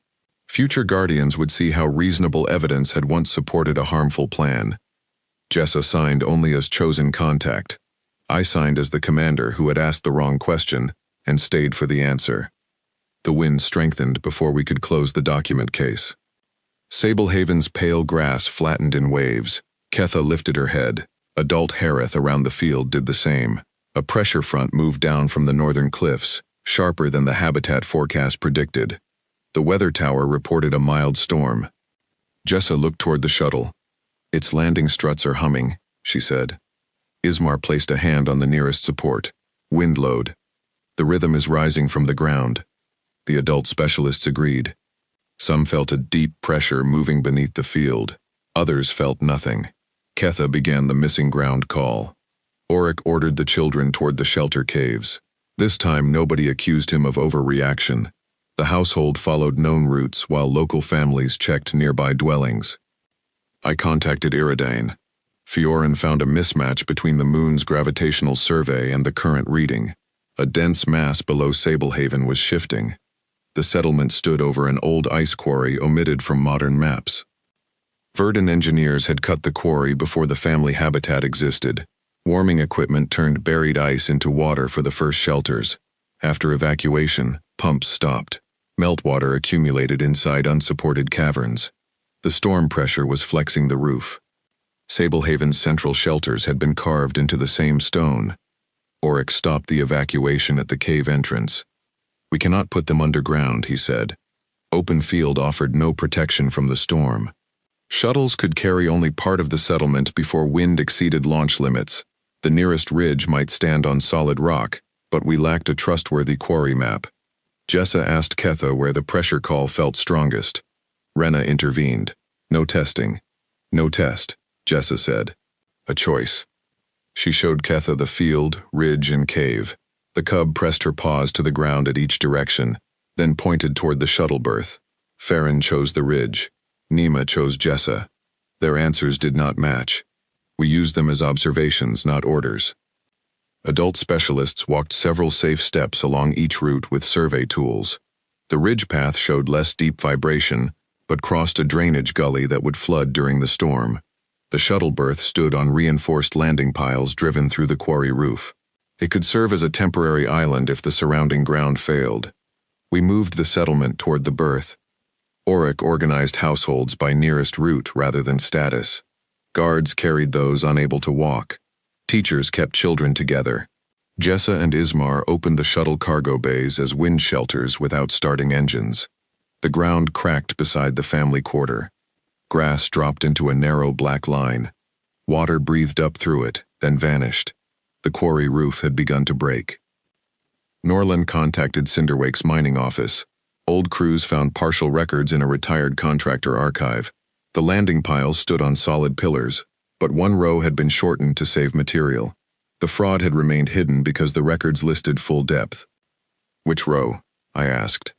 Future guardians would see how reasonable evidence had once supported a harmful plan. Jessa signed only as chosen contact. I signed as the commander who had asked the wrong question and stayed for the answer. The wind strengthened before we could close the document case. Sablehaven's pale grass flattened in waves. Ketha lifted her head. Adult Hareth around the field did the same. A pressure front moved down from the northern cliffs, sharper than the habitat forecast predicted. The weather tower reported a mild storm. Jessa looked toward the shuttle. Its landing struts are humming, she said. Ismar placed a hand on the nearest support. Wind load. The rhythm is rising from the ground. The adult specialists agreed. Some felt a deep pressure moving beneath the field. Others felt nothing. Ketha began the missing ground call. Auric ordered the children toward the shelter caves. This time nobody accused him of overreaction. The household followed known routes while local families checked nearby dwellings. I contacted Iridane. Fiorin found a mismatch between the moon's gravitational survey and the current reading. A dense mass below Sablehaven was shifting. The settlement stood over an old ice quarry omitted from modern maps. Verdon engineers had cut the quarry before the family habitat existed. Warming equipment turned buried ice into water for the first shelters. After evacuation, pumps stopped. Meltwater accumulated inside unsupported caverns. The storm pressure was flexing the roof. Sablehaven's central shelters had been carved into the same stone. Auric stopped the evacuation at the cave entrance. We cannot put them underground, he said. Open field offered no protection from the storm. Shuttles could carry only part of the settlement before wind exceeded launch limits. The nearest ridge might stand on solid rock, but we lacked a trustworthy quarry map. Jessa asked Ketha where the pressure call felt strongest. Rena intervened. No testing. No test, Jessa said. A choice. She showed Ketha the field, ridge, and cave. The cub pressed her paws to the ground at each direction, then pointed toward the shuttle berth. Farron chose the ridge. Nima chose Jessa. Their answers did not match. We used them as observations, not orders. Adult specialists walked several safe steps along each route with survey tools. The ridge path showed less deep vibration, but crossed a drainage gully that would flood during the storm. The shuttle berth stood on reinforced landing piles driven through the quarry roof. It could serve as a temporary island if the surrounding ground failed. We moved the settlement toward the berth. Auric organized households by nearest route rather than status. Guards carried those unable to walk. Teachers kept children together. Jessa and Ismar opened the shuttle cargo bays as wind shelters without starting engines. The ground cracked beside the family quarter. Grass dropped into a narrow black line. Water breathed up through it, then vanished. The quarry roof had begun to break. Norland contacted Cinderwake's mining office. Old crews found partial records in a retired contractor archive. The landing piles stood on solid pillars, but one row had been shortened to save material. The fraud had remained hidden because the records listed full depth. Which row? I asked.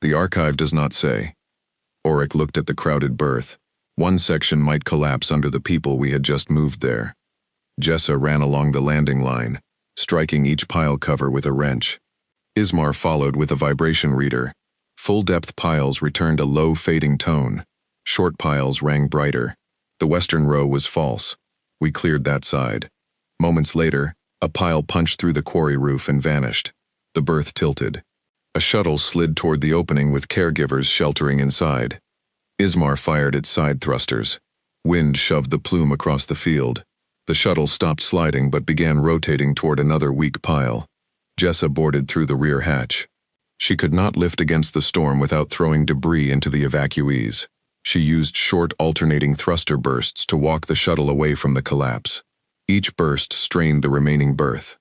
The archive does not say. Auric looked at the crowded berth. One section might collapse under the people we had just moved there. Jessa ran along the landing line, striking each pile cover with a wrench. Ismar followed with a vibration reader. Full-depth piles returned a low fading tone. Short piles rang brighter. The western row was false. We cleared that side. Moments later, a pile punched through the quarry roof and vanished. The berth tilted. A shuttle slid toward the opening with caregivers sheltering inside. Ismar fired its side thrusters. Wind shoved the plume across the field. The shuttle stopped sliding but began rotating toward another weak pile. Jessa boarded through the rear hatch. She could not lift against the storm without throwing debris into the evacuees. She used short alternating thruster bursts to walk the shuttle away from the collapse. Each burst strained the remaining berth.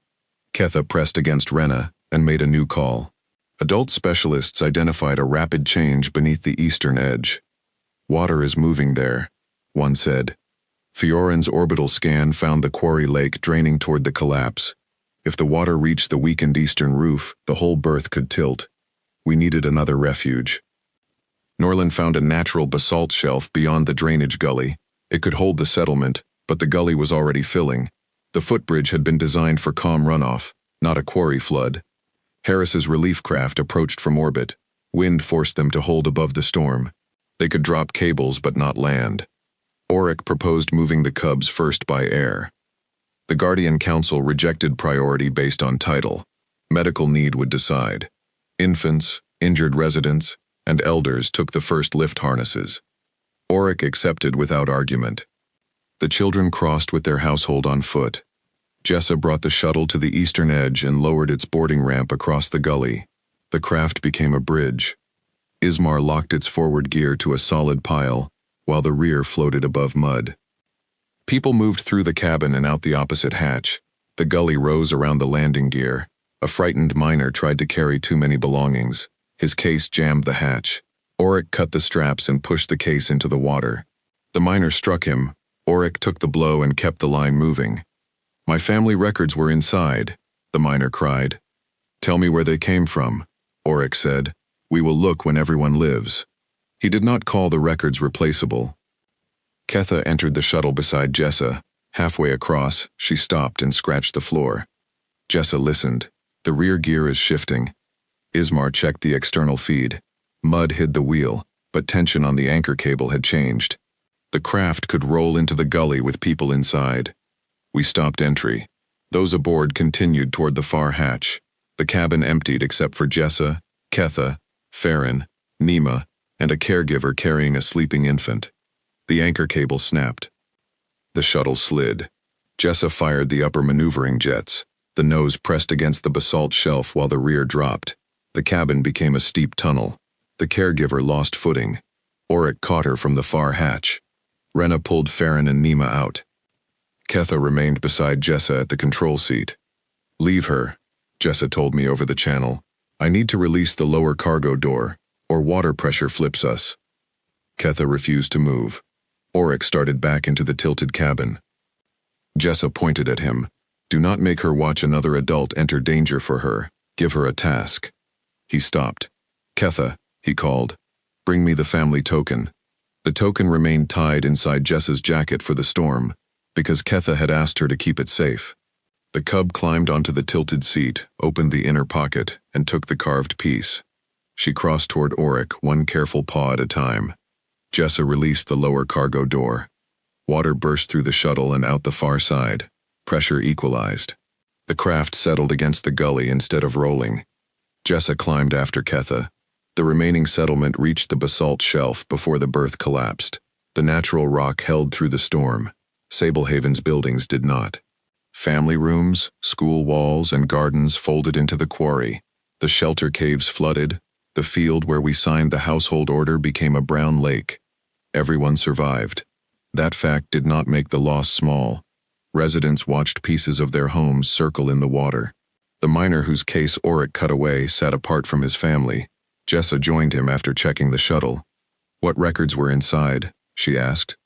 Ketha pressed against Rena and made a new call. Adult specialists identified a rapid change beneath the eastern edge. Water is moving there, one said. Fioren's orbital scan found the quarry lake draining toward the collapse. If the water reached the weakened eastern roof, the whole berth could tilt. We needed another refuge. Norland found a natural basalt shelf beyond the drainage gully. It could hold the settlement, but the gully was already filling. The footbridge had been designed for calm runoff, not a quarry flood. Harris's relief craft approached from orbit. Wind forced them to hold above the storm. They could drop cables but not land. Auric proposed moving the Cubs first by air. The Guardian Council rejected priority based on title. Medical need would decide. Infants, injured residents, and elders took the first lift harnesses. Auric accepted without argument. The children crossed with their household on foot. Jessa brought the shuttle to the eastern edge and lowered its boarding ramp across the gully. The craft became a bridge. Ismar locked its forward gear to a solid pile, while the rear floated above mud. People moved through the cabin and out the opposite hatch. The gully rose around the landing gear. A frightened miner tried to carry too many belongings. His case jammed the hatch. Auric cut the straps and pushed the case into the water. The miner struck him. Auric took the blow and kept the line moving. "My family records were inside," the miner cried. "Tell me where they came from," Auric said. "We will look when everyone lives." He did not call the records replaceable. Ketha entered the shuttle beside Jessa. Halfway across, she stopped and scratched the floor. Jessa listened. The rear gear is shifting. Ismar checked the external feed. Mud hid the wheel, but tension on the anchor cable had changed. The craft could roll into the gully with people inside. We stopped entry. Those aboard continued toward the far hatch. The cabin emptied except for Jessa, Ketha, Farron, Nima, and a caregiver carrying a sleeping infant. The anchor cable snapped. The shuttle slid. Jessa fired the upper maneuvering jets. The nose pressed against the basalt shelf while the rear dropped. The cabin became a steep tunnel. The caregiver lost footing. Auric caught her from the far hatch. Rena pulled Farron and Nima out. Ketha remained beside Jessa at the control seat. "Leave her," Jessa told me over the channel. "I need to release the lower cargo door, or water pressure flips us." Ketha refused to move. Auric started back into the tilted cabin. Jessa pointed at him. "Do not make her watch another adult enter danger for her. Give her a task." He stopped. "Ketha," he called. "Bring me the family token." The token remained tied inside Jessa's jacket for the storm, because Ketha had asked her to keep it safe. The cub climbed onto the tilted seat, opened the inner pocket, and took the carved piece. She crossed toward Auric, one careful paw at a time. Jessa released the lower cargo door. Water burst through the shuttle and out the far side. Pressure equalized. The craft settled against the gully instead of rolling. Jessa climbed after Ketha. The remaining settlement reached the basalt shelf before the berth collapsed. The natural rock held through the storm. Sablehaven's buildings did not. Family rooms, school walls, and gardens folded into the quarry. The shelter caves flooded. The field where we signed the household order became a brown lake. Everyone survived. That fact did not make the loss small. Residents watched pieces of their homes circle in the water. The miner whose case Auric cut away sat apart from his family. Jessa joined him after checking the shuttle. "What records were inside?" she asked.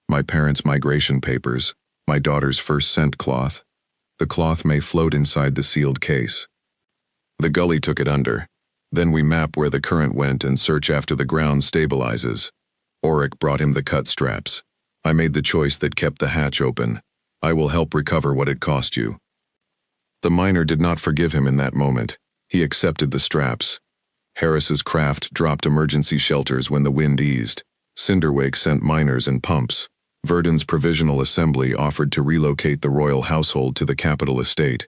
"My parents' migration papers, my daughter's first scent cloth. The cloth may float inside the sealed case." The gully took it under. Then we map where the current went and search after the ground stabilizes. Auric brought him the cut straps. "I made the choice that kept the hatch open. I will help recover what it cost you." The miner did not forgive him in that moment. He accepted the straps. Harris's craft dropped emergency shelters when the wind eased. Cinderwake sent miners and pumps. Verdun's provisional assembly offered to relocate the royal household to the capital estate.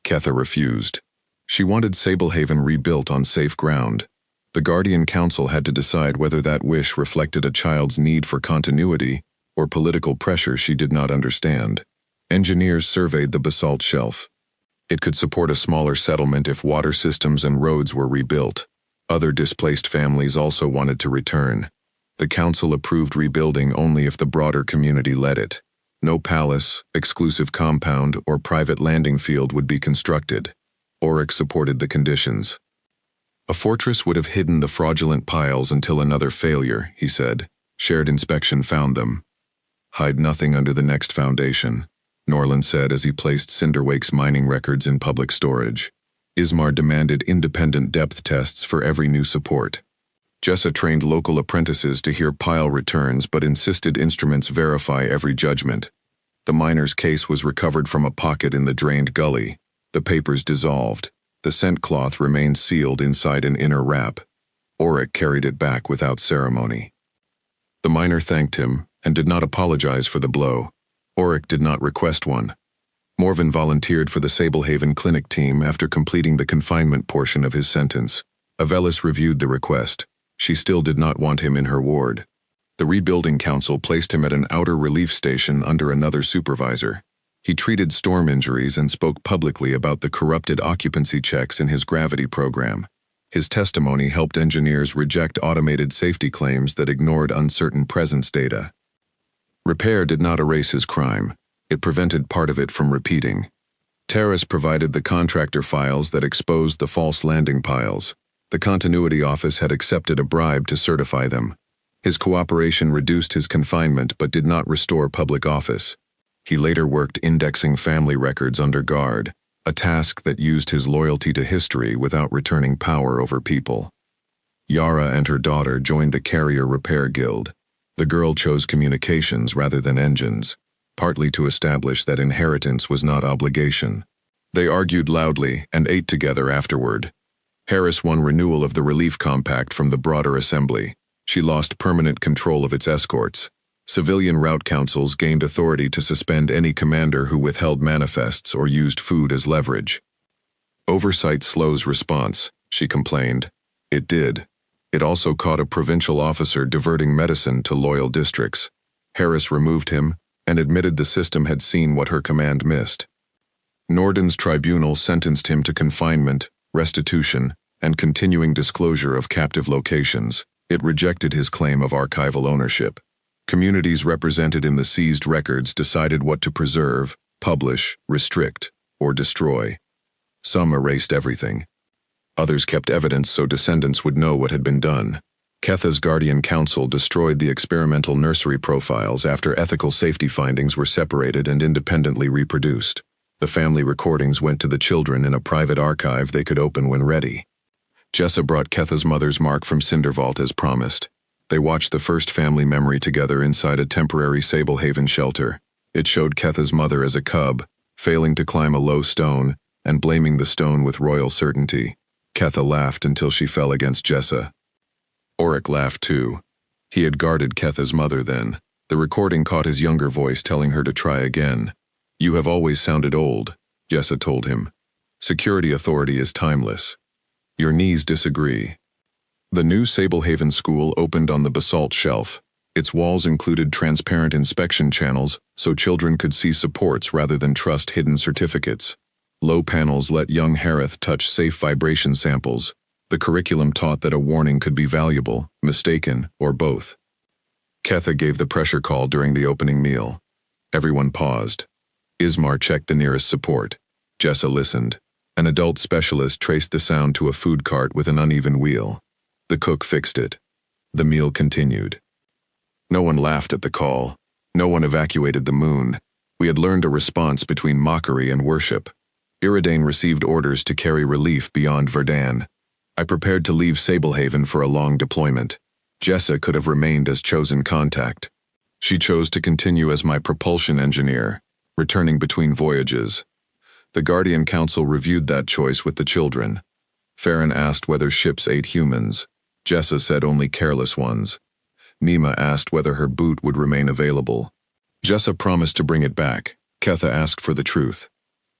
Ketha refused. She wanted Sablehaven rebuilt on safe ground. The Guardian Council had to decide whether that wish reflected a child's need for continuity or political pressure she did not understand. Engineers surveyed the basalt shelf. It could support a smaller settlement if water systems and roads were rebuilt. Other displaced families also wanted to return. The council approved rebuilding only if the broader community led it. No palace, exclusive compound, or private landing field would be constructed. Auric supported the conditions. A fortress would have hidden the fraudulent piles until another failure, he said. Shared inspection found them. Hide nothing under the next foundation, Norland said as he placed Cinderwake's mining records in public storage. Ismar demanded independent depth tests for every new support. Jessa trained local apprentices to hear pile returns but insisted instruments verify every judgment. The miner's case was recovered from a pocket in the drained gully. The papers dissolved. The scent cloth remained sealed inside an inner wrap. Auric carried it back without ceremony. The miner thanked him and did not apologize for the blow. Auric did not request one. Morven volunteered for the Sablehaven clinic team after completing the confinement portion of his sentence. Avelis reviewed the request. She still did not want him in her ward. The rebuilding council placed him at an outer relief station under another supervisor. He treated storm injuries and spoke publicly about the corrupted occupancy checks in his gravity program. His testimony helped engineers reject automated safety claims that ignored uncertain presence data. Repair did not erase his crime. It prevented part of it from repeating. Terrace provided the contractor files that exposed the false landing piles. The continuity office had accepted a bribe to certify them. His cooperation reduced his confinement but did not restore public office. He later worked indexing family records under guard, a task that used his loyalty to history without returning power over people. Yara and her daughter joined the Carrier Repair Guild. The girl chose communications rather than engines, partly to establish that inheritance was not obligation. They argued loudly and ate together afterward. Harris won renewal of the relief compact from the broader assembly. She lost permanent control of its escorts. Civilian route councils gained authority to suspend any commander who withheld manifests or used food as leverage. Oversight slows response, she complained. It did. It also caught a provincial officer diverting medicine to loyal districts. Harris removed him and admitted the system had seen what her command missed. Norden's tribunal sentenced him to confinement, restitution, and continuing disclosure of captive locations. It rejected his claim of archival ownership. Communities represented in the seized records decided what to preserve, publish, restrict, or destroy. Some erased everything. Others kept evidence so descendants would know what had been done. Ketha's Guardian Council destroyed the experimental nursery profiles after ethical safety findings were separated and independently reproduced. The family recordings went to the children in a private archive they could open when ready. Jessa brought Ketha's mother's mark from Cindervault as promised. They watched the first family memory together inside a temporary Sablehaven shelter. It showed Ketha's mother as a cub, failing to climb a low stone, and blaming the stone with royal certainty. Ketha laughed until she fell against Jessa. Auric laughed too. He had guarded Ketha's mother then. The recording caught his younger voice telling her to try again. You have always sounded old, Jessa told him. Security authority is timeless. Your knees disagree. The new Sablehaven school opened on the basalt shelf. Its walls included transparent inspection channels so children could see supports rather than trust hidden certificates. Low panels let young Harith touch safe vibration samples. The curriculum taught that a warning could be valuable, mistaken, or both. Ketha gave the pressure call during the opening meal. Everyone paused. Ismar checked the nearest support. Jessa listened. An adult specialist traced the sound to a food cart with an uneven wheel. The cook fixed it. The meal continued. No one laughed at the call. No one evacuated the moon. We had learned a response between mockery and worship. Iridane received orders to carry relief beyond Verdan. I prepared to leave Sablehaven for a long deployment. Jessa could have remained as chosen contact. She chose to continue as my propulsion engineer, returning between voyages. The Guardian Council reviewed that choice with the children. Farron asked whether ships ate humans. Jessa said only careless ones. Nima asked whether her boot would remain available. Jessa promised to bring it back. Ketha asked for the truth.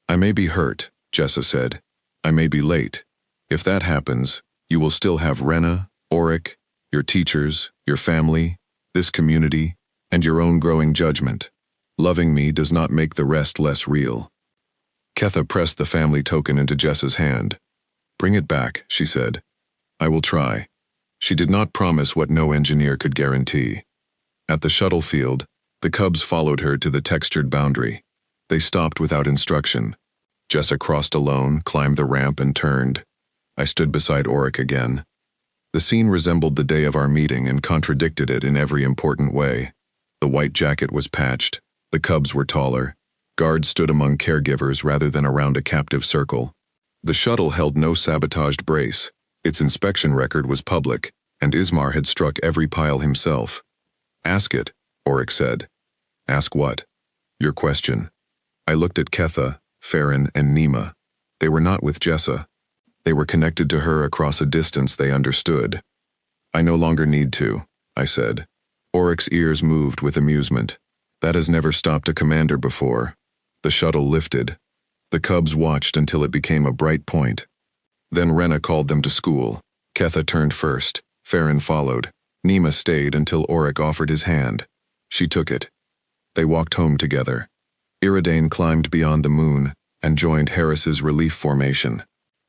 I may be hurt, Jessa said. I may be late. If that happens, you will still have Rena, Auric, your teachers, your family, this community, and your own growing judgment. Loving me does not make the rest less real. Ketha pressed the family token into Jessa's hand. Bring it back, she said. I will try. She did not promise what no engineer could guarantee. At the shuttle field, the cubs followed her to the textured boundary. They stopped without instruction. Jessa crossed alone, climbed the ramp, and turned. I stood beside Auric again. The scene resembled the day of our meeting and contradicted it in every important way. The white jacket was patched. The cubs were taller. Guards stood among caregivers rather than around a captive circle. The shuttle held no sabotaged brace. Its inspection record was public, and Ismar had struck every pile himself. "Ask it," Auric said. "Ask what?" "Your question." I looked at Ketha, Farron, and Nima. They were not with Jessa. They were connected to her across a distance they understood. "I no longer need to," I said. Auric's ears moved with amusement. "That has never stopped a commander before." The shuttle lifted. The cubs watched until it became a bright point. Then Rena called them to school. Ketha turned first. Farron followed. Nima stayed until Auric offered his hand. She took it. They walked home together. Iridane climbed beyond the moon and joined Harris's relief formation.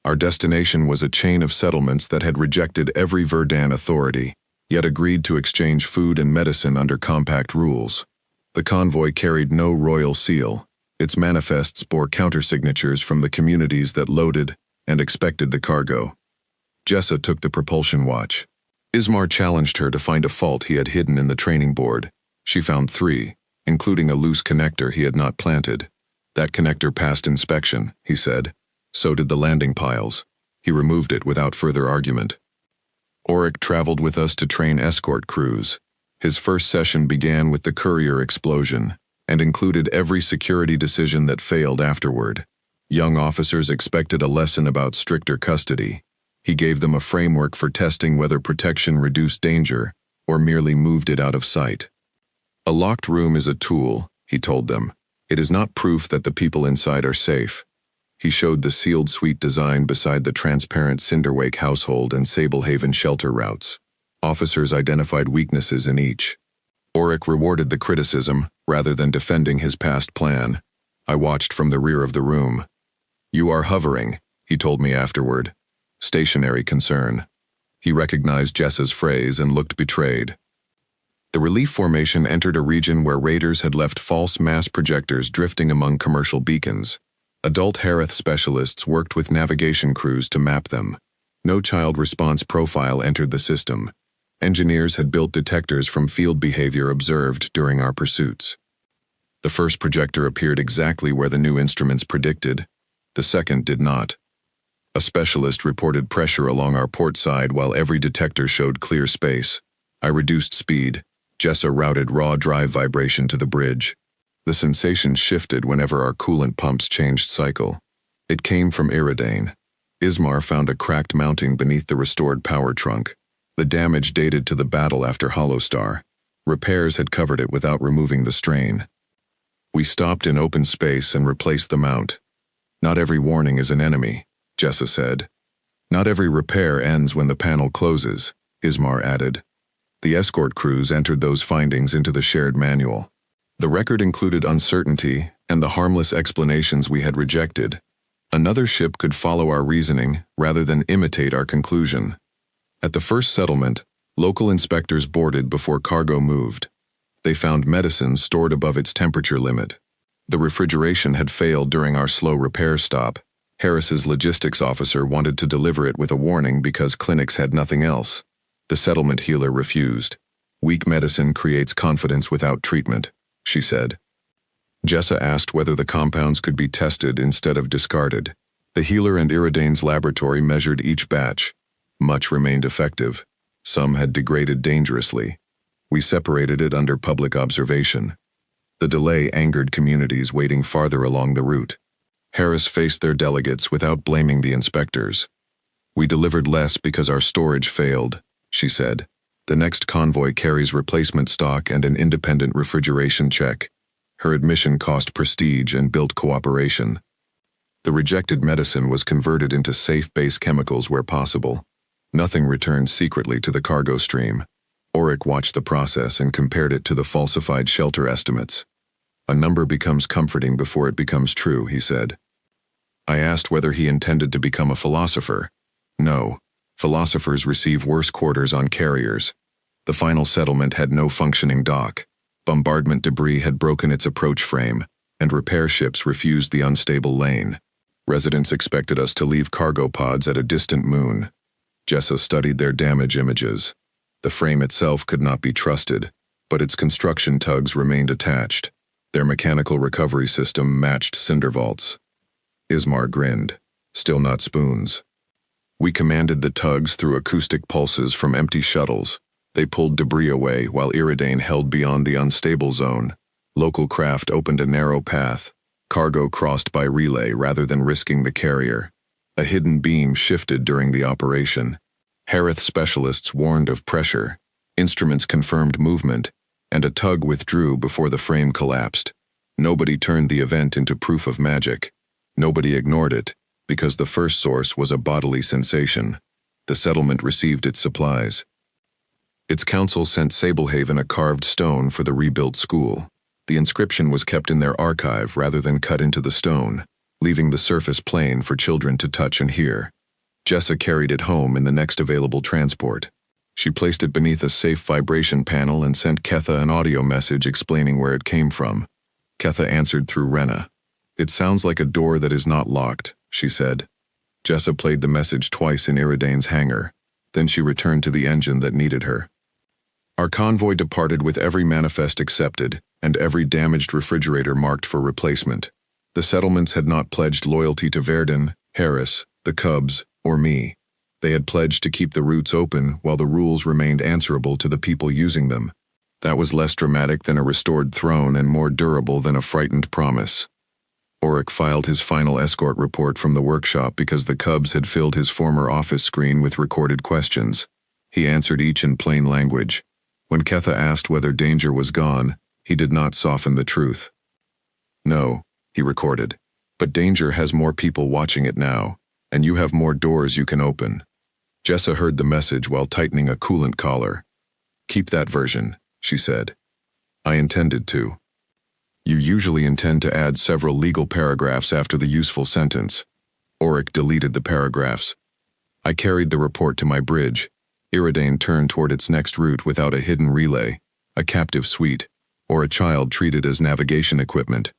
Our destination was a chain of settlements that had rejected every Verdan authority, yet agreed to exchange food and medicine under compact rules. The convoy carried no royal seal. Its manifests bore countersignatures from the communities that loaded and expected the cargo. Jessa took the propulsion watch. Ismar challenged her to find a fault he had hidden in the training board. She found 3, including a loose connector he had not planted. "That connector passed inspection," he said. "So did the landing piles." He removed it without further argument. Auric traveled with us to train escort crews. His first session began with the courier explosion, and included every security decision that failed afterward. Young officers expected a lesson about stricter custody. He gave them a framework for testing whether protection reduced danger or merely moved it out of sight. "A locked room is a tool," he told them. "It is not proof that the people inside are safe." He showed the sealed suite design beside the transparent Cinderwake household and Sablehaven shelter routes. Officers identified weaknesses in each. Auric rewarded the criticism rather than defending his past plan. I watched from the rear of the room. "You are hovering," he told me afterward. "Stationary concern." He recognized Jessa's phrase and looked betrayed. The relief formation entered a region where raiders had left false mass projectors drifting among commercial beacons. Adult Harith specialists worked with navigation crews to map them. No child response profile entered the system. Engineers had built detectors from field behavior observed during our pursuits. The first projector appeared exactly where the new instruments predicted. The second did not. A specialist reported pressure along our port side while every detector showed clear space. I reduced speed. Jessa routed raw drive vibration to the bridge. The sensation shifted whenever our coolant pumps changed cycle. It came from Iridane. Ismar found a cracked mounting beneath the restored power trunk. The damage dated to the battle after Hollowstar. Repairs had covered it without removing the strain. We stopped in open space and replaced the mount. "Not every warning is an enemy," Jessa said. "Not every repair ends when the panel closes," Ismar added. The escort crews entered those findings into the shared manual. The record included uncertainty and the harmless explanations we had rejected. Another ship could follow our reasoning rather than imitate our conclusion. At the first settlement, local inspectors boarded before cargo moved. They found medicine stored above its temperature limit. The refrigeration had failed during our slow repair stop. Harris's logistics officer wanted to deliver it with a warning because clinics had nothing else. The settlement healer refused. "Weak medicine creates confidence without treatment," she said. Jessa asked whether the compounds could be tested instead of discarded. The healer and Iridane's laboratory measured each batch. Much remained effective. Some had degraded dangerously. We separated it under public observation. The delay angered communities waiting farther along the route. Harris faced their delegates without blaming the inspectors. "We delivered less because our storage failed," she said. "The next convoy carries replacement stock and an independent refrigeration check." Her admission cost prestige and built cooperation. The rejected medicine was converted into safe base chemicals where possible. Nothing returned secretly to the cargo stream. Auric watched the process and compared it to the falsified shelter estimates. "A number becomes comforting before it becomes true," he said. I asked whether he intended to become a philosopher. No. Philosophers receive worse quarters on carriers. The final settlement had no functioning dock. Bombardment debris had broken its approach frame, and repair ships refused the unstable lane. Residents expected us to leave cargo pods at a distant moon. Jessa studied their damage images. The frame itself could not be trusted, but its construction tugs remained attached. Their mechanical recovery system matched cinder vaults. Ismar grinned. Still not spoons. We commanded the tugs through acoustic pulses from empty shuttles. They pulled debris away while Iridane held beyond the unstable zone. Local craft opened a narrow path. Cargo crossed by relay rather than risking the carrier. A hidden beam shifted during the operation. Harith specialists warned of pressure. Instruments confirmed movement, and a tug withdrew before the frame collapsed. Nobody turned the event into proof of magic. Nobody ignored it, because the first source was a bodily sensation. The settlement received its supplies. Its council sent Sablehaven a carved stone for the rebuilt school. The inscription was kept in their archive rather than cut into the stone, leaving the surface plain for children to touch and hear. Jessa carried it home in the next available transport. She placed it beneath a safe vibration panel and sent Ketha an audio message explaining where it came from. Ketha answered through Rena. "It sounds like a door that is not locked," she said. Jessa played the message twice in Iridane's hangar. Then she returned to the engine that needed her. Our convoy departed with every manifest accepted and every damaged refrigerator marked for replacement. The settlements had not pledged loyalty to Verdun, Harris, the Cubs, or me. They had pledged to keep the routes open while the rules remained answerable to the people using them. That was less dramatic than a restored throne and more durable than a frightened promise. Auric filed his final escort report from the workshop because the Cubs had filled his former office screen with recorded questions. He answered each in plain language. When Ketha asked whether danger was gone, he did not soften the truth. "No," he recorded, "but danger has more people watching it now, and you have more doors you can open." Jessa heard the message while tightening a coolant collar. "Keep that version," she said. "I intended to." "You usually intend to add several legal paragraphs after the useful sentence." Auric deleted the paragraphs. I carried the report to my bridge. Iridane turned toward its next route without a hidden relay, a captive suite, or a child treated as navigation equipment.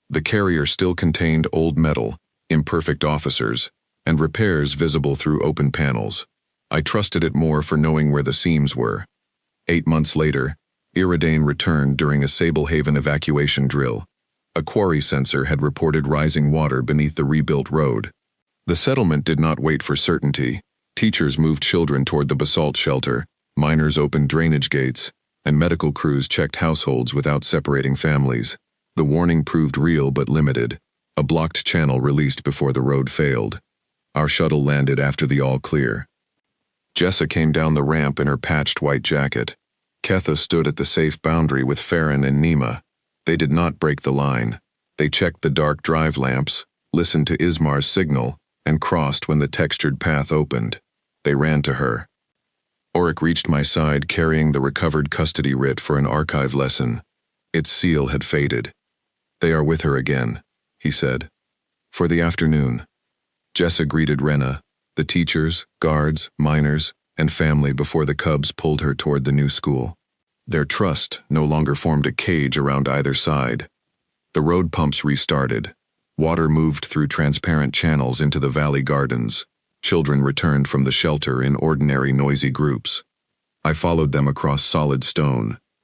The carrier still contained old metal, imperfect officers, and repairs visible through open panels. I trusted it more for knowing where the seams were. 8 months later, Iridane returned during a Sablehaven evacuation drill. A quarry sensor had reported rising water beneath the rebuilt road. The settlement did not wait for certainty. Teachers moved children toward the basalt shelter, miners opened drainage gates, and medical crews checked households without separating families. The warning proved real but limited. A blocked channel released before the road failed. Our shuttle landed after the all-clear. Jessa came down the ramp in her patched white jacket. Ketha stood at the safe boundary with Farron and Nima. They did not break the line. They checked the dark drive lamps, listened to Ismar's signal, and crossed when the textured path opened. They ran to her. Auric reached my side carrying the recovered custody writ for an archive lesson. Its seal had faded. "They are with her again," he said. "For the afternoon." Jessa greeted Rena, the teachers, guards, miners, and family before the Cubs pulled her toward the new school. Their trust no longer formed a cage around either side. The road pumps restarted. Water moved through transparent channels into the valley gardens. Children returned from the shelter in ordinary noisy groups. I followed them across solid stone,